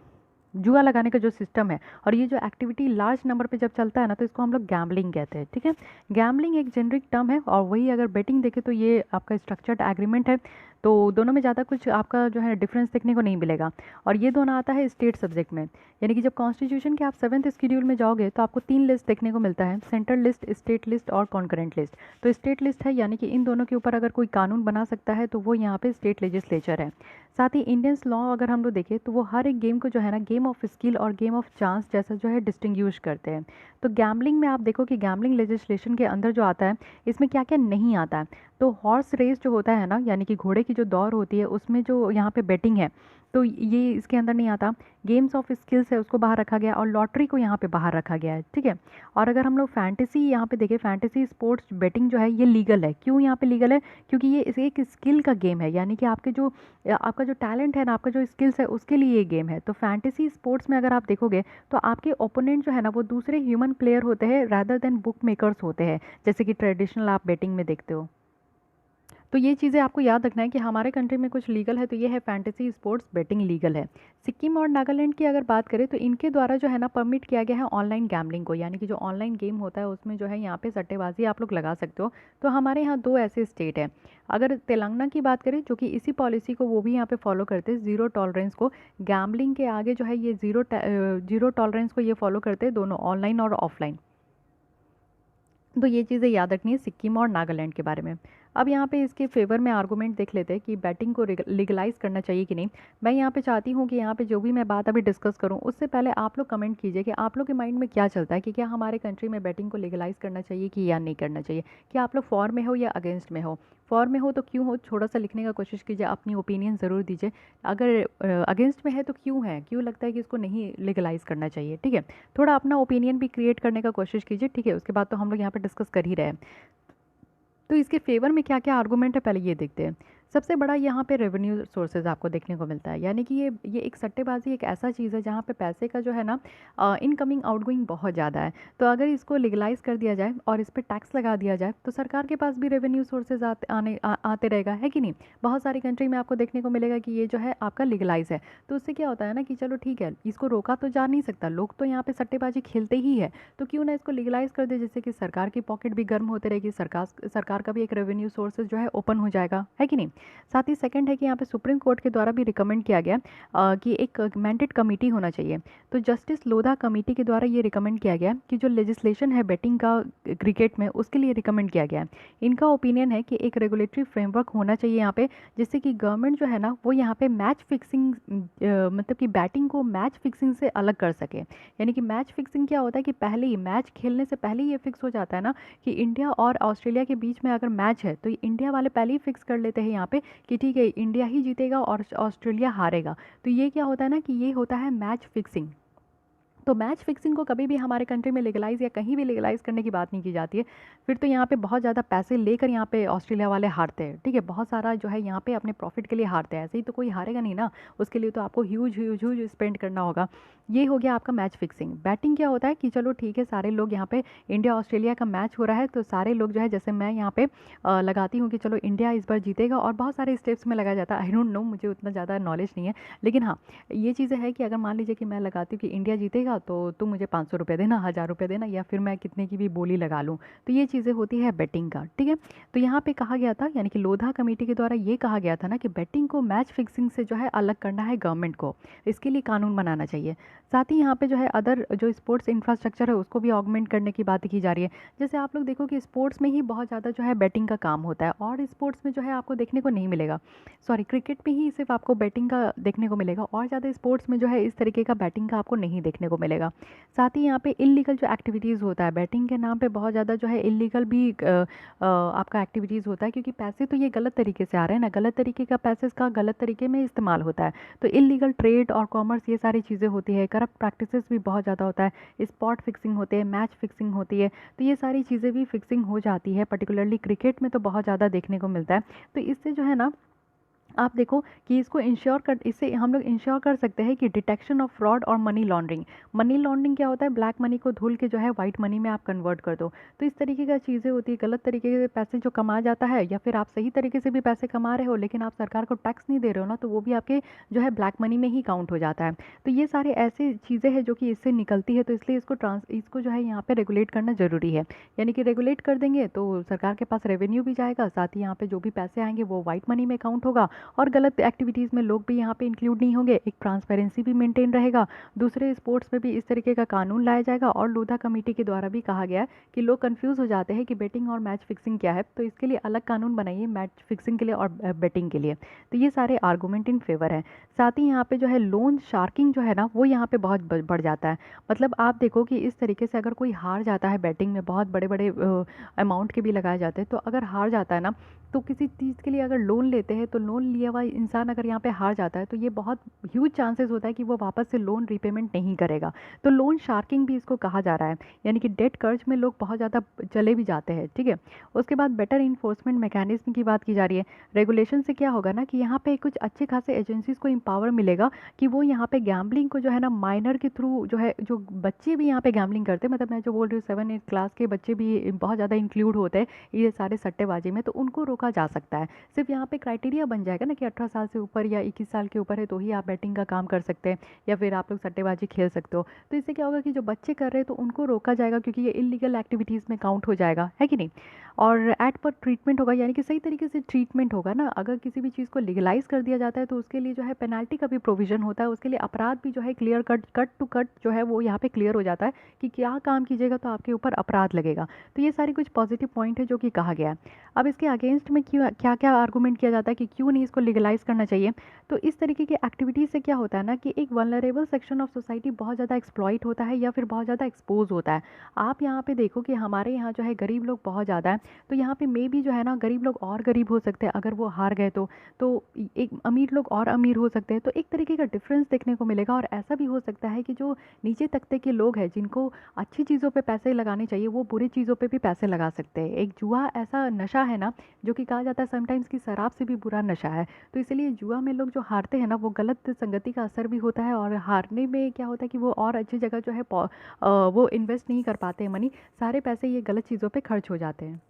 जुआ लगाने का जो सिस्टम है और ये जो एक्टिविटी लार्ज नंबर पे जब चलता है ना, तो इसको हम लोग गैम्बलिंग कहते हैं। ठीक है, गैम्बलिंग एक जेनरिक टर्म है, और वही अगर बेटिंग देखें तो ये आपका स्ट्रक्चर्ड एग्रीमेंट है। तो दोनों में ज़्यादा कुछ आपका जो है डिफरेंस देखने को नहीं मिलेगा, और ये दोनों आता है स्टेट सब्जेक्ट में। यानी कि जब कॉन्स्टिट्यूशन के आप 7th शेड्यूल में जाओगे तो आपको 3 लिस्ट देखने को मिलता है, सेंट्रल लिस्ट, स्टेट लिस्ट और कॉन्करेंट लिस्ट। तो स्टेट लिस्ट है, यानी कि इन दोनों के ऊपर अगर कोई कानून बना सकता है तो वो यहाँ पे स्टेट लेजिस्लेचर है। साथ ही इंडियंस लॉ अगर हम लोग देखें तो वो हर एक गेम को जो है ना गेम ऑफ स्किल और गेम ऑफ चांस जैसा जो है डिस्टिंग्विश करते हैं। तो गैम्बलिंग में आप देखो कि गैम्बलिंग लेजिस्लेशन के अंदर जो आता है, इसमें क्या क्या नहीं आता है। तो हॉर्स रेस जो होता है ना, यानी कि घोड़े की जो दौड़ होती है, उसमें जो यहाँ पे बेटिंग है, तो ये इसके अंदर नहीं आता। गेम्स ऑफ स्किल्स है, उसको बाहर रखा गया, और लॉटरी को यहाँ पे बाहर रखा गया है। ठीक है, और अगर हम लोग फैंटेसी यहाँ पे देखें, फैंटेसी स्पोर्ट्स बेटिंग जो है ये लीगल है। क्यों यहाँ पे लीगल है? क्योंकि ये एक स्किल का गेम है, यानी कि आपका जो टैलेंट है ना, आपका जो स्किल्स है, उसके लिए ये गेम है। तो फैंटेसी स्पोर्ट्स में अगर आप देखोगे तो आपके ओपोनेंट जो है ना वो दूसरे ह्यूमन प्लेयर होते हैं रैदर देन बुक मेकर्स होते हैं, जैसे कि ट्रेडिशनल आप बेटिंग में देखते हो। तो ये चीज़ें आपको याद रखना है कि हमारे कंट्री में कुछ लीगल है, तो ये है फैंटेसी स्पोर्ट्स बेटिंग लीगल है। सिक्किम और नागालैंड की अगर बात करें तो इनके द्वारा जो है ना परमिट किया गया है ऑनलाइन गैम्बलिंग को, यानी कि जो ऑनलाइन गेम होता है उसमें जो है यहाँ पे सट्टेबाजी आप लोग लगा सकते हो। तो हमारे यहाँ 2 ऐसे स्टेट हैं। अगर तेलंगाना की बात करें, जो कि इसी पॉलिसी को वो भी यहाँ पे फॉलो करते हैं, ज़ीरो टॉलरेंस को, गैम्बलिंग के आगे जो है ये ज़ीरो टॉलरेंस को ये फॉलो करते हैं, दोनों ऑनलाइन और ऑफलाइन। तो ये चीज़ें याद रखनी है सिक्किम और नागालैंड के बारे में। अब यहाँ पे इसके फेवर में आर्गूमेंट देख लेते हैं कि बैटिंग को लीगलाइज करना चाहिए कि नहीं। मैं यहाँ पे चाहती हूँ कि यहाँ पे जो भी मैं बात अभी डिस्कस करूँ उससे पहले आप लोग कमेंट कीजिए कि आप लोग के माइंड में क्या चलता है कि क्या हमारे कंट्री में बैटिंग को लीगलाइज करना चाहिए कि या नहीं करना चाहिए। क्या आप लोग फॉर में हो या अगेंस्ट में हो? फॉर में हो तो क्यों हो, थोड़ा सा लिखने का कोशिश कीजिए, अपनी ओपिनियन ज़रूर दीजिए। अगर अगेंस्ट में है तो क्यों है, क्यों लगता है कि इसको नहीं लीगलाइज करना चाहिए, ठीक है। थोड़ा अपना ओपिनियन भी क्रिएट करने का कोशिश कीजिए, ठीक है। उसके बाद तो हम लोग यहाँ पे डिस्कस कर ही रहे हैं। तो इसके फेवर में क्या क्या आर्गूमेंट है पहले ये देखते हैं। सबसे बड़ा यहाँ पे रेवेन्यू सोर्सेज आपको देखने को मिलता है, यानी कि ये एक सट्टेबाजी एक ऐसा चीज़ है जहाँ पे पैसे का जो है ना इनकमिंग आउटगोइंग बहुत ज़्यादा है। तो अगर इसको लीगलाइज कर दिया जाए और इस पर टैक्स लगा दिया जाए तो सरकार के पास भी रेवेन्यू सोर्सेज आते रहेगा, है कि नहीं। बहुत सारी कंट्री में आपको देखने को मिलेगा कि ये जो है आपका लीगलाइज है। तो उससे क्या होता है ना कि चलो ठीक है, इसको रोका तो जा नहीं सकता, लोग तो यहाँ पे सट्टेबाजी खेलते ही है, तो क्यों ना इसको लीगलाइज कर दे, जिससे कि सरकार की पॉकेट भी गर्म होते रहेगी, सरकार का भी एक रेवेन्यू सोर्सेज जो है ओपन हो जाएगा, है कि नहीं। साथ ही सेकंड है कि यहाँ पे सुप्रीम कोर्ट के द्वारा भी रिकमेंड किया गया कि एक मैंडेट कमेटी होना चाहिए। तो जस्टिस लोधा कमेटी के द्वारा ये रिकमेंड किया गया कि जो लेजिस्लेशन है बैटिंग का क्रिकेट में, उसके लिए रिकमेंड किया गया है। इनका ओपिनियन है कि एक रेगुलेटरी फ्रेमवर्क होना चाहिए यहाँ पे, जिससे कि गवर्नमेंट जो है ना वो यहाँ पे मैच फिक्सिंग मतलब कि बैटिंग को मैच फिक्सिंग से अलग कर सके। यानी कि मैच फिक्सिंग क्या होता है कि पहले ही मैच खेलने से पहले ही ये फिक्स हो जाता है ना कि इंडिया और ऑस्ट्रेलिया के बीच में अगर मैच है तो इंडिया वाले पहले ही फिक्स कर लेते हैं यहाँ पे कि ठीक है इंडिया ही जीतेगा और ऑस्ट्रेलिया हारेगा। तो ये क्या होता है ना कि ये होता है मैच फिक्सिंग। तो मैच फिक्सिंग को कभी भी हमारे कंट्री में लीगलाइज या कहीं भी लीगलाइज करने की बात नहीं की जाती है। फिर तो यहाँ पे बहुत ज़्यादा पैसे लेकर यहाँ पे ऑस्ट्रेलिया वाले हारते हैं, ठीक है। बहुत सारा जो है यहाँ पे अपने प्रॉफिट के लिए हारते हैं, ऐसे ही तो कोई हारेगा नहीं ना, उसके लिए तो आपको ह्यूज ह्यूज ह्यूज स्पेंड करना होगा। ये हो गया आपका मैच फिक्सिंग। बैटिंग क्या होता है कि चलो ठीक है, सारे लोग यहाँ पे इंडिया ऑस्ट्रेलिया का मैच हो रहा है तो सारे लोग जो है, जैसे मैं यहाँ पे लगाती हूँ कि चलो इंडिया इस बार जीतेगा, और बहुत सारे स्टेप्स में लगाया जाता है। आई डोंट नो, मुझे उतना ज़्यादा नॉलेज नहीं है, लेकिन हाँ ये चीज़ें है कि अगर मान लीजिए कि मैं लगाती हूँ कि इंडिया जीतेगा तो तुम मुझे 500 रुपये देना, 1000 रुपये देना, या फिर मैं कितने की भी बोली लगा लूँ। तो ये चीज़ें होती है बैटिंग का, ठीक है। तो यहाँ पे कहा गया था, यानी कि लोधा कमेटी के द्वारा ये कहा गया था ना कि बैटिंग को मैच फिक्सिंग से जो है अलग करना है गवर्नमेंट को, इसके लिए कानून बनाना चाहिए। साथ ही यहाँ पे जो है अदर जो स्पोर्ट्स इंफ्रास्ट्रक्चर है उसको भी ऑगमेंट करने की बात की जा रही है। जैसे आप लोग देखो कि स्पोर्ट्स में ही बहुत ज़्यादा जो है बैटिंग का काम होता है, और स्पोर्ट्स में जो है आपको देखने को नहीं मिलेगा। सॉरी, क्रिकेट में ही सिर्फ आपको बैटिंग का देखने को मिलेगा, और ज़्यादा स्पोर्ट्स में जो है इस तरीके का बैटिंग का आपको नहीं देखने को मिलेगा। साथ ही यहाँ पे इलीगल जो एक्टिविटीज़ होता है बैटिंग के नाम पे, बहुत ज़्यादा जो है इलीगल भी आपका एक्टिविटीज़ होता है, क्योंकि पैसे तो ये गलत तरीके से आ रहे हैं ना, गलत तरीके का पैसे का गलत तरीके में इस्तेमाल होता है। तो इलीगल ट्रेड और कॉमर्स ये सारी चीज़ें होती है, करप्ट प्रैक्टिसेस भी बहुत ज़्यादा होता है, स्पॉट फिक्सिंग होते हैं, मैच फिक्सिंग होती है। तो ये सारी चीज़ें भी फिक्सिंग हो जाती है, पर्टिकुलरली क्रिकेट में तो बहुत ज़्यादा देखने को मिलता है। तो इससे जो है ना आप देखो कि इससे हम लोग इंश्योर कर सकते हैं कि डिटेक्शन ऑफ फ्रॉड और मनी लॉन्ड्रिंग। मनी लॉन्ड्रिंग क्या होता है, ब्लैक मनी को धुल के जो है वाइट मनी में आप कन्वर्ट कर दो। तो इस तरीके का चीज़ें होती है, गलत तरीके से पैसे जो कमा जाता है, या फिर आप सही तरीके से भी पैसे कमा रहे हो लेकिन आप सरकार को टैक्स नहीं दे रहे हो ना, तो वो भी आपके जो है ब्लैक मनी में ही काउंट हो जाता है। तो ये सारे ऐसी चीज़ें हैं जो कि इससे निकलती है, तो इसलिए इसको जो है यहाँ पे रेगुलेट करना ज़रूरी है। यानी कि रेगुलेट कर देंगे तो सरकार के पास रेवेन्यू भी जाएगा, साथ ही यहाँ पे जो भी पैसे आएंगे वो वाइट मनी में काउंट होगा, और गलत एक्टिविटीज़ में लोग भी यहाँ पे इंक्लूड नहीं होंगे, एक ट्रांसपेरेंसी भी मेंटेन रहेगा। दूसरे स्पोर्ट्स में भी इस तरीके का कानून लाया जाएगा। और लोधा कमेटी के द्वारा भी कहा गया है कि लोग कंफ्यूज हो जाते हैं कि बेटिंग और मैच फिक्सिंग क्या है, तो इसके लिए अलग कानून बनाइए, मैच फिक्सिंग के लिए और बेटिंग के लिए। तो ये सारे आर्गूमेंट इन फेवर है। साथ ही यहाँ पे जो है लोन शार्किंग जो है ना वो यहाँ पे बहुत बढ़ जाता है। मतलब आप देखो कि इस तरीके से अगर कोई हार जाता है बैटिंग में, बहुत बड़े बड़े अमाउंट के भी लगाए जाते हैं, तो अगर हार जाता है ना, तो किसी चीज़ के लिए अगर लोन लेते हैं तो लोन लिया हुआ इंसान अगर यहाँ पे हार जाता है तो ये बहुत ह्यूज चांसेस होता है कि वो वापस से लोन रीपेमेंट नहीं करेगा। तो लोन शार्किंग भी इसको कहा जा रहा है, यानी कि डेट कर्ज में लोग बहुत ज़्यादा चले भी जाते हैं, ठीक है। उसके बाद बेटर इन्फोर्समेंट मैकेनिज्म की बात की जा रही है। रेगुलेशन से क्या होगा ना कि यहाँ पे कुछ अच्छे खासे एजेंसीज को एम्पावर मिलेगा कि वो यहाँ पे गैम्बलिंग को जो है ना माइनर के थ्रू जो है, जो बच्चे भी यहाँ पे गैम्बलिंग करते हैं, मतलब मैं जो बोल रही हूँ 7-8 क्लास के बच्चे भी बहुत ज़्यादा इंक्लूड होते हैं ये सारे सट्टेबाजी में, तो उनको रोका जा सकता है। सिर्फ यहाँ पे क्राइटेरिया बन जाएगा जाएगा ना कि 18 साल से ऊपर या 21 साल के ऊपर है तो ही आप बैटिंग का काम कर सकते हैं या फिर आप लोग सट्टेबाजी खेल सकते हो। तो इससे क्या होगा कि जो बच्चे कर रहे हैं तो उनको रोका जाएगा, क्योंकि ये इलीगल एक्टिविटीज़ में काउंट हो जाएगा, है कि नहीं। और एट पर ट्रीटमेंट होगा, यानी कि सही तरीके से ट्रीटमेंट होगा ना। अगर किसी भी चीज़ को लीगलाइज कर दिया जाता है तो उसके लिए जो है पेनल्टी का भी प्रोविज़न होता है, उसके लिए अपराध भी जो है क्लियर कट टू कट जो है वो यहाँ पे क्लियर हो जाता है कि क्या काम कीजिएगा तो आपके ऊपर अपराध लगेगा। तो ये सारी कुछ पॉजिटिव पॉइंट है जो कि कहा गया है। अब इसके अगेंस्ट में क्यों क्या क्या आर्गूमेंट किया जाता है कि क्यों नहीं इसको लीगलाइज करना चाहिए। तो इस तरीके की एक्टिविटीज़ से क्या होता है ना कि एक वल्नरेबल सेक्शन ऑफ सोसाइटी बहुत ज़्यादा एक्सप्लॉइट होता है या फिर बहुत ज़्यादा एक्सपोज होता है। आप यहाँ पे देखो कि हमारे यहाँ जो है गरीब लोग बहुत ज़्यादा है, तो यहाँ पे मे भी जो है ना गरीब लोग और गरीब हो सकते हैं अगर वो हार गए तो एक अमीर लोग और अमीर हो सकते हैं। तो एक तरीके का डिफरेंस देखने को मिलेगा। और ऐसा भी हो सकता है कि जो नीचे तबके के लोग हैं जिनको अच्छी चीज़ों पे पैसे लगाने चाहिए वो बुरी चीज़ों पे भी पैसे लगा सकते हैं। एक जुआ ऐसा नशा है ना जो कि कहा जाता है समटाइम्स कि शराब से भी बुरा नशा है। तो इसलिए जुआ में लोग जो हारते हैं ना वो गलत संगति का असर भी होता है, और हारने में क्या होता है कि वो और अच्छी जगह जो है वो इन्वेस्ट नहीं कर पाते हैं मनी, सारे पैसे ये गलत चीज़ों पे खर्च हो जाते हैं।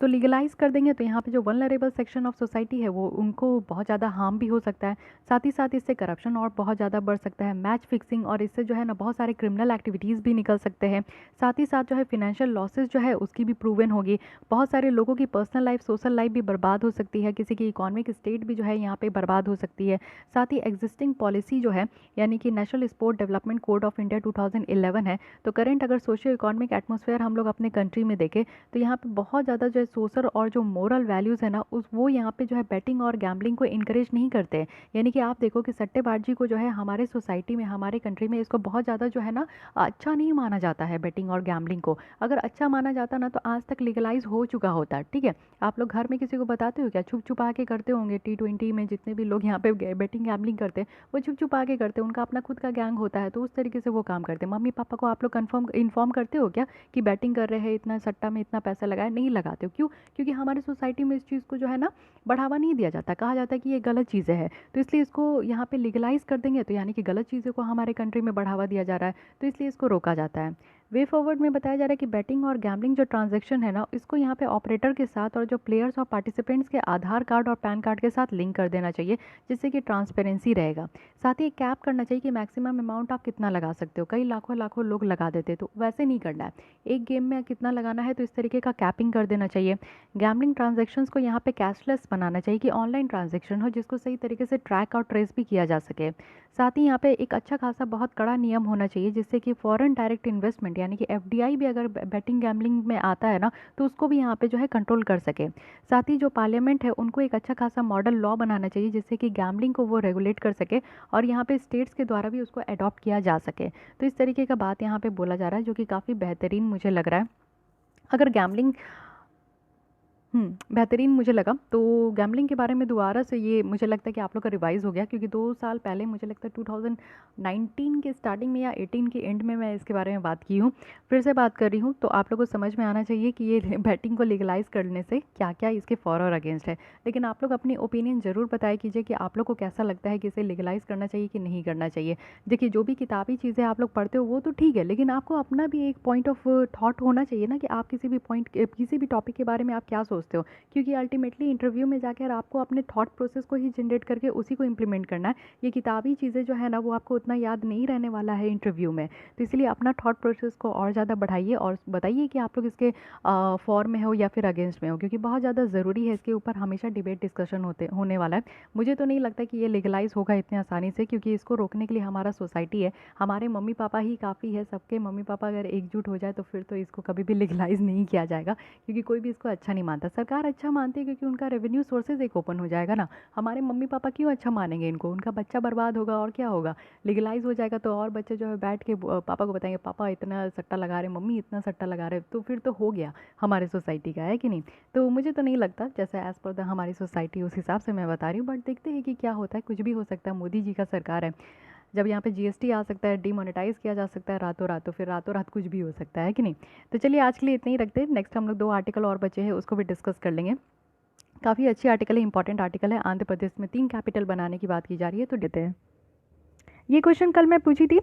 तो लीगलाइज़ कर देंगे तो यहाँ पे जो वल्नरेबल सेक्शन ऑफ सोसाइटी है वो उनको बहुत ज़्यादा हार्म भी हो सकता है। साथ ही साथ इससे करप्शन और बहुत ज़्यादा बढ़ सकता है, मैच फिक्सिंग, और इससे जो है ना बहुत सारे क्रिमिनल एक्टिविटीज़ भी निकल सकते हैं। साथ ही साथ जो है फिनेंशियल लॉसेस जो है उसकी भी प्रूवन होगी। बहुत सारे लोगों की पर्सनल लाइफ, सोशल लाइफ भी बर्बाद हो सकती है, किसी की इकोनॉमिक स्टेट भी जो है यहाँ पे बर्बाद हो सकती है। साथ ही एग्जिस्टिंग पॉलिसी जो है यानी कि national sport development code of India 2011 है, तो करंट अगर सोशियो इकोनॉमिक एटमोसफेयर हम लोग अपने कंट्री में देखें तो यहाँ पे बहुत ज़्यादा जो है सोशल और जो मोरल वैल्यूज़ है ना उस वो यहाँ पे जो है बैटिंग और गैम्बलिंग को इनकरेज नहीं करते हैं। यानी कि आप देखो कि सट्टेबाजी को जो है हमारे सोसाइटी में, हमारे कंट्री में इसको बहुत ज़्यादा जो है ना अच्छा नहीं माना जाता है। बैटिंग और गैम्बलिंग को अगर अच्छा माना जाता ना तो आज तक लीगलाइज हो चुका होता, ठीक है। आप लोग घर में किसी को बताते हो क्या? छुप छुपा के करते होंगे। T20 में जितने भी लोग यहाँ पे बैटिंग गैम्बलिंग करते हैं वो छुप छुपा के करते हैं, उनका अपना खुद का गैंग होता है, तो उस तरीके से वो काम करते हैं। मम्मी पापा को आप लोग इन्फॉर्म करते हो क्या कि बैटिंग कर रहे हैं, इतना सट्टा में इतना पैसा लगाया? नहीं लगाते हो। क्यों? क्योंकि हमारे सोसाइटी में इस चीज़ को जो है ना बढ़ावा नहीं दिया जाता, कहा जाता है कि ये गलत चीज़ें हैं। तो इसलिए इसको यहाँ पे लीगलाइज कर देंगे तो यानी कि गलत चीज़ों को हमारे कंट्री में बढ़ावा दिया जा रहा है, तो इसलिए इसको रोका जाता है। वे फॉरवर्ड में बताया जा रहा है कि बैटिंग और गैम्बलिंग जो ट्रांजैक्शन है ना इसको यहाँ पे ऑपरेटर के साथ और जो प्लेयर्स और पार्टिसिपेंट्स के आधार कार्ड और पैन कार्ड के साथ लिंक कर देना चाहिए, जिससे कि ट्रांसपेरेंसी रहेगा। साथ ही एक कैप करना चाहिए कि मैक्सिमम अमाउंट आप कितना लगा सकते हो। कई लाखों लाखों लोग लगा देते, तो वैसे नहीं करना है। एक गेम में कितना लगाना है तो इस तरीके का कैपिंग कर देना चाहिए। गैम्बलिंग ट्रांजैक्शंस को यहाँ पे कैशलेस बनाना चाहिए कि ऑनलाइन ट्रांजैक्शन हो जिसको सही तरीके से ट्रैक और ट्रेस भी किया जा सके। साथ ही यहाँ पे एक अच्छा खासा बहुत कड़ा नियम होना चाहिए जिससे कि फॉरेन डायरेक्ट इन्वेस्टमेंट यानी कि FDI भी अगर बैटिंग गैम्बलिंग में आता है ना तो उसको भी यहाँ पे जो है कंट्रोल कर सके। साथ ही जो पार्लियामेंट है उनको एक अच्छा खासा मॉडल लॉ बनाना चाहिए जिससे कि गैम्बलिंग को वो रेगुलेट कर सके और यहाँ पे स्टेट्स के द्वारा भी उसको अडॉप्ट किया जा सके। तो इस तरीके का बात यहाँ पे बोला जा रहा है जो कि काफ़ी बेहतरीन मुझे लग रहा है। अगर गैम्बलिंग बेहतरीन मुझे लगा। तो गैम्बलिंग के बारे में दोबारा से ये मुझे लगता है कि आप लोग का रिवाइज़ हो गया, क्योंकि 2 साल पहले मुझे लगता है 2019 के स्टार्टिंग में या 18 के एंड में मैं इसके बारे में बात की हूँ। फिर से बात कर रही हूँ, तो आप लोगों को समझ में आना चाहिए कि ये बैटिंग को लीगलाइज़ करने से क्या-क्या इसके फॉर और अगेंस्ट है। लेकिन आप लोग अपनी ओपिनियन ज़रूर बताया कीजिए कि आप लोग को कैसा लगता है कि इसे लीगलाइज़ करना चाहिए कि नहीं करना चाहिए। देखिए, जो भी किताबी चीज़ें आप लोग पढ़ते हो वो तो ठीक है, लेकिन आपको अपना भी एक पॉइंट ऑफ थॉट होना चाहिए ना कि आप किसी भी टॉपिक के बारे में आप क्या सोचते हो। क्योंकि अल्टीमेटली इंटरव्यू में जाकर आपको अपने थॉट प्रोसेस को ही जनरेट करके उसी को इम्प्लीमेंट करना है। ये किताबी चीज़ें जो है ना वो आपको उतना याद नहीं रहने वाला है इंटरव्यू में। तो इसलिए अपना थॉट प्रोसेस को और ज़्यादा बढ़ाइए और बताइए कि आप लोग इसके फॉर में हो या फिर अगेंस्ट में हो, क्योंकि बहुत ज़्यादा ज़रूरी है। इसके ऊपर हमेशा डिबेट डिस्कशन होने वाला है। मुझे तो नहीं लगता कि ये लीगलाइज़ होगा इतने आसानी से, क्योंकि इसको रोकने के लिए हमारा सोसाइटी है, हमारे मम्मी पापा ही काफ़ी है। सबके मम्मी पापा अगर एकजुट हो जाए तो फिर तो इसको कभी भी लीगलाइज़ नहीं किया जाएगा, क्योंकि कोई भी इसको अच्छा नहीं मानता। सरकार अच्छा मानती है क्योंकि उनका रेवेन्यू सोर्सेज एक ओपन हो जाएगा ना। हमारे मम्मी पापा क्यों अच्छा मानेंगे इनको? उनका बच्चा बर्बाद होगा और क्या होगा। लीगलाइज हो जाएगा तो और बच्चे जो है बैठ के पापा को बताएंगे, पापा इतना सट्टा लगा रहे, मम्मी इतना सट्टा लगा रहे, तो फिर तो हो गया हमारे सोसाइटी का, है कि नहीं। तो मुझे तो नहीं लगता, जैसे एज़ पर द हमारी सोसाइटी उस हिसाब से मैं बता रही हूँ। बट देखते हैं कि क्या होता है, कुछ भी हो सकता है। मोदी जी का सरकार है, जब यहाँ पे GST आ सकता है, डिमोनेटाइज किया जा सकता है रातों रात, तो फिर रातों रात कुछ भी हो सकता है कि नहीं। तो चलिए आज के लिए इतना ही रखते हैं। नेक्स्ट हम लोग 2 आर्टिकल और बचे हैं उसको भी डिस्कस कर लेंगे। काफ़ी अच्छी आर्टिकल है, इंपॉर्टेंट आर्टिकल है। आंध्र प्रदेश में 3 कैपिटल बनाने की बात की जा रही है, तो देते हैं। ये क्वेश्चन कल मैं पूछी थी,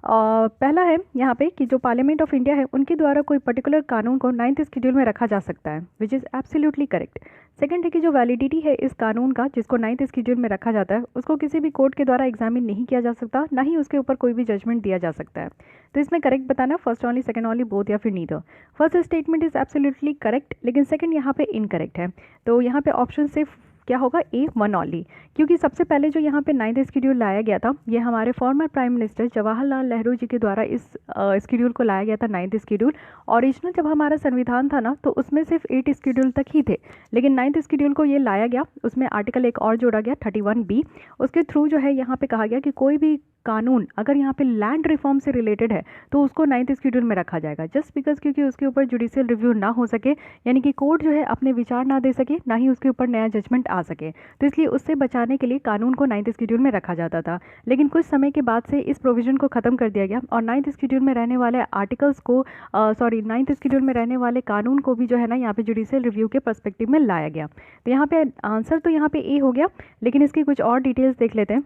पहला है यहाँ पे कि जो पार्लियामेंट ऑफ इंडिया है उनके द्वारा कोई पर्टिकुलर कानून को 9th शेड्यूल में रखा जा सकता है, which is absolutely correct. Second है कि जो वैलिडिटी है इस कानून का जिसको 9th शेड्यूल में रखा जाता है उसको किसी भी कोर्ट के द्वारा एग्जामिन नहीं किया जा सकता, ना ही उसके ऊपर कोई भी जजमेंट दिया जा सकता है। तो इसमें करेक्ट बताना first only, second only, both या फिर neither. First statement is absolutely correct, लेकिन सेकंड यहाँ पे इनकरेक्ट है। तो यहाँ पे ऑप्शन सिर्फ क्या होगा, ए, वन ओनली, क्योंकि सबसे पहले जो यहाँ पे 9th शेड्यूल लाया गया था ये हमारे former prime minister Jawaharlal Nehru ji के द्वारा इस शेड्यूल को लाया गया था। 9th शेड्यूल ओरिजिनल जब हमारा संविधान था ना तो उसमें सिर्फ 8 शेड्यूल तक ही थे, लेकिन 9th शेड्यूल को ये लाया गया, उसमें आर्टिकल एक और जोड़ा गया 31B। उसके थ्रू जो है यहाँ पे कहा गया कि कोई भी कानून अगर यहाँ पे लैंड रिफॉर्म से रिलेटेड है तो उसको 9th शेड्यूल में रखा जाएगा, जस्ट बिकॉज क्योंकि उसके ऊपर जुडिशियल रिव्यू ना हो सके, यानी कि कोर्ट जो है अपने विचार ना दे सके, ना ही उसके ऊपर नया जजमेंट आ सके। तो इसलिए उससे बचाने के लिए कानून को 9th शेड्यूल में रखा जाता था, लेकिन कुछ समय के बाद से इस प्रोविजन को खत्म कर दिया गया और 9th शेड्यूल में रहने वाले आर्टिकल्स को 9th शेड्यूल में रहने वाले कानून को भी जो है ना यहाँ पे जुडिशियल रिव्यू के पर्सपेक्टिव में लाया गया। तो यहाँ पे आंसर तो यहाँ पे ए हो गया, लेकिन इसकी कुछ और डिटेल्स देख लेते हैं।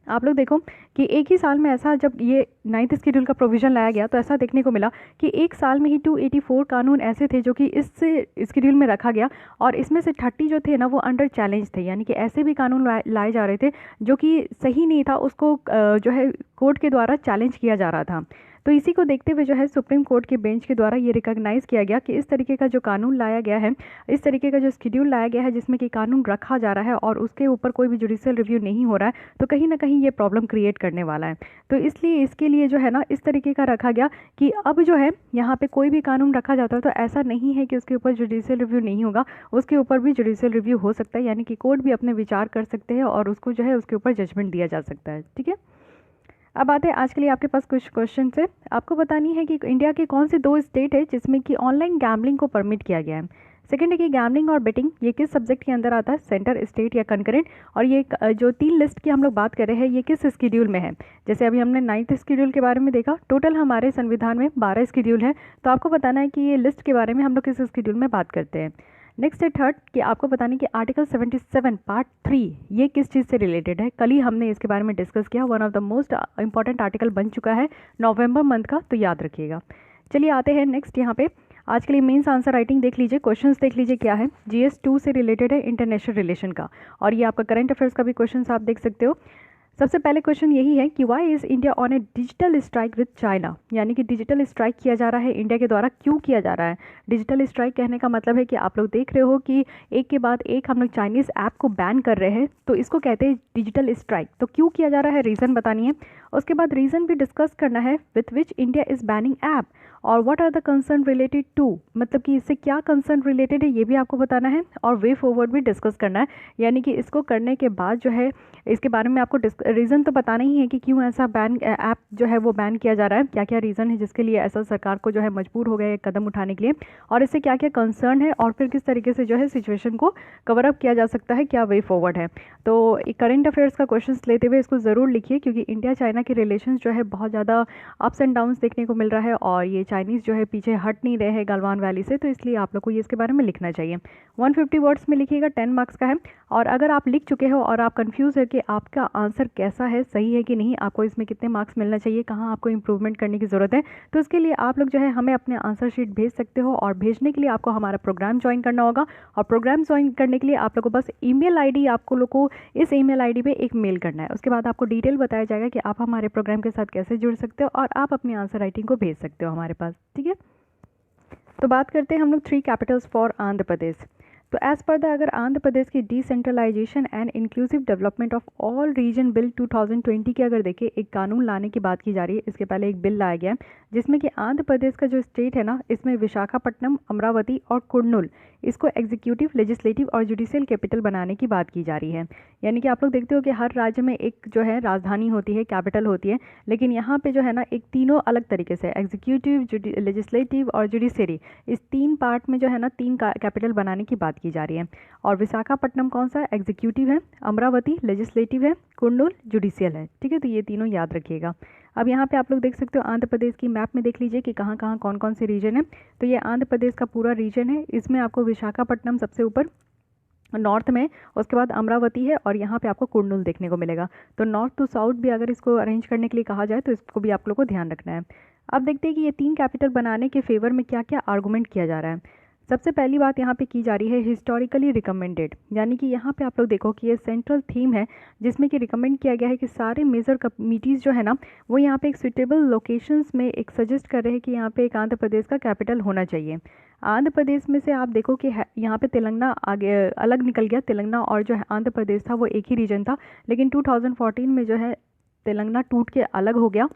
आप लोग देखो कि एक ही साल में ऐसा जब ये 9th शेड्यूल का प्रोविज़न लाया गया तो ऐसा देखने को मिला कि एक साल में ही 284 कानून ऐसे थे जो कि इस शेड्यूल में रखा गया, और इसमें से 30 जो थे ना वो अंडर चैलेंज थे, यानी कि ऐसे भी कानून लाए जा रहे थे जो कि सही नहीं था, उसको जो है कोर्ट के द्वारा चैलेंज किया जा रहा था। तो इसी को देखते हुए जो है सुप्रीम कोर्ट के बेंच के द्वारा ये रिकॉग्नाइज़ किया गया कि इस तरीके का जो कानून लाया गया है, इस तरीके का जो शेड्यूल लाया गया है जिसमें कि कानून रखा जा रहा है और उसके ऊपर कोई भी जुडिशियल रिव्यू नहीं हो रहा है, तो कहीं ना कहीं ये प्रॉब्लम क्रिएट करने वाला है। तो इसलिए इसके लिए जो है ना इस तरीके का रखा गया कि अब जो है यहाँ पे कोई भी कानून रखा जाता है तो ऐसा नहीं है कि उसके ऊपर जुडिशियल रिव्यू नहीं होगा, उसके ऊपर भी जुडिशियल रिव्यू हो सकता है, यानी कि कोर्ट भी अपने विचार कर सकते हैं और उसको जो है उसके ऊपर जजमेंट दिया जा सकता है। ठीक है, अब आते हैं आज के लिए आपके पास कुछ क्वेश्चन है। आपको बतानी है कि इंडिया के कौन से 2 स्टेट है जिसमें कि ऑनलाइन गैम्बलिंग को परमिट किया गया है। सेकंड है कि गैम्बलिंग और बेटिंग ये किस सब्जेक्ट के अंदर आता है, सेंटर, स्टेट या कंकरेंट। और ये जो 3 लिस्ट की हम लोग बात कर रहे हैं ये किस शेड्यूल में है। जैसे अभी हमने 9th शेड्यूल के बारे में देखा, टोटल हमारे संविधान में 12 शेड्यूल है, तो आपको बताना है कि ये लिस्ट के बारे में हम लोग किस शेड्यूल में बात करते हैं। नेक्स्ट है थर्ड कि आपको बताने कि आर्टिकल 77 पार्ट 3 ये किस चीज़ से रिलेटेड है। कल ही हमने इसके बारे में डिस्कस किया, one of the most important article बन चुका है नवंबर मंथ का, तो याद रखिएगा। चलिए आते हैं नेक्स्ट, यहाँ पे आज के लिए मेंस आंसर राइटिंग देख लीजिए, क्वेश्चंस देख लीजिए क्या है। GS 2 से रिलेटेड है, इंटरनेशनल रिलेशन का, और ये आपका करंट अफेयर्स का भी क्वेश्चन आप देख सकते हो। सबसे पहले क्वेश्चन यही है कि why is India on a digital strike with China, यानी कि डिजिटल स्ट्राइक किया जा रहा है इंडिया के द्वारा, क्यों किया जा रहा है। डिजिटल स्ट्राइक कहने का मतलब है कि आप लोग देख रहे हो कि एक के बाद एक हम लोग चाइनीज़ ऐप को बैन कर रहे हैं, तो इसको कहते हैं डिजिटल स्ट्राइक। तो क्यों किया जा रहा है, रीज़न बतानी है। उसके बाद रीज़न भी डिस्कस करना है with which India is banning app, और what are the concern related to, मतलब कि इससे क्या कंसर्न रिलेटेड है ये भी आपको बताना है, और वे फॉरवर्ड भी डिस्कस करना है, यानी कि इसको करने के बाद जो है इसके बारे में आपको रीज़न तो बताना ही है कि क्यों ऐसा बैन ऐप जो है वो बैन किया जा रहा है, क्या क्या रीज़न है जिसके लिए ऐसा सरकार को जो है मजबूर हो गए कदम उठाने के लिए, और इससे क्या क्या कंसर्न है, और फिर किस तरीके से जो है सिचुएशन को कवर अप किया जा सकता है, क्या वे फॉरवर्ड है। तो करंट अफेयर्स का क्वेश्चन लेते हुए इसको ज़रूर लिखिए, क्योंकि इंडिया चाइना के रिलेशन जो है बहुत ज़्यादा अप्स एंड डाउन्स देखने को मिल रहा है, और ये चाइनीज़ जो है पीछे हट नहीं रहे हैं गलवान वैली से, तो इसलिए आप लोग को ये इसके बारे में लिखना चाहिए। 150 वर्ड्स में लिखिएगा, 10 मार्क्स का है। और अगर आप लिख चुके हो और आप कंफ्यूज है कि आपका आंसर कैसा है, सही है कि नहीं, आपको इसमें कितने मार्क्स मिलना चाहिए, कहाँ आपको इंप्रूवमेंट करने की ज़रूरत है, तो इसके लिए आप लोग जो है हमें अपने आंसर शीट भेज सकते हो, और भेजने के लिए आपको हमारा प्रोग्राम ज्वाइन करना होगा। और प्रोग्राम ज्वाइन करने के लिए आप लोग को बस ईमेल आईडी, आपको लोग को इस ईमेल आईडी पे एक मेल करना है, उसके बाद आपको डिटेल बताया जाएगा कि आप हमारे प्रोग्राम के साथ कैसे जुड़ सकते हो, और आप अपनी आंसर राइटिंग को भेज सकते हो हमारे पास। ठीक है, तो बात करते हैं हम लोग 3 कैपिटल्स फॉर आंध्र प्रदेश। तो एज पर द अगर आंध्र प्रदेश की decentralisation and inclusive development of all region bill 2020 के अगर देखें, एक कानून लाने की बात की जा रही है। इसके पहले एक बिल लाया गया है जिसमें कि आंध्र प्रदेश का जो स्टेट है ना, इसमें विशाखापट्टनम, अमरावती और कुर्नूल, इसको एग्जीक्यूटिव, लेजिस्लेटिव और जुडिशियल कैपिटल बनाने की बात की जा रही है। यानी कि आप लोग देखते हो कि हर राज्य में एक जो है राजधानी होती है, कैपिटल होती है, लेकिन यहाँ पे जो है ना एक तीनों अलग तरीके से एग्जीक्यूटिव, लेजिस्लेटिव और जुडिशरी, इस 3 पार्ट में जो है ना 3 कैपिटल बनाने की बात की जा रही है। और विशाखापट्टनम कौन सा एग्जीक्यूटिव है, अमरावती लेजिस्लेटिव है, कुर्नूल जुडिशियल है। ठीक है, तो ये तीनों याद रखिएगा। अब यहाँ पे आप लोग देख सकते हो आंध्र प्रदेश की मैप में देख लीजिए कि कहाँ कहाँ कौन कौन से रीजन है। तो ये आंध्र प्रदेश का पूरा रीजन है, इसमें आपको विशाखापट्टनम सबसे ऊपर नॉर्थ में उसके बाद अमरावती है और यहाँ पे आपको कुर्नूल देखने को मिलेगा। तो नॉर्थ टू साउथ भी अगर इसको अरेंज करने के लिए कहा जाए तो इसको भी आप लोग को ध्यान रखना है। अब देखते हैं कि ये 3 कैपिटल बनाने के फेवर में क्या क्या आर्गूमेंट किया जा रहा है। सबसे पहली बात यहाँ पे की जा रही है हिस्टोरिकली रिकमेंडेड, यानी कि यहाँ पे आप लोग देखो कि ये सेंट्रल थीम है जिसमें कि रिकमेंड किया गया है कि सारे मेजर कमिटीज़ जो है ना वो यहाँ पे एक सुटेबल लोकेशंस में एक सजेस्ट कर रहे हैं कि यहाँ पे एक आंध्र प्रदेश का कैपिटल होना चाहिए। आंध्र प्रदेश में से आप देखो कि यहाँ पे तेलंगाना आगे अलग निकल गया। तेलंगाना और जो है आंध्र प्रदेश था वो एक ही रीजन था, लेकिन 2014 में जो है तेलंगाना टूट के अलग हो गया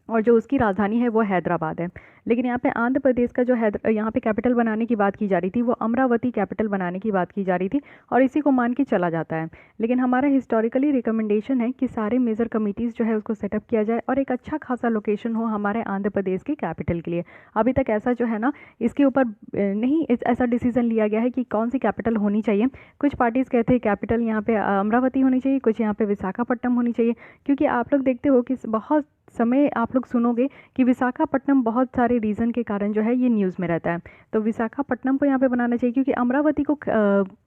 और जो उसकी राजधानी है वो हैदराबाद है। लेकिन यहाँ पे आंध्र प्रदेश का जो यहाँ पे कैपिटल बनाने की बात की जा रही थी वो अमरावती कैपिटल बनाने की बात की जा रही थी और इसी को मान के चला जाता है। लेकिन हमारा हिस्टोरिकली रिकमेंडेशन है कि सारे मेजर कमिटीज़ जो है उसको सेटअप किया जाए और एक अच्छा खासा लोकेशन हो हमारे आंध्र प्रदेश के कैपिटल के लिए। अभी तक ऐसा जो है ना इसके ऊपर नहीं ऐसा डिसीजन लिया गया है कि कौन सी कैपिटल होनी चाहिए। कुछ पार्टीज़ कहते हैं कैपिटल यहाँ पे अमरावती होनी चाहिए, कुछ यहाँ पे विशाखापट्टनम होनी चाहिए, क्योंकि आप लोग देखते हो कि बहुत समय आप लोग सुनोगे कि विशाखापट्टनम बहुत सारे रीज़न के कारण जो है ये न्यूज़ में रहता है। तो विशाखापट्टनम को यहाँ पे बनाना चाहिए क्योंकि अमरावती को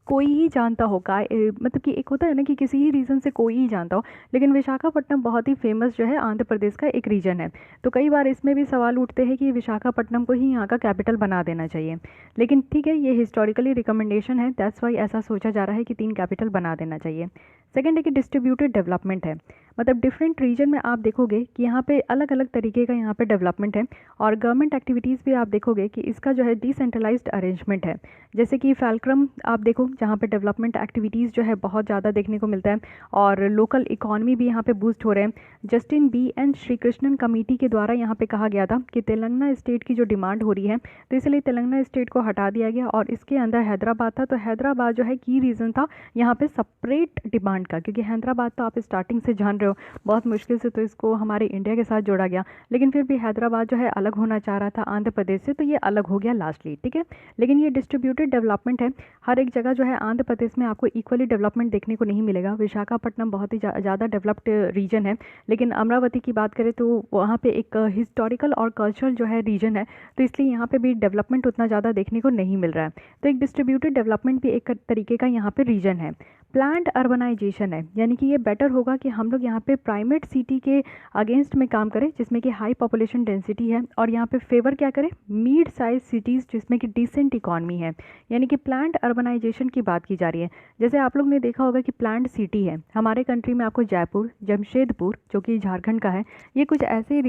कोई ही जानता हो का मतलब कि एक होता है ना कि किसी ही रीज़न से कोई ही जानता हो, लेकिन विशाखापट्टनम बहुत ही फेमस जो है आंध्र प्रदेश का एक रीजन है। तो कई बार इसमें भी सवाल उठते हैं कि विशाखापट्टनम को ही यहाँ का कैपिटल बना देना चाहिए। लेकिन ठीक है, ये हिस्टोरिकली रिकमेंडेशन है, दैट्स वाई ऐसा सोचा जा रहा है कि 3 कैपिटल बना देना चाहिए। सेकेंड है कि डिस्ट्रीब्यूटेड डेवलपमेंट है, मतलब डिफरेंट रीजन में आप देखोगे कि यहाँ पे अलग अलग तरीके का यहाँ पे डेवलपमेंट है और गवर्नमेंट एक्टिविटीज़ भी आप देखोगे कि इसका जो है डिसेंट्रलाइज्ड अरेंजमेंट है। जैसे कि फैलक्रम आप देखो जहाँ पे डेवलपमेंट एक्टिविटीज़ जो है बहुत ज़्यादा देखने को मिलता है और लोकल इकॉनमी भी यहाँ पे बूस्ट हो रहे हैं। Justice B N Shri Krishnan committee के द्वारा यहाँ पे कहा गया था कि तेलंगाना स्टेट की जो डिमांड हो रही है तो इसलिए तेलंगाना स्टेट को हटा दिया गया और इसके अंदर हैदराबाद था। तो हैदराबाद जो है की रीज़न था यहाँ पे सेपरेट डिमांड का, क्योंकि हैदराबाद तो आप स्टार्टिंग से जान रहे हो बहुत मुश्किल से तो इसको हमारे इंडिया के साथ जोड़ा गया, लेकिन फिर भी हैदराबाद जो है अलग होना चाह रहा था आंध्र प्रदेश से, तो ये अलग हो गया लास्टली, ठीक है। लेकिन ये डिस्ट्रीब्यूटेड डेवलपमेंट है, हर एक जगह जो है आंध्र प्रदेश में आपको इक्वली डेवलपमेंट देखने को नहीं मिलेगा। विशाखापट्टनम बहुत ही ज़्यादा डेवलप्ड रीजन है, लेकिन अमरावती की बात करें तो वहाँ पे एक हिस्टोरिकल और कल्चरल जो है रीजन है, तो इसलिए यहाँ पे भी डेवलपमेंट उतना ज़्यादा देखने को नहीं मिल रहा है। तो एक डिस्ट्रीब्यूटेड डेवलपमेंट भी एक तरीके का यहाँ पे रीजन है। प्लान्ड अर्बनाइजेशन है, यानी कि ये बेटर होगा कि हम लोग यहाँ पे प्राइमेट सिटी के अगेंस्ट में काम करें जिसमें कि हाई पॉपुलेशन डेंसिटी है और यहाँ पे फेवर क्या करें मिड साइज सिटीज़ जिसमें कि डिसेंट इकॉनमी है, यानी कि प्लान्ड अर्बनाइजेशन की बात की जा रही है। जैसे आप लोग ने देखा होगा कि प्लान्ड सिटी है हमारे कंट्री में, आपको जयपुर, जमशेदपुर जो कि झारखंड का है, ये कुछ ऐसे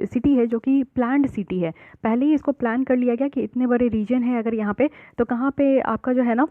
सिटी है जो कि प्लान्ड सिटी है। पहले ही इसको प्लान कर लिया गया कि इतने बड़े रीजन है अगर यहाँ पे, तो कहाँ पे आपका जो है ना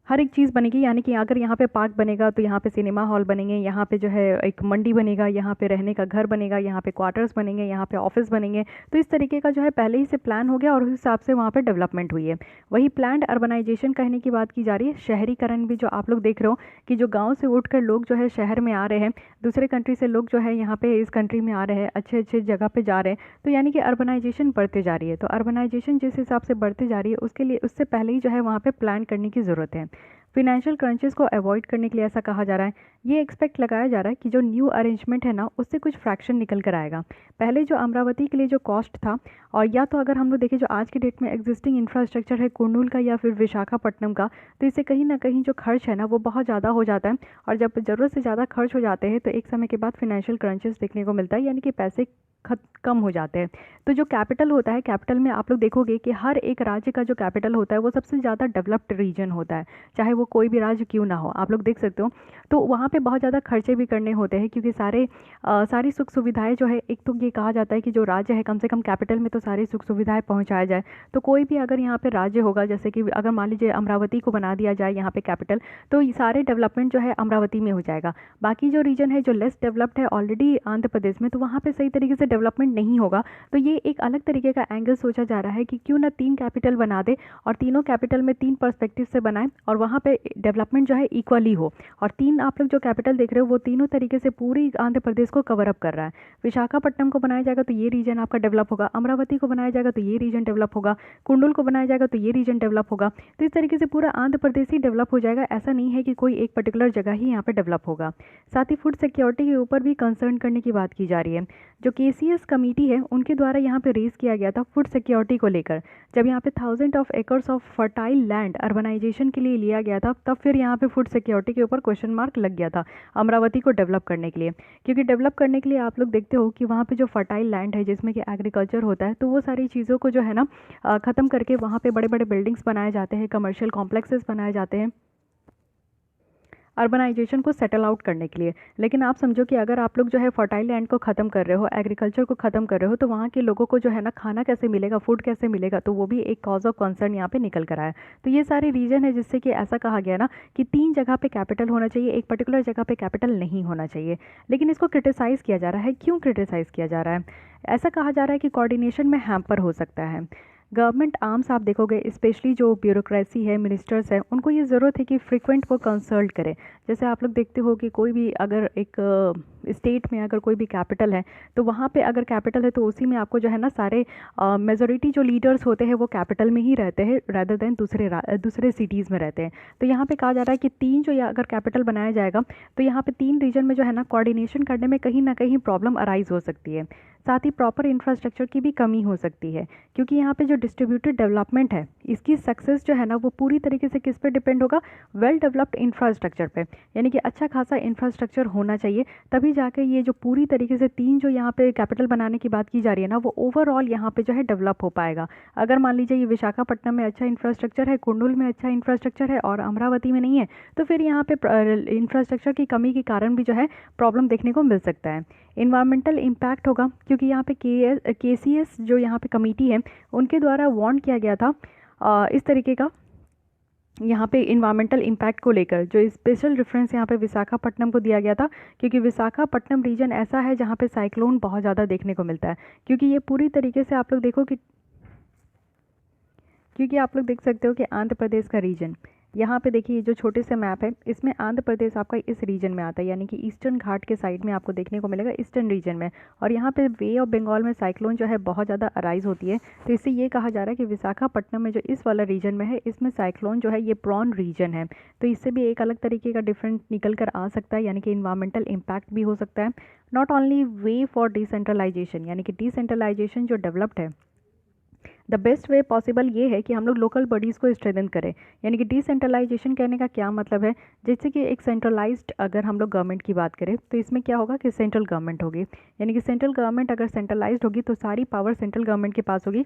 हर एक चीज़ बनेगी, यानी कि अगर यहाँ पे पार्क बनेगा तो यहाँ पे सिनेमा हॉल बनेंगे, यहाँ पे जो है एक मंडी बनेगा, यहाँ पे रहने का घर बनेगा, यहाँ पे क्वार्टर्स बनेंगे, यहाँ पे ऑफिस बनेंगे। तो इस तरीके का जो है पहले ही से प्लान हो गया और उस हिसाब से वहाँ पे डेवलपमेंट हुई है। वही प्लान्ड अर्बनाइजेशन कहने की बात की जा रही है। शहरीकरण भी जो आप लोग देख रहे हो कि जो गाँव से उठकर लोग जो है शहर में आ रहे हैं, दूसरे कंट्री से लोग जो है यहाँ पे इस कंट्री में आ रहे हैं, अच्छे अच्छे जगह पे जा रहे हैं, तो यानी कि अर्बनाइजेशन बढ़ते जा रही है। तो अर्बनाइजेशन जिस हिसाब से बढ़ती जा रही है उसके लिए उससे पहले ही जो है वहाँ पे प्लान करने की ज़रूरत है। फिनेंशियल क्रंचेस को अवॉइड करने के लिए ऐसा कहा जा रहा है। ये एक्सपेक्ट लगाया जा रहा है कि जो न्यू अरेंजमेंट है ना उससे कुछ फ्रैक्शन निकल कर आएगा। पहले जो अमरावती के लिए जो कॉस्ट था, और या तो अगर हम लोग देखें जो आज की डेट में एग्जिस्टिंग इंफ्रास्ट्रक्चर है कुर्नूल का या फिर विशाखापट्टनम का, तो इससे कहीं ना कहीं जो खर्च है ना वो बहुत ज़्यादा हो जाता है और जब ज़रूरत से ज़्यादा खर्च हो जाते हैं तो एक समय के बाद फिनेंशियल क्रंचेस देखने को मिलता है, यानी कि पैसे कम हो जाते हैं। तो जो कैपिटल होता है, कैपिटल में आप लोग देखोगे कि हर एक राज्य का जो कैपिटल होता है वो सबसे ज़्यादा डेवलप्ड रीजन होता है, चाहे वो कोई भी राज्य क्यों ना हो, आप लोग देख सकते हो। तो वहाँ पे बहुत ज़्यादा खर्चे भी करने होते हैं क्योंकि सारी सुख सुविधाएं जो है, एक तो ये कहा जाता है कि जो राज्य है कम से कम कैपिटल में तो सारी सुख सुविधाएं पहुँचाया जाए। तो कोई भी अगर यहाँ पे राज्य होगा, जैसे कि अगर मान लीजिए अमरावती को बना दिया जाए यहाँ पे कैपिटल, तो ये सारे डेवलपमेंट जो है अमरावती में हो जाएगा। बाकी जो रीजन है जो लेस डेवलप्ड है ऑलरेडी आंध्र प्रदेश में, तो वहाँ पे सही तरीके से डेवलपमेंट नहीं होगा। तो ये एक अलग तरीके का एंगल सोचा जा रहा है कि क्यों ना 3 कैपिटल बना दे और तीनों कैपिटल में 3 पर्सपेक्टिव से बनाए और वहाँ पे पे डेवलपमेंट जो है इक्वली हो। और 3 आप लोग जो कैपिटल देख रहे हो वो तीनों तरीके से पूरी आंध्र प्रदेश को कवर अप कर रहा है। विशाखापट्टनम को बनाया जाएगा तो ये रीजन आपका डेवलप होगा, अमरावती को बनाया जाएगा तो ये रीजन डेवलप होगा, कुंडल को बनाया जाएगा तो ये रीजन डेवलप होगा। तो इस तरीके से पूरा आंध्र प्रदेश ही डेवलप हो जाएगा, ऐसा नहीं है कि कोई एक पर्टिकुलर जगह ही यहाँ पे डेवलप होगा। साथ ही फूड सिक्योरिटी के ऊपर भी कंसर्न करने की बात की जा रही है। जो केसीएस कमेटी है उनके द्वारा यहाँ पे रेज किया गया था फूड सिक्योरिटी को लेकर, जब यहाँ पे 1000 of acres of fertile land urbanisation के लिए लिया गया था, तब फिर यहाँ पे फूड सिक्योरिटी के ऊपर क्वेश्चन मार्क लग गया था अमरावती को डेवलप करने के लिए। क्योंकि डेवलप करने के लिए आप लोग देखते हो कि वहाँ पे जो फर्टाइल लैंड है जिसमें कि एग्रीकल्चर होता है, तो वो सारी चीज़ों को जो है ना ख़त्म करके वहाँ पे बड़े बड़े बिल्डिंग्स बनाए जाते हैं, कमर्शियल कॉम्प्लेक्सेस बनाए जाते हैं अर्बनाइजेशन को सेटल आउट करने के लिए। लेकिन आप समझो कि अगर आप लोग जो है फर्टाइल लैंड को ख़त्म कर रहे हो, एग्रीकल्चर को ख़त्म कर रहे हो, तो वहाँ के लोगों को जो है ना खाना कैसे मिलेगा, फूड कैसे मिलेगा, तो वो भी एक कॉज ऑफ कंसर्न यहाँ पे निकल कर आया। तो ये सारे रीजन है जिससे कि ऐसा कहा गया ना कि 3 जगह पे कैपिटल होना चाहिए, एक पर्टिकुलर जगह पे कैपिटल नहीं होना चाहिए। लेकिन इसको क्रिटिसाइज़ किया जा रहा है। क्यों क्रिटिसाइज़ किया जा रहा है? ऐसा कहा जा रहा है कि कोऑर्डिनेशन में हैम्पर हो सकता है। गवर्नमेंट आर्म्स आप देखोगे, स्पेशली जो ब्यूरोक्रेसी है, मिनिस्टर्स हैं, उनको ये ज़रूरत है कि फ्रीक्वेंट वो कंसल्ट करें। जैसे आप लोग देखते हो कि कोई भी अगर एक स्टेट में अगर कोई भी कैपिटल है, तो वहाँ पे अगर कैपिटल है तो उसी में आपको जो है ना सारे मेजॉरिटी जो लीडर्स होते हैं वो कैपिटल में ही रहते हैं रैदर देन दूसरे सिटीज़ में रहते हैं। तो यहाँ पे कहा जा रहा है कि 3 जो अगर कैपिटल बनाया जाएगा तो यहाँ पे 3 रीजन में जो है ना कोऑर्डिनेशन करने में कहीं ना कहीं प्रॉब्लम अराइज हो सकती है। साथ ही प्रॉपर इंफ्रास्ट्रक्चर की भी कमी हो सकती है, क्योंकि यहाँ पे जो डिस्ट्रीब्यूटेड डेवलपमेंट है इसकी सक्सेस जो है ना वो पूरी तरीके से किस पे डिपेंड होगा? वेल डेवलप्ड इंफ्रास्ट्रक्चर पे। यानी कि अच्छा खासा इंफ्रास्ट्रक्चर होना चाहिए, तभी जाकर ये जो पूरी तरीके से 3 जो यहाँ पे कैपिटल बनाने की बात की जा रही है ना, वो ओवरऑल यहाँ पे जो है डेवलप हो पाएगा। अगर मान लीजिए ये विशाखापट्टनम में अच्छा इंफ्रास्ट्रक्चर है, कुंडल में अच्छा इंफ्रास्ट्रक्चर है और अमरावती में नहीं है, तो फिर यहाँ पे इंफ्रास्ट्रक्चर की कमी के कारण भी जो है प्रॉब्लम देखने को मिल सकता है। इन्वायरमेंटल इम्पैक्ट होगा, क्योंकि यहाँ पे केसीएस जो यहाँ पे कमेटी है उनके द्वारा वार्न किया गया था इस तरीके का यहाँ पे इन्वायरमेंटल इम्पैक्ट को लेकर, जो स्पेशल रेफरेंस यहाँ पे विशाखापट्टनम को दिया गया था, क्योंकि विशाखापट्टनम रीजन ऐसा है जहाँ पे साइक्लोन बहुत ज़्यादा देखने को मिलता है। क्योंकि ये पूरी तरीके से आप लोग देखो कि क्योंकि आप लोग देख सकते हो कि आंध्र प्रदेश का रीजन यहाँ पे देखिए, जो छोटे से मैप है इसमें आंध्र प्रदेश आपका इस रीजन में आता है, यानी कि ईस्टर्न घाट के साइड में आपको देखने को मिलेगा, ईस्टर्न रीजन में। और यहाँ पे वे ऑफ बंगाल में साइक्लोन जो है बहुत ज़्यादा अराइज होती है। तो इससे ये कहा जा रहा है कि विशाखापट्टनम में जो इस वाला रीजन में है, इसमें साइक्लोन जो है ये प्रॉन रीजन है। तो इससे भी एक अलग तरीके का डिफरेंट निकल कर आ सकता है, यानी कि इन्वायरमेंटल इम्पैक्ट भी हो सकता है। Not only way for decentralisation, यानी कि डिसेंट्रलाइजेशन जो डेवलप्ड है, द बेस्ट वे पॉसिबल ये है कि हम लोग लोकल बॉडीज़ को स्ट्रेंथन करें। यानी कि डिसेंट्रलाइजेशन कहने का क्या मतलब है? जैसे कि एक सेंट्रलाइज्ड अगर हम लोग गवर्नमेंट की बात करें तो इसमें क्या होगा कि सेंट्रल गवर्नमेंट होगी। यानी कि सेंट्रल गवर्नमेंट अगर सेंट्रलाइज्ड होगी तो सारी पावर सेंट्रल गवर्नमेंट के पास होगी।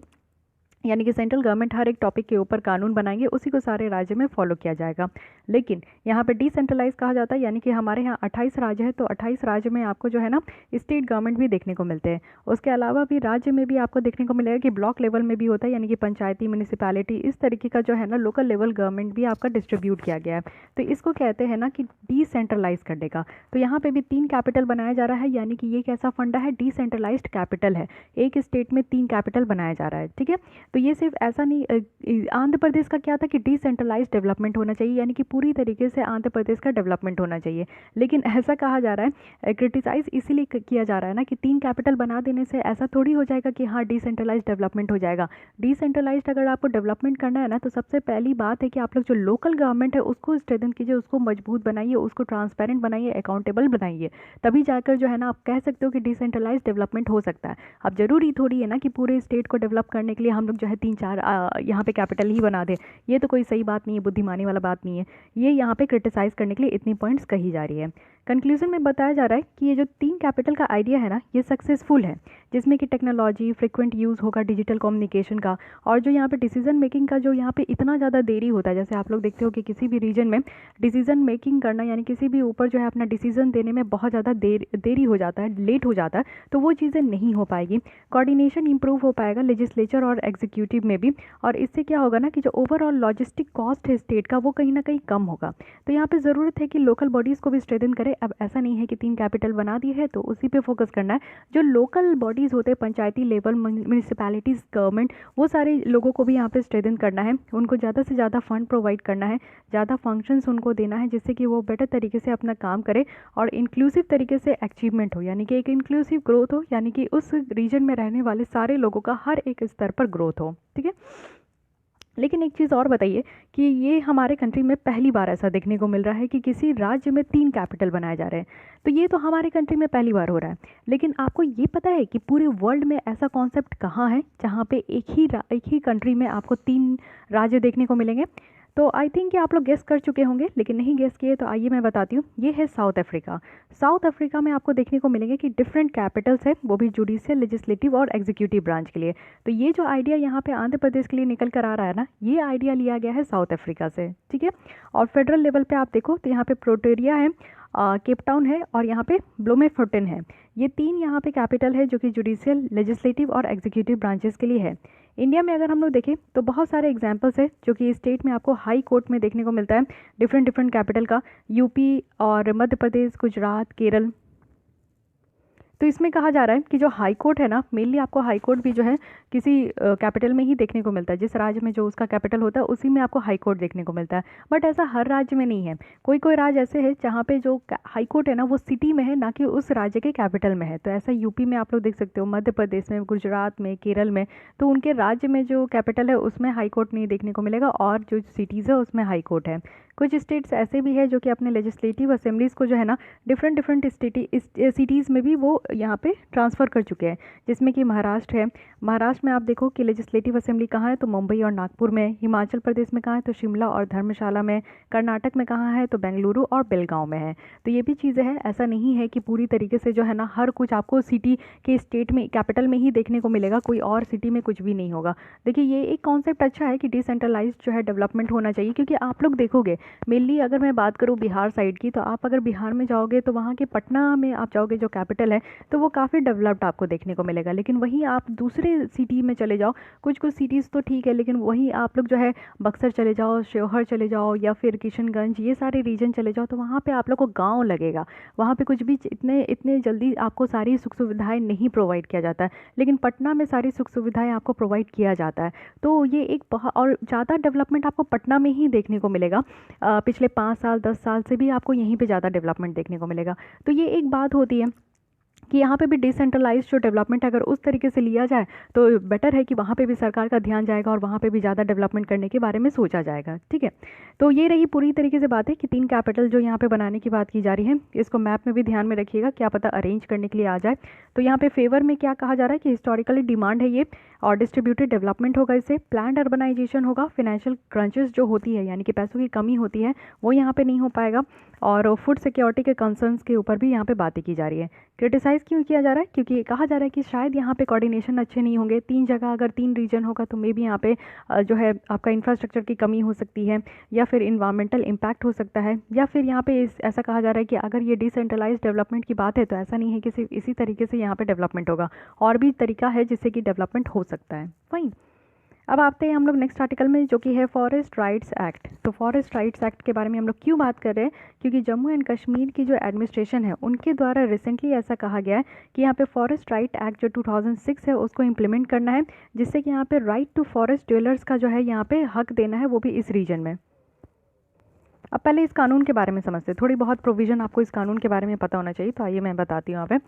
यानी कि सेंट्रल गवर्नमेंट हर एक टॉपिक के ऊपर कानून बनाएंगे, उसी को सारे राज्य में फॉलो किया जाएगा। लेकिन यहाँ पे डिसेंट्रलाइज कहा जाता है, यानी कि हमारे यहाँ 28 राज्य है, तो 28 राज्य में आपको जो है ना स्टेट गवर्नमेंट भी देखने को मिलते हैं। उसके अलावा भी राज्य में भी आपको देखने को मिलेगा कि ब्लॉक लेवल में भी होता है, यानी कि पंचायती, म्यूनिसिपैलिटी, इस तरीके का जो है ना लोकल लेवल गवर्नमेंट भी आपका डिस्ट्रीब्यूट किया गया है। तो इसको कहते हैं ना कि डिसेंट्रलाइज करने का। तो यहाँ पर भी 3 कैपिटल बनाया जा रहा है, यानी कि ये कैसा फंडा है? डिसेंट्रलाइज्ड कैपिटल है। एक स्टेट में 3 कैपिटल बनाया जा रहा है, ठीक है। तो ये सिर्फ ऐसा नहीं, आंध्र प्रदेश का क्या था कि डिसेंट्रलाइज्ड डेवलपमेंट होना चाहिए, यानी कि पूरी तरीके से आंध्र प्रदेश का डेवलपमेंट होना चाहिए। लेकिन ऐसा कहा जा रहा है, क्रिटिसाइज इसीलिए किया जा रहा है ना कि 3 कैपिटल बना देने से ऐसा थोड़ी हो जाएगा कि हाँ डिसेंट्रलाइज्ड डेवलपमेंट हो जाएगा। डिसेंट्रलाइज्ड अगर आपको डेवलपमेंट करना है ना, तो सबसे पहली बात है कि आप लोग जो लोकल गवर्नमेंट है उसको स्ट्रेंथन कीजिए, उसको मजबूत बनाइए, उसको ट्रांसपेरेंट बनाइए, अकाउंटेबल बनाइए। तभी जाकर जो है ना आप कह सकते हो कि डिसेंट्रलाइज्ड डेवलपमेंट हो सकता है। अब जरूरी थोड़ी है ना कि पूरे स्टेट को डेवलप करने के लिए हम लोग जो है 3-4 यहाँ पे कैपिटल ही बना दे। ये तो कोई सही बात नहीं है, बुद्धिमानी वाला बात नहीं है। ये यहाँ पे क्रिटिसाइज़ करने के लिए इतनी पॉइंट्स कही जा रही है। कंक्लूजन में बताया जा रहा है कि ये जो 3 कैपिटल का आइडिया है ना, ये सक्सेसफुल है, जिसमें कि टेक्नोलॉजी, फ्रिक्वेंट यूज़ होगा डिजिटल कम्युनिकेशन का, और जो यहाँ पे डिसीजन मेकिंग का जो यहाँ पे इतना ज़्यादा देरी होता है, जैसे आप लोग देखते हो कि किसी भी रीजन में डिसीजन मेकिंग करना, यानी किसी भी ऊपर जो है अपना डिसीजन देने में बहुत ज़्यादा देरी हो जाता है, लेट हो जाता है, तो वो चीज़ें नहीं हो पाएगी। कोऑर्डिनेशन इंप्रूव हो पाएगा लेजिस्लेचर और एग्जीक्यूटिव में भी। और इससे क्या होगा ना कि जो ओवरऑल लॉजिस्टिक कॉस्ट है स्टेट का वो कहीं ना कहीं कम होगा। तो यहाँ पे ज़रूरत है कि लोकल बॉडीज़ को भी स्ट्रेंथन करें। अब ऐसा नहीं है कि 3 कैपिटल बना दी है तो उसी पे फोकस करना है। जो लोकल बॉडीज़ होते हैं, पंचायती लेवल, म्यूनिसिपैलिटीज़, गवर्नमेंट, वो सारे लोगों को भी यहाँ पे स्ट्रेंथन करना है। उनको ज़्यादा से ज़्यादा फंड प्रोवाइड करना है, ज़्यादा फंक्शंस उनको देना है, जिससे कि वो बेटर तरीके से अपना काम करे और इंक्लूसिव तरीके से अचीवमेंट हो, यानी कि एक इंक्लूसिव ग्रोथ हो, यानी कि उस रीजन में रहने वाले सारे लोगों का हर एक स्तर पर ग्रोथ हो। ठीक है। लेकिन एक चीज़ और बताइए कि ये हमारे कंट्री में पहली बार ऐसा देखने को मिल रहा है कि किसी राज्य में 3 कैपिटल बनाए जा रहे हैं। तो ये तो हमारे कंट्री में पहली बार हो रहा है। लेकिन आपको ये पता है कि पूरे वर्ल्ड में ऐसा कॉन्सेप्ट कहाँ है जहाँ पे एक ही कंट्री में आपको 3 राज्य देखने को मिलेंगे? तो आई थिंक कि आप लोग गेस कर चुके होंगे, लेकिन नहीं गेस किए तो आइए मैं बताती हूँ। ये है साउथ अफ्रीका। साउथ अफ्रीका में आपको देखने को मिलेंगे कि डिफरेंट कैपिटल्स है, वो भी जुडिशियल, लेजिस्लेटिव और एग्जीक्यूटिव ब्रांच के लिए। तो ये जो आइडिया यहाँ पे आंध्र प्रदेश के लिए निकल कर आ रहा है ना, ये आइडिया लिया गया है साउथ अफ्रीका से। ठीक है। और फेडरल लेवल पे आप देखो तो यहाँ पे प्रोटोरिया है, केप टाउन है और यहाँ पे ब्लोमेफोर्टिन है। ये 3 यहाँ पे कैपिटल है जो कि जुडिशियल, लेजिस्लेटिव और एग्जीक्यूटिव ब्रांचेस के लिए है। इंडिया में अगर हम लोग देखें तो बहुत सारे एग्जाम्पल्स है जो कि स्टेट में आपको हाई कोर्ट में देखने को मिलता है डिफरेंट डिफरेंट कैपिटल का, यूपी और मध्य प्रदेश, गुजरात, केरल। तो इसमें कहा जा रहा है कि जो हाई कोर्ट है ना, मेनली आपको हाई कोर्ट भी जो है किसी कैपिटल में ही देखने को मिलता है। जिस राज्य में जो उसका कैपिटल होता है उसी में आपको हाई कोर्ट देखने को मिलता है। बट ऐसा हर राज्य में नहीं है। कोई कोई राज्य ऐसे है जहाँ पे जो हाई कोर्ट है ना वो सिटी में है, ना कि उस राज्य के कैपिटल में है। तो ऐसा यूपी में आप लोग देख सकते हो, मध्य प्रदेश में, गुजरात में, केरल में। तो उनके राज्य में जो कैपिटल है उसमें हाई कोर्ट नहीं देखने को मिलेगा और जो सिटीज़ है उसमें हाई कोर्ट है। कुछ स्टेट्स ऐसे भी है जो कि अपने लेजिस्लेटिव असेंबलीज़ को जो है ना डिफरेंट डिफरेंट सिटीज़ में भी वो यहाँ पे ट्रांसफ़र कर चुके हैं, जिसमें कि महाराष्ट्र है। महाराष्ट्र में आप देखो कि लेजिस्लेटिव असेंबली कहाँ है, तो मुंबई और नागपुर में। हिमाचल प्रदेश में कहाँ है, तो शिमला और धर्मशाला में। कर्नाटक में कहाँ है, तो बेंगलुरु और बेलगांव में है। तो ये भी चीज़ें हैं। ऐसा नहीं है कि पूरी तरीके से जो है ना हर कुछ आपको सिटी के स्टेट में, कैपिटल में ही देखने को मिलेगा, कोई और सिटी में कुछ भी नहीं होगा। देखिए ये एक कॉन्सेप्ट अच्छा है कि डिसेंट्रलाइज्ड जो है डेवलपमेंट होना चाहिए, क्योंकि आप लोग देखोगे मेनली अगर मैं बात करूँ बिहार साइड की, तो आप अगर बिहार में जाओगे तो वहाँ के पटना में आप जाओगे जो कैपिटल है, तो वो काफ़ी डेवलप्ड आपको देखने को मिलेगा। लेकिन वहीं आप दूसरे सिटी में चले जाओ, कुछ कुछ सिटीज़ तो ठीक है, लेकिन वहीं आप लोग जो है बक्सर चले जाओ, शिवहर चले जाओ या फिर किशनगंज, ये सारे रीजन चले जाओ, तो वहाँ पे आप लोग को गाँव लगेगा। वहाँ पे कुछ भी इतने इतने जल्दी आपको सारी सुख सुविधाएँ नहीं प्रोवाइड किया जाता है, लेकिन पटना में सारी सुख सुविधाएँ आपको प्रोवाइड किया जाता है। तो ये एक बहुत और ज़्यादा डेवलपमेंट आपको पटना में ही देखने को मिलेगा। पिछले 5 साल 10 साल से भी आपको यहीं पे ज़्यादा डेवलपमेंट देखने को मिलेगा। तो ये एक बात होती है कि यहाँ पे भी डिसेंट्रलाइज्ड जो डेवलपमेंट अगर उस तरीके से लिया जाए तो बेटर है कि वहाँ पे भी सरकार का ध्यान जाएगा और वहाँ पे भी ज़्यादा डेवलपमेंट करने के बारे में सोचा जाएगा। ठीक है। तो ये रही पूरी तरीके से बात है कि 3 कैपिटल जो यहाँ पे बनाने की बात की जा रही है, इसको मैप में भी ध्यान में रखिएगा, क्या पता अरेंज करने के लिए आ जाए। तो यहाँ पे फेवर में क्या कहा जा रहा है कि हिस्टोरिकली डिमांड है ये, और डिस्ट्रीब्यूटेड डेवलपमेंट होगा, इससे प्लान्ड अर्बनाइजेशन होगा, फाइनेंशियल क्रंचेस जो होती है यानी कि पैसों की कमी होती है वो यहाँ पे नहीं हो पाएगा, और फूड सिक्योरिटी के कंसर्न्स के ऊपर भी यहाँ पे बातें की जा रही है। क्रिटिसाइज़ क्यों किया जा रहा है? क्योंकि कहा जा रहा है कि शायद यहाँ पे कोऑर्डिनेशन अच्छे नहीं होंगे। 3 जगह अगर 3 रीजन होगा तो मे बी यहाँ पे जो है आपका इंफ्रास्ट्रक्चर की कमी हो सकती है, या फिर इन्वायरमेंटल इम्पैक्ट हो सकता है, या फिर यहाँ पे ऐसा कहा जा रहा है कि अगर ये डिसेंट्रलाइज डेवलपमेंट की बात है तो ऐसा नहीं है कि सिर्फ इसी तरीके से यहाँ पे डेवलपमेंट होगा, और भी तरीका है जिससे कि डेवलपमेंट हो सकता है। फाइन। अब आते हैं हम लोग नेक्स्ट आर्टिकल में, जो कि है फॉरेस्ट राइट्स एक्ट। तो फॉरेस्ट राइट्स एक्ट के बारे में हम लोग क्यों बात कर रहे हैं? क्योंकि जम्मू एंड कश्मीर की जो एडमिनिस्ट्रेशन है उनके द्वारा रिसेंटली ऐसा कहा गया है कि यहाँ पे फॉरेस्ट राइट एक्ट जो 2006 है उसको इम्प्लीमेंट करना है, जिससे कि यहाँ पे राइट टू फॉरेस्ट ड्वेलर्स का जो है यहाँ पे हक देना है, वो भी इस रीजन में। अब पहले इस कानून के बारे में समझते हैं, थोड़ी बहुत प्रोविज़न आपको इस कानून के बारे में पता होना चाहिए। तो आइए मैं बताती हूँ। यहाँ पे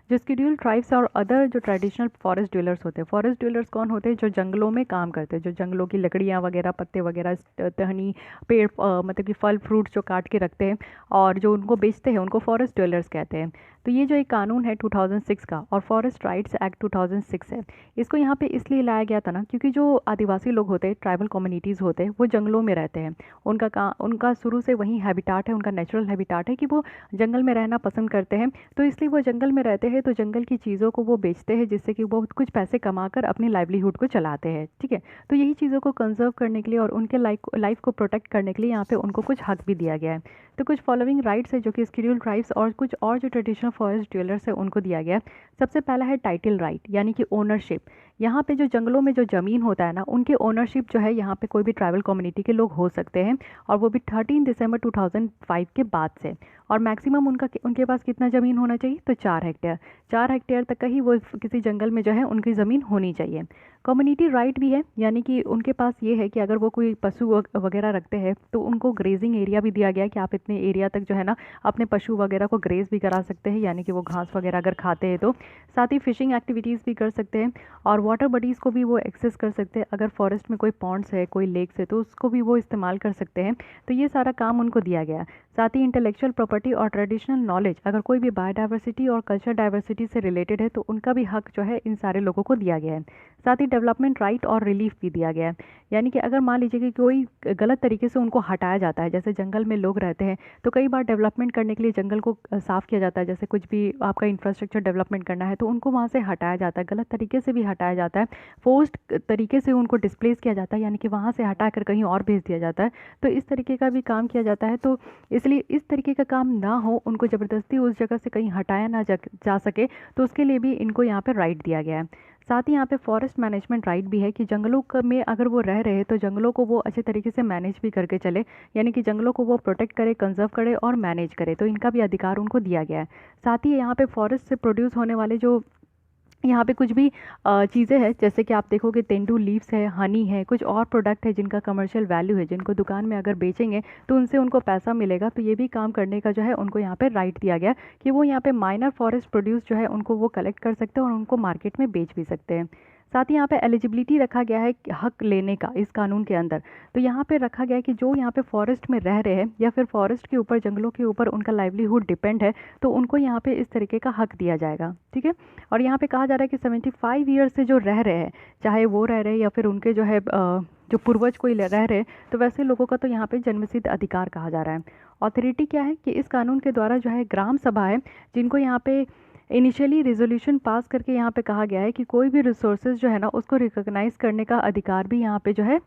जो शेड्यूल्ड ट्राइब्स और अदर जो ट्रेडिशनल फॉरेस्ट ड्वेलर्स होते हैं, फॉरेस्ट ड्वेलर्स कौन होते हैं? जो जंगलों में काम करते हैं, जो जंगलों की लकड़ियाँ वगैरह, पत्ते वगैरह, टहनी, पेड़, मतलब कि फल फ्रूट जो काट के रखते हैं और जो उनको बेचते हैं, उनको फॉरेस्ट ड्वेलर्स कहते हैं। तो ये जो एक कानून है 2006 का, और फॉरेस्ट राइट्स एक्ट 2006 है, इसको यहाँ पे इसलिए लाया गया था ना क्योंकि जो आदिवासी लोग होते हैं, ट्राइबल कम्युनिटीज़ होते हैं, वो जंगलों में रहते हैं। उनका शुरू से वही हैबिटाट है, उनका नेचुरल हैबिटाट है कि वो जंगल में रहना पसंद करते हैं। तो इसलिए वो जंगल में रहते हैं, तो जंगल की चीज़ों को वो बेचते हैं, जिससे कि वो कुछ पैसे कमाकर अपनी लाइवलीहुड को चलाते हैं। ठीक है। तो यही चीज़ों को कंजर्व करने के लिए और उनके लाइफ को प्रोटेक्ट करने के लिए यहाँ पे उनको कुछ हक भी दिया गया है। तो कुछ फॉलोइंग राइट्स है जो कि शेड्यूल्ड ट्राइब्स और कुछ और जो ट्रेडिशनल फॉरेस्ट ड्वेलर्स है उनको दिया गया है। सबसे पहला है टाइटल राइट, यानी कि ओनरशिप। यहाँ पे जो जंगलों में जो ज़मीन होता है ना, उनके ओनरशिप जो है यहाँ पे कोई भी ट्राइबल कम्युनिटी के लोग हो सकते हैं, और वो भी 13 दिसंबर 2005 के बाद से। और मैक्सिमम उनके पास कितना ज़मीन होना चाहिए, तो 4 हेक्टेयर। 4 हेक्टेयर तक का ही वो किसी जंगल में जो है उनकी ज़मीन होनी चाहिए। कम्युनिटी राइट भी है, यानी कि उनके पास ये है कि अगर वो कोई पशु वगैरह रखते हैं तो उनको ग्रेजिंग एरिया भी दिया गया है कि आप इतने एरिया तक जो है ना अपने पशु वगैरह को ग्रेज भी करा सकते हैं, यानी कि वो घास वगैरह अगर खाते हैं तो। साथ ही फिशिंग एक्टिविटीज़ भी कर सकते हैं, और वाटर बॉडीज़ को भी वो एक्सेस कर सकते हैं। अगर फॉरेस्ट में कोई पॉन्ड्स है, कोई लेक्स है, तो उसको भी वो इस्तेमाल कर सकते हैं। तो ये सारा काम उनको दिया गया है। साथ ही इंटेलेक्चुअल प्रॉपर्टी और ट्रेडिशनल नॉलेज, अगर कोई भी बायोडाइवर्सिटी और कल्चर डाइवर्सिटी से रिलेटेड है तो उनका भी हक जो है इन सारे लोगों को दिया गया है। साथ ही डेवलपमेंट राइट और रिलीफ भी दिया गया है, यानी कि अगर मान लीजिए कि कोई गलत तरीके से उनको हटाया जाता है, जैसे जंगल में लोग रहते हैं तो कई बार डेवलपमेंट करने के लिए जंगल को साफ़ किया जाता है, जैसे कुछ भी आपका इंफ्रास्ट्रक्चर डेवलपमेंट करना है तो उनको वहाँ से हटाया जाता है, गलत तरीके से भी हटाया जाता है, फोर्स्ड तरीके से उनको डिस्प्लेस किया जाता है, यानी कि वहाँ से हटा कर कहीं और भेज दिया जाता है। तो इस तरीके का भी काम किया जाता है। तो इसलिए इस तरीके का काम ना हो, उनको ज़बरदस्ती उस जगह से कहीं हटाया ना जा सके, तो उसके लिए भी इनको यहाँ पे राइट दिया गया है। साथ ही यहाँ पे फॉरेस्ट मैनेजमेंट राइट भी है कि जंगलों में अगर वो रह रहे हैं तो जंगलों को वो अच्छे तरीके से मैनेज भी करके चले, यानी कि जंगलों को वो प्रोटेक्ट करे, कंजर्व करे और मैनेज करे। तो इनका भी अधिकार उनको दिया गया है। साथ ही यहाँ पे फॉरेस्ट से प्रोड्यूस होने वाले जो यहाँ पे कुछ भी चीज़ें हैं, जैसे कि आप देखोगे तेंदू लीव्स है, हनी है, कुछ और प्रोडक्ट है जिनका कमर्शियल वैल्यू है, जिनको दुकान में अगर बेचेंगे तो उनसे उनको पैसा मिलेगा। तो ये भी काम करने का जो है उनको यहाँ पे राइट दिया गया कि वो यहाँ पे माइनर फॉरेस्ट प्रोड्यूस जो है उनको वो कलेक्ट कर सकते हैं और उनको मार्केट में बेच भी सकते हैं। साथ ही यहाँ पे एलिजिबिलिटी रखा गया है हक लेने का इस कानून के अंदर। तो यहाँ पे रखा गया है कि जो यहाँ पे फॉरेस्ट में रह रहे हैं या फिर फॉरेस्ट के ऊपर, जंगलों के ऊपर उनका लाइवलीहुड डिपेंड है, तो उनको यहाँ पे इस तरीके का हक दिया जाएगा। ठीक है। और यहाँ पे कहा जा रहा है कि 75 ईयर से जो रह रहे हैं, चाहे वो रह रहे हैं या फिर उनके जो है जो पूर्वज कोई रह रहे हैं, तो वैसे लोगों का तो यहाँ पे जन्मसिद्ध अधिकार कहा जा रहा है। ऑथोरिटी क्या है कि इस कानून के द्वारा जो है ग्राम सभा है, जिनको यहाँ पे इनिशियली रेजोल्यूशन पास करके यहाँ पे कहा गया है कि कोई भी रिसोर्सेज जो है ना उसको रिकॉग्नाइज करने का अधिकार भी यहाँ पे जो है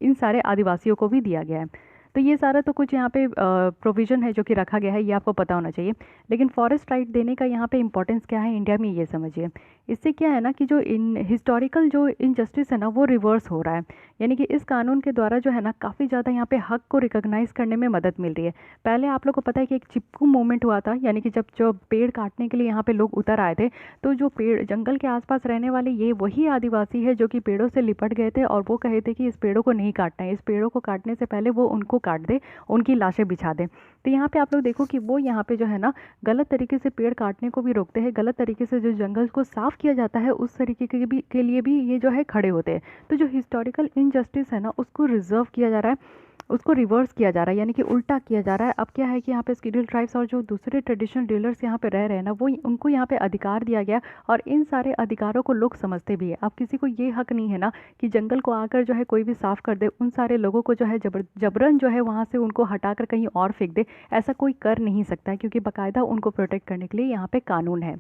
इन सारे आदिवासियों को भी दिया गया है। तो ये सारा तो कुछ यहाँ पे प्रोविज़न है जो कि रखा गया है, ये आपको पता होना चाहिए। लेकिन फॉरेस्ट राइट देने का यहाँ पे इंपॉर्टेंस क्या है इंडिया में, ये समझिए। इससे क्या है ना कि जो इन हिस्टोरिकल जो इनजस्टिस है ना वो रिवर्स हो रहा है, यानी कि इस कानून के द्वारा जो है ना काफ़ी ज़्यादा यहाँ पे हक को रिकॉग्नाइज करने में मदद मिल रही है। पहले आप लोग को पता है कि एक चिपकू मूवमेंट हुआ था, यानी कि जब जो पेड़ काटने के लिए यहाँ पे लोग उतर आए थे, तो जो पेड़ जंगल के आसपास रहने वाले ये वही आदिवासी है जो कि पेड़ों से लिपट गए थे और वो कहे थे कि इस पेड़ों को नहीं काटना है, इस पेड़ों को काटने से पहले वो उनको काट दे, उनकी लाशें बिछा दें। तो यहाँ पे आप लोग देखो कि वो यहाँ पे जो है ना गलत तरीके से पेड़ काटने को भी रोकते हैं, गलत तरीके से जो जंगल को साफ़ किया जाता है उस तरीके के लिए भी ये जो है खड़े होते हैं। तो जो हिस्टोरिकल इनजस्टिस है ना उसको रिजर्व किया जा रहा है, उसको रिवर्स किया जा रहा है, यानी कि उल्टा किया जा रहा है। अब क्या है कि यहाँ पे स्किल्ड ट्राइब्स और जो दूसरे ट्रेडिशनल डीलर्स यहाँ पे रह रहे हैं ना, वो उनको यहाँ पे अधिकार दिया गया और इन सारे अधिकारों को लोग समझते भी है। अब किसी को ये हक नहीं है ना कि जंगल को आकर जो है कोई भी साफ़ कर दे, उन सारे लोगों को जो है जबरन जो है वहाँ से उनको हटाकर कहीं और फेंक दे, ऐसा कोई कर नहीं सकता है, क्योंकि बाकायदा उनको प्रोटेक्ट करने के लिए यहाँ पे कानून है।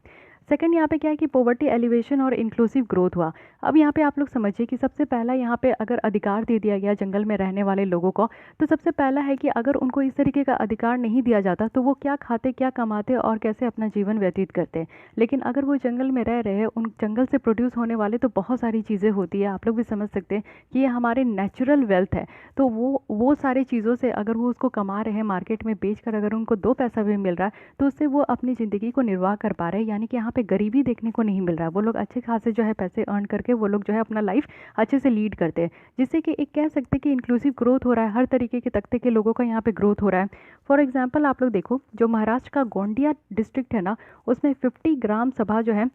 सेकंड यहाँ पे क्या है कि पॉवर्टी एलिवेशन और इंक्लूसिव ग्रोथ हुआ। अब यहाँ पे आप लोग समझिए कि सबसे पहला यहाँ पे अगर अधिकार दे दिया गया जंगल में रहने वाले लोगों को, तो सबसे पहला है कि अगर उनको इस तरीके का अधिकार नहीं दिया जाता तो वो क्या खाते, क्या कमाते और कैसे अपना जीवन व्यतीत करते। लेकिन अगर वो जंगल में रह रहे हैं, उन जंगल से प्रोड्यूस होने वाले तो बहुत सारी चीज़ें होती है, आप लोग भी समझ सकते हैं कि ये हमारे नेचुरल वेल्थ है। तो वो सारी चीज़ों से अगर वो उसको कमा रहे हैं, मार्केट में बेच कर अगर उनको 2 पैसा भी मिल रहा है तो उससे वो अपनी ज़िंदगी को निर्वाह कर पा रहे हैं, यानी कि यहाँ पे गरीबी देखने को नहीं मिल रहा है। वो लोग अच्छे खासे जो है पैसे अर्न करके वो लोग जो है अपना लाइफ अच्छे से लीड करते हैं, जिससे कि एक कह सकते हैं कि इंक्लूसिव ग्रोथ हो रहा है, हर तरीके के तख्ते के लोगों का यहाँ पे ग्रोथ हो रहा है। फॉर एग्जांपल आप लोग देखो, जो महाराष्ट्र का गोंडिया डिस्ट्रिक्ट है ना, उसमें 50 ग्राम सभा जो है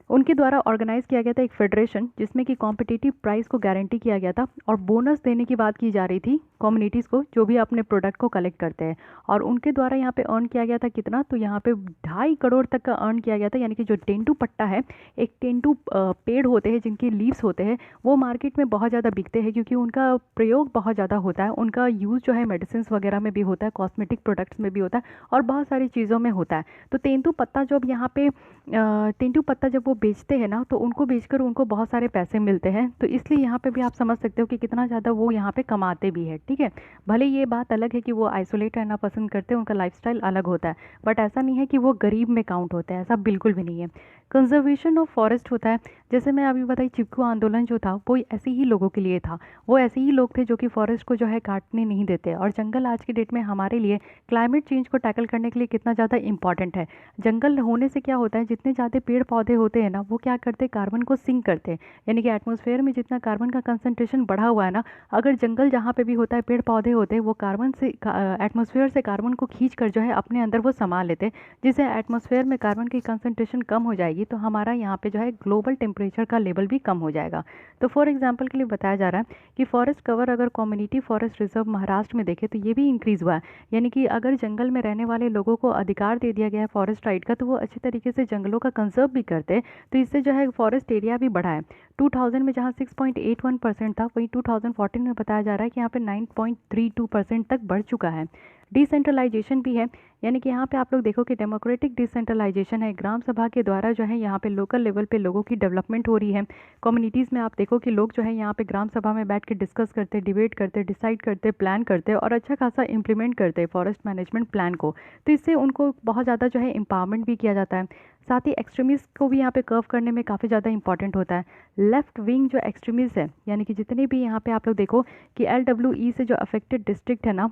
उनके द्वारा ऑर्गेनाइज किया गया था एक फेडरेशन, जिसमें कि कॉम्पिटिटिव प्राइस को गारंटी किया गया था और बोनस देने की बात की जा रही थी कम्युनिटीज़ को जो भी अपने प्रोडक्ट को कलेक्ट करते हैं। और उनके द्वारा यहाँ पे अर्न किया गया था कितना, तो यहाँ पे 2.5 करोड़ तक का अर्न किया गया था। यानी कि जो तेंदू पट्टा है, एक तेंदू पेड़ होते हैं जिनके लीव्स होते हैं, वो मार्केट में बहुत ज़्यादा बिकते हैं क्योंकि उनका प्रयोग बहुत ज़्यादा होता है, उनका यूज़ जो है मेडिसिन वगैरह में भी होता है, कॉस्मेटिक प्रोडक्ट्स में भी होता है और बहुत सारी चीज़ों में होता है। तो तेंदू पत्ता जब यहाँ पे तेंदू पत्ता जब वो बेचते हैं ना, तो उनको बेचकर उनको बहुत सारे पैसे मिलते हैं। तो इसलिए यहाँ पे भी आप समझ सकते हो कि कितना ज़्यादा वो यहाँ पे कमाते भी है। ठीक। ठीक है। भले ये बात अलग है कि वो आइसोलेट रहना पसंद करते हैं, उनका लाइफस्टाइल अलग होता है, बट ऐसा नहीं है कि वो गरीब में काउंट होते हैं, ऐसा बिल्कुल भी नहीं है। कंजर्वेशन ऑफ फॉरेस्ट होता है, जैसे मैं अभी बताई चिपकू आंदोलन जो था वो ऐसे ही लोगों के लिए था। वो ऐसे ही लोग थे जो कि फॉरेस्ट को जो है काटने नहीं देते। और जंगल आज की डेट में हमारे लिए क्लाइमेट चेंज को टैकल करने के लिए कितना ज़्यादा इंपॉर्टेंट है। जंगल होने से क्या होता है, जितने ज़्यादा पेड़ पौधे होते हैं ना, वो क्या करते हैं, कार्बन को सिंक करते हैं। यानी कि एटमॉस्फेयर में जितना कार्बन का कंसंट्रेशन बढ़ा हुआ है ना, अगर जंगल जहाँ पे भी होता है, पेड़ पौधे होते हैं, वो कार्बन से एटमॉस्फेयर से कार्बन को खींच कर जो है अपने अंदर वो समा लेते हैं, जिससे एटमॉस्फेयर में कार्बन की कंसंट्रेशन कम हो जाएगी, तो हमारा यहाँ पे जो है ग्लोबल टेम्परेचर का लेवल भी कम हो जाएगा। तो फॉर एग्जांपल के लिए बताया जा रहा है कि फॉरेस्ट कवर अगर कम्युनिटी फॉरेस्ट रिजर्व महाराष्ट्र में देखें तो ये भी इंक्रीज़ हुआ है। यानी कि अगर जंगल में रहने वाले लोगों को अधिकार दे दिया गया है फॉरेस्ट राइट का, तो वो अच्छे तरीके से जंगलों का कंजर्व भी करते हैं, तो इससे जो है फॉरेस्ट एरिया भी बढ़ा है। 2000 में जहाँ 6.81% था, वहीं 2014 में बताया जा रहा है कि यहाँ पे 9.32% तक बढ़ चुका है। डिसेंट्रलाइजेशन भी है, यानी कि यहाँ पे आप लोग देखो कि डेमोक्रेटिक डिसेंट्रलाइजेशन है। ग्राम सभा के द्वारा जो है यहाँ पे लोकल लेवल पे लोगों की डेवलपमेंट हो रही है। कम्युनिटीज़ में आप देखो कि लोग जो है यहाँ पे ग्राम सभा में बैठ के डिस्कस करते, डिबेट करते, डिसाइड करते, प्लान करते और अच्छा खासा इंप्लीमेंट करते फॉरेस्ट मैनेजमेंट प्लान को। तो इससे उनको बहुत ज़्यादा जो है एम्पावरमेंट भी किया जाता है। साथ ही एक्सट्रीमिस्ट को भी यहाँ पे कर्व करने में काफ़ी ज़्यादा इंपॉर्टेंट होता है। लेफ्ट विंग जो एक्सट्रीमिस्ट है, यानी कि जितने भी यहाँ पे आप लोग देखो कि LWE से जो अफेक्टेड डिस्ट्रिक्ट है ना,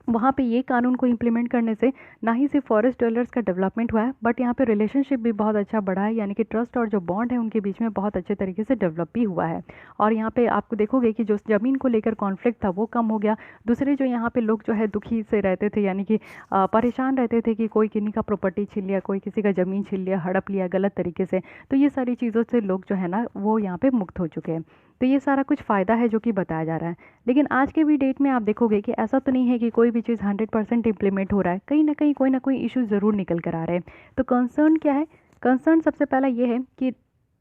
वहाँ पे ये कानून को इम्प्लीमेंट करने से ना ही सिर्फ फॉरेस्ट डवेलर्स का डेवलपमेंट हुआ है, बट यहाँ पे रिलेशनशिप भी बहुत अच्छा बढ़ा है। यानी कि ट्रस्ट और जो बॉन्ड है उनके बीच में बहुत अच्छे तरीके से डेवलप भी हुआ है। और यहाँ पे आपको देखोगे कि जो ज़मीन को लेकर कॉन्फ्लिक्ट था वो कम हो गया। दूसरे जो यहाँ पे लोग जो है दुखी से रहते थे, यानी कि परेशान रहते थे कि कोई किन्हीं का प्रॉपर्टी छीन लिया, कोई किसी का ज़मीन छीन लिया, हड़प लिया गलत तरीके से, तो ये सारी चीज़ों से लोग जो है ना वो यहाँ पे मुक्त हो चुके हैं। तो ये सारा कुछ फ़ायदा है जो कि बताया जा रहा है। लेकिन आज के भी डेट में आप देखोगे कि ऐसा तो नहीं है कि कोई भी चीज़ 100% इम्प्लीमेंट हो रहा है, कहीं ना कहीं कोई ना कोई इशू ज़रूर निकल कर आ रहे हैं। तो कंसर्न क्या है, कंसर्न सबसे पहला ये है कि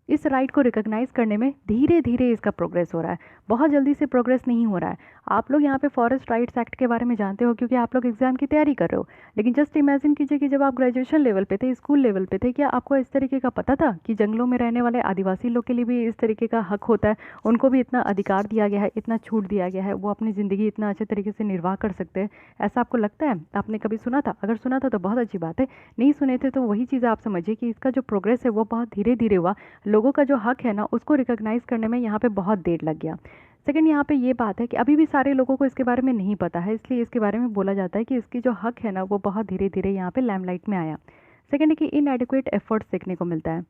इस राइट को रिकॉग्नाइज़ करने में धीरे धीरे इसका प्रोग्रेस हो रहा है, बहुत जल्दी से प्रोग्रेस नहीं हो रहा है। आप लोग यहाँ पे फॉरेस्ट राइट्स एक्ट के बारे में जानते हो क्योंकि आप लोग एग्जाम की तैयारी कर रहे हो, लेकिन जस्ट इमेजिन कीजिए कि जब आप ग्रेजुएशन लेवल पे थे, स्कूल लेवल पे थे, क्या आपको इस तरीके का पता था कि जंगलों में रहने वाले आदिवासी लोग के लिए भी इस तरीके का हक होता है, उनको भी इतना अधिकार दिया गया है, इतना छूट दिया गया है, वो अपनी ज़िंदगी इतना अच्छे तरीके से निर्वाह कर सकते हैं? ऐसा आपको लगता है? आपने कभी सुना था? अगर सुना था तो बहुत अच्छी बात है, नहीं सुने थे तो वही चीज़ आप समझिए कि इसका जो प्रोग्रेस है वो बहुत धीरे धीरे हुआ। लोगों का जो हक है ना उसको रिकॉग्नाइज़ करने में यहाँ पे बहुत देर लग गया। सेकंड, यहाँ पे ये बात है कि अभी भी सारे लोगों को इसके बारे में नहीं पता है, इसलिए इसके बारे में बोला जाता है कि इसकी जो हक है ना वो बहुत धीरे धीरे यहाँ पे लाइमलाइट में आया। सेकंड है कि इनएडिक्वेट एफर्ट्स देखने को मिलता है,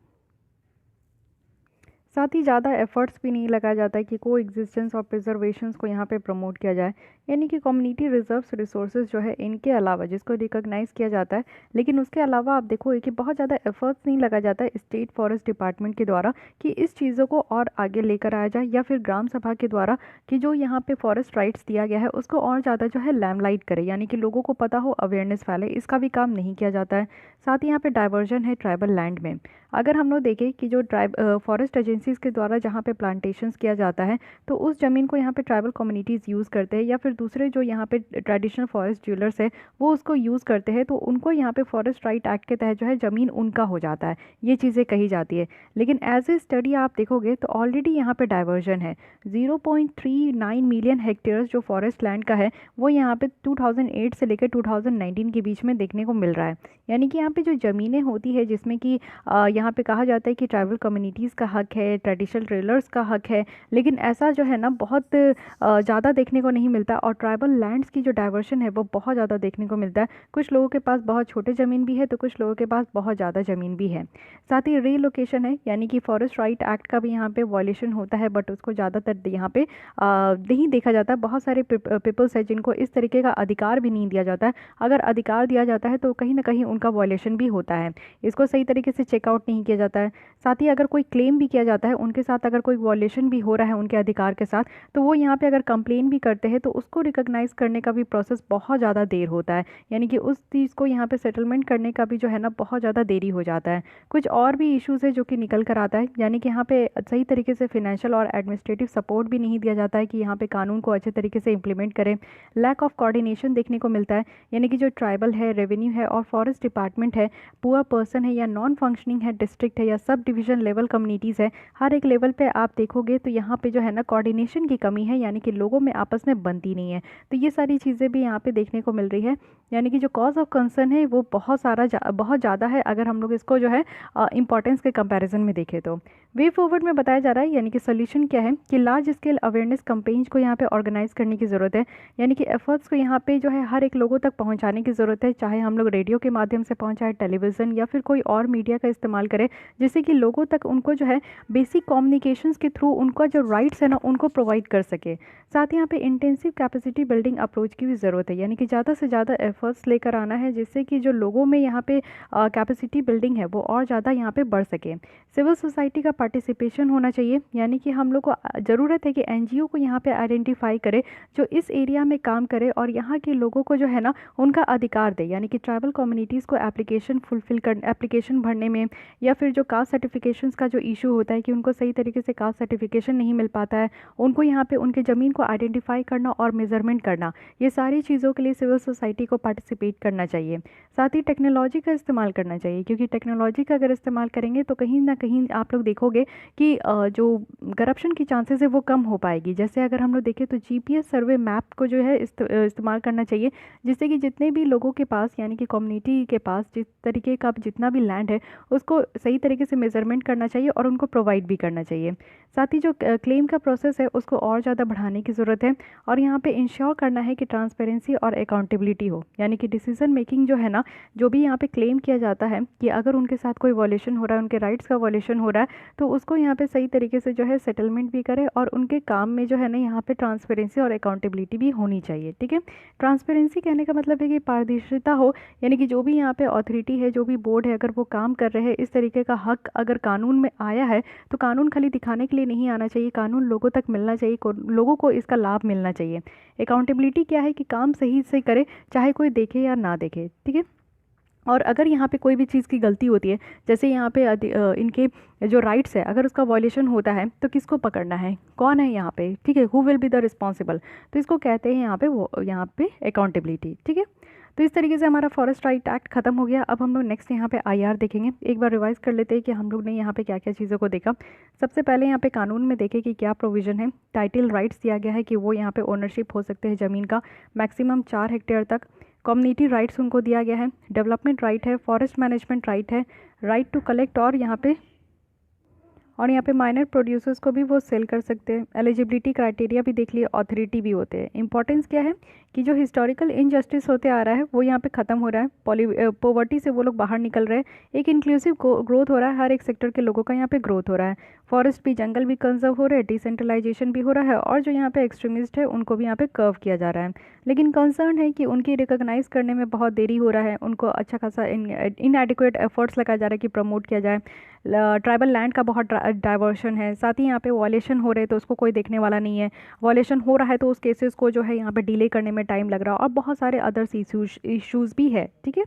साथ ही ज़्यादा एफर्ट्स भी नहीं लगाया जाता है कि को एग्जिस्टेंस और प्रिजर्वेशंस को यहाँ पे प्रमोट किया जाए। यानी कि कम्युनिटी रिजर्व्स रिसोर्सेज जो है इनके अलावा जिसको रिकॉग्नाइज़ किया जाता है, लेकिन उसके अलावा आप देखो कि बहुत ज़्यादा एफर्ट्स नहीं लगाया जाता है स्टेट फॉरेस्ट डिपार्टमेंट के द्वारा कि इस चीज़ों को और आगे लेकर आया जाए, या फिर ग्राम सभा के द्वारा कि जो यहाँ पे फॉरेस्ट राइट्स दिया गया है उसको और ज़्यादा जो है लैमलाइट करे, यानी कि लोगों को पता हो, अवेयरनेस फैले, इसका भी काम नहीं किया जाता है। साथ ही यहाँ पे डाइवर्जन है ट्राइबल लैंड में। अगर हम लोग देखें कि जो फॉरेस्ट एजेंसीज़ के द्वारा जहाँ पे प्लांटेशंस किया जाता है, तो उस ज़मीन को यहाँ पे ट्राइबल कम्युनिटीज़ यूज़ करते हैं, या फिर दूसरे जो यहाँ पे ट्रेडिशनल फॉरेस्ट डीलर्स है वो उसको यूज़ करते हैं, तो उनको यहाँ पे फॉरेस्ट राइट एक्ट के तहत जो है ज़मीन उनका हो जाता है, ये चीज़ें कही जाती है। लेकिन एज ए स्टडी आप देखोगे तो ऑलरेडी यहाँ पे डाइवर्जन है। 0.39 मिलियन हेक्टेयर्स जो फॉरेस्ट लैंड का है वो यहाँ पे 2008 से लेकर 2019 के बीच में देखने को मिल रहा है। यानी कि यहाँ पे जो ज़मीनें होती है जिसमें कि यहाँ पे कहा जाता है कि ट्राइबल कम्युनिटीज़ का हक है, ट्रेडिशनल ट्रेलर्स का हक है, लेकिन ऐसा जो है ना बहुत ज़्यादा देखने को नहीं मिलता। और ट्राइबल लैंड्स की जो डाइवर्शन है वो बहुत ज़्यादा देखने को मिलता है। कुछ लोगों के पास बहुत छोटे ज़मीन भी है तो कुछ लोगों के पास बहुत ज़्यादा ज़मीन भी है। साथ ही रीलोकेशन है, यानी कि फॉरेस्ट राइट एक्ट का भी यहाँ पे वॉयलेशन होता है, बट उसको ज़्यादातर यहाँ पे नहीं देखा जाता है। बहुत सारे पीपल्स है जिनको इस तरीके का अधिकार भी नहीं दिया जाता है। अगर अधिकार दिया जाता है तो कहीं ना कहीं उनका वॉयलेशन भी होता है, इसको सही तरीके से चेकआउट नहीं किया जाता है। साथ ही अगर कोई क्लेम भी किया जाता है उनके साथ, अगर कोई वॉयलेशन भी हो रहा है उनके अधिकार के साथ, तो वो यहाँ पे अगर कंप्लेन भी करते हैं तो उसको रिकॉग्नाइज करने का भी प्रोसेस बहुत ज़्यादा देर होता है। यानी कि उस चीज़ को यहाँ पे सेटलमेंट करने का भी जो है ना बहुत ज़्यादा देरी हो जाता है। कुछ और भी इश्यूज़ है जो कि निकल कर आता है, यानी कि यहाँ पे सही तरीके से फिनेंशियल और एडमिनिस्ट्रेटिव सपोर्ट भी नहीं दिया जाता है कि यहाँ पे कानून को अच्छे तरीके से इम्प्लीमेंट करें। लैक ऑफ कोऑर्डिनेशन देखने को मिलता है, यानी कि जो ट्राइबल है, रेवेन्यू है और फॉरेस्ट डिपार्टमेंट है, पुअर पर्सन है या नॉन फंक्शनिंग है, डिस्ट्रिक्ट है या सब डिवीज़न लेवल कम्युनिटीज़ है, हर एक लेवल पे आप देखोगे तो यहाँ पे जो है ना कोऑर्डिनेशन की कमी है, यानी कि लोगों में आपस में बनती नहीं है। तो ये सारी चीज़ें भी यहाँ पे देखने को मिल रही है, यानी कि जो कॉज ऑफ कंसर्न है वो बहुत ज़्यादा है अगर हम लोग इसको जो है इंपॉर्टेंस के कंपैरिजन में देखें तो। वे फॉरवर्ड में बताया जा रहा है, यानी कि सोल्यूशन क्या है कि लार्ज स्केल अवेयरनेस कैंपेन्स को यहाँ पे ऑर्गेनाइज करने की ज़रूरत है, यानी कि एफर्ट्स को यहाँ पे जो है हर एक लोगों तक पहुँचाने की ज़रूरत है, चाहे हम लोग रेडियो के माध्यम से पहुँचाए, टेलीविज़न या फिर कोई और मीडिया का इस्तेमाल करें, जिससे कि लोगों तक उनको जो है बेसिक कम्युनिकेशंस के थ्रू उनका जो राइट्स है ना उनको प्रोवाइड कर सके। साथ ही यहाँ पे इंटेंसिव कैपेसिटी बिल्डिंग अप्रोच की भी ज़रूरत है, यानी कि ज़्यादा से ज़्यादा एफर्ट्स लेकर आना है, जिससे कि जो लोगों में यहाँ पे कैपेसिटी बिल्डिंग है वो और ज़्यादा यहाँ पे बढ़ सके। सिविल सोसाइटी का पार्टिसिपेशन होना चाहिए, यानी कि हम लोग को ज़रूरत है कि एनजीओ को यहाँ पे आइडेंटिफाई करे जो इस एरिया में काम करे और यहाँ के लोगों को जो है ना उनका अधिकार दे, यानी कि ट्राइबल कम्युनिटीज़ को एप्लीकेशन भरने में, या फिर जो कास्ट सर्टिफिकेशंस का जो इशू होता है कि उनको सही तरीके से कास्ट सर्टिफिकेशन नहीं मिल पाता है, उनको यहाँ पे उनके ज़मीन को आइडेंटिफाई करना और मेजरमेंट करना, ये सारी चीज़ों के लिए सिविल सोसाइटी को पार्टिसिपेट करना चाहिए। साथ ही टेक्नोलॉजी का इस्तेमाल करना चाहिए, क्योंकि टेक्नोलॉजी का अगर इस्तेमाल करेंगे तो कहीं ना कहीं आप लोग देखोगे कि जो करप्शन की चांसेस है वो कम हो पाएगी। जैसे अगर हम लोग देखें तो जीपीएस सर्वे मैप को जो है इस्तेमाल करना चाहिए, जिससे कि जितने भी लोगों के पास, यानी कि कम्युनिटी के पास जिस तरीके का जितना भी लैंड है उसको सही तरीके से मेजरमेंट करना चाहिए और उनको प्रोवाइड भी करना चाहिए। साथ ही जो क्लेम का प्रोसेस है उसको और ज़्यादा बढ़ाने की ज़रूरत है, और यहाँ पे इंश्योर करना है कि ट्रांसपेरेंसी और अकाउंटेबिलिटी हो, यानी कि डिसीजन मेकिंग जो है ना, जो भी यहाँ पे क्लेम किया जाता है कि अगर उनके साथ कोई वॉलेशन हो रहा है, उनके राइट्स का वॉलेशन हो रहा है, तो उसको यहाँ पे सही तरीके से जो है सेटलमेंट भी करे, और उनके काम में जो है ना यहाँ पे ट्रांसपेरेंसी और अकाउंटेबिलिटी भी होनी चाहिए। ठीक है, ट्रांसपेरेंसी कहने का मतलब है कि पारदर्शिता हो, यानी कि जो भी यहाँ पे अथॉरिटी है, जो भी बोर्ड है, अगर वो काम कर रहे हैं इस तरीके का हक अगर कानून में आया है तो कानून खाली दिखाने के लिए नहीं आना चाहिए, कानून लोगों तक मिलना चाहिए, लोगों को इसका लाभ मिलना चाहिए। अकाउंटेबिलिटी क्या है कि काम सही से करे, चाहे कोई देखे या ना देखे। ठीक है, और अगर यहाँ पे कोई भी चीज़ की गलती होती है, जैसे यहाँ पे इनके जो राइट्स है अगर उसका वॉयलेशन होता है तो किसको पकड़ना है, कौन है यहाँ पे, ठीक है, who will be the responsible, तो इसको कहते हैं यहाँ पे अकाउंटेबिलिटी। ठीक है, तो इस तरीके से हमारा फॉरेस्ट राइट एक्ट खत्म हो गया। अब हम लोग नेक्स्ट यहाँ पे आईआर देखेंगे। एक बार रिवाइज कर लेते हैं कि हम लोग ने यहाँ पे क्या क्या चीज़ों को देखा। सबसे पहले यहाँ पे कानून में देखें कि क्या प्रोविज़न है। टाइटल राइट्स दिया गया है कि वो यहाँ पे ओनरशिप हो सकते हैं ज़मीन का मैक्सिमम 4 हेक्टेयर तक। कम्युनिटी राइट्स उनको दिया गया है, डेवलपमेंट राइट है, फॉरेस्ट मैनेजमेंट राइट है, राइट टू कलेक्ट, और यहाँ पे माइनर प्रोड्यूसर्स को भी वो सेल कर सकते हैं। एलिजिबिलिटी क्राइटेरिया भी देख लिए, ऑथोरिटी भी होते हैं। इंपॉर्टेंस क्या है कि जो हिस्टोरिकल इनजस्टिस होते आ रहा है वो यहाँ पे ख़त्म हो रहा है, पॉवर्टी से वो लोग बाहर निकल रहे हैं, एक इंक्लूसिव ग्रोथ हो रहा है, हर एक सेक्टर के लोगों का यहाँ पे ग्रोथ हो रहा है, फॉरेस्ट भी, जंगल भी कंजर्व हो रहे हैं, डिसेंट्रलाइजेशन भी हो रहा है, और जो यहाँ पे एक्सट्रीमिस्ट है उनको भी यहाँ पे कर्व किया जा रहा है। लेकिन कंसर्न है कि उनकी रिकॉग्नाइज करने में बहुत देरी हो रहा है, उनको अच्छा खासा इनएडिक्वेट एफर्ट्स लगाया जा रहा है कि प्रमोट किया जाए। ट्राइबल लैंड का बहुत डाइवर्शन है, साथ ही यहाँ पे वॉयलेशन हो रहे हैं तो उसको कोई देखने वाला नहीं है, वॉयलेशन हो रहा है तो उस केसेस को जो है यहाँ पे डिले करने में टाइम लग रहा है, और बहुत सारे अदर्स इश्यूज़ भी है। ठीक है,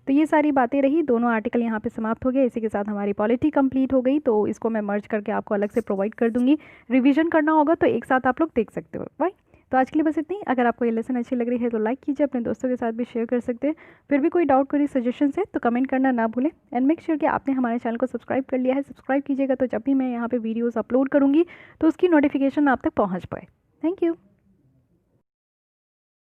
तो ये सारी बातें रही, दोनों आर्टिकल यहाँ पे समाप्त हो गए। इसी के साथ हमारी पॉलिटी कंप्लीट हो गई, तो इसको मैं मर्ज करके आपको अलग से प्रोवाइड कर दूंगी। रिवीजन करना होगा तो एक साथ आप लोग देख सकते हो। बाय। तो आज के लिए बस इतनी। अगर आपको ये लेसन अच्छी लग रही है तो लाइक कीजिए, अपने दोस्तों के साथ भी शेयर कर सकते हैं। फिर भी कोई डाउट, कोई सजेशन है तो कमेंट करना ना भूलें, एंड मेक श्योर कि आपने हमारे चैनल को सब्सक्राइब कर लिया है। सब्सक्राइब कीजिएगा तो जब भी मैं यहाँ पे वीडियोस अपलोड करूँगी तो उसकी नोटिफिकेशन आप तक पहुँच पाए। Thank you.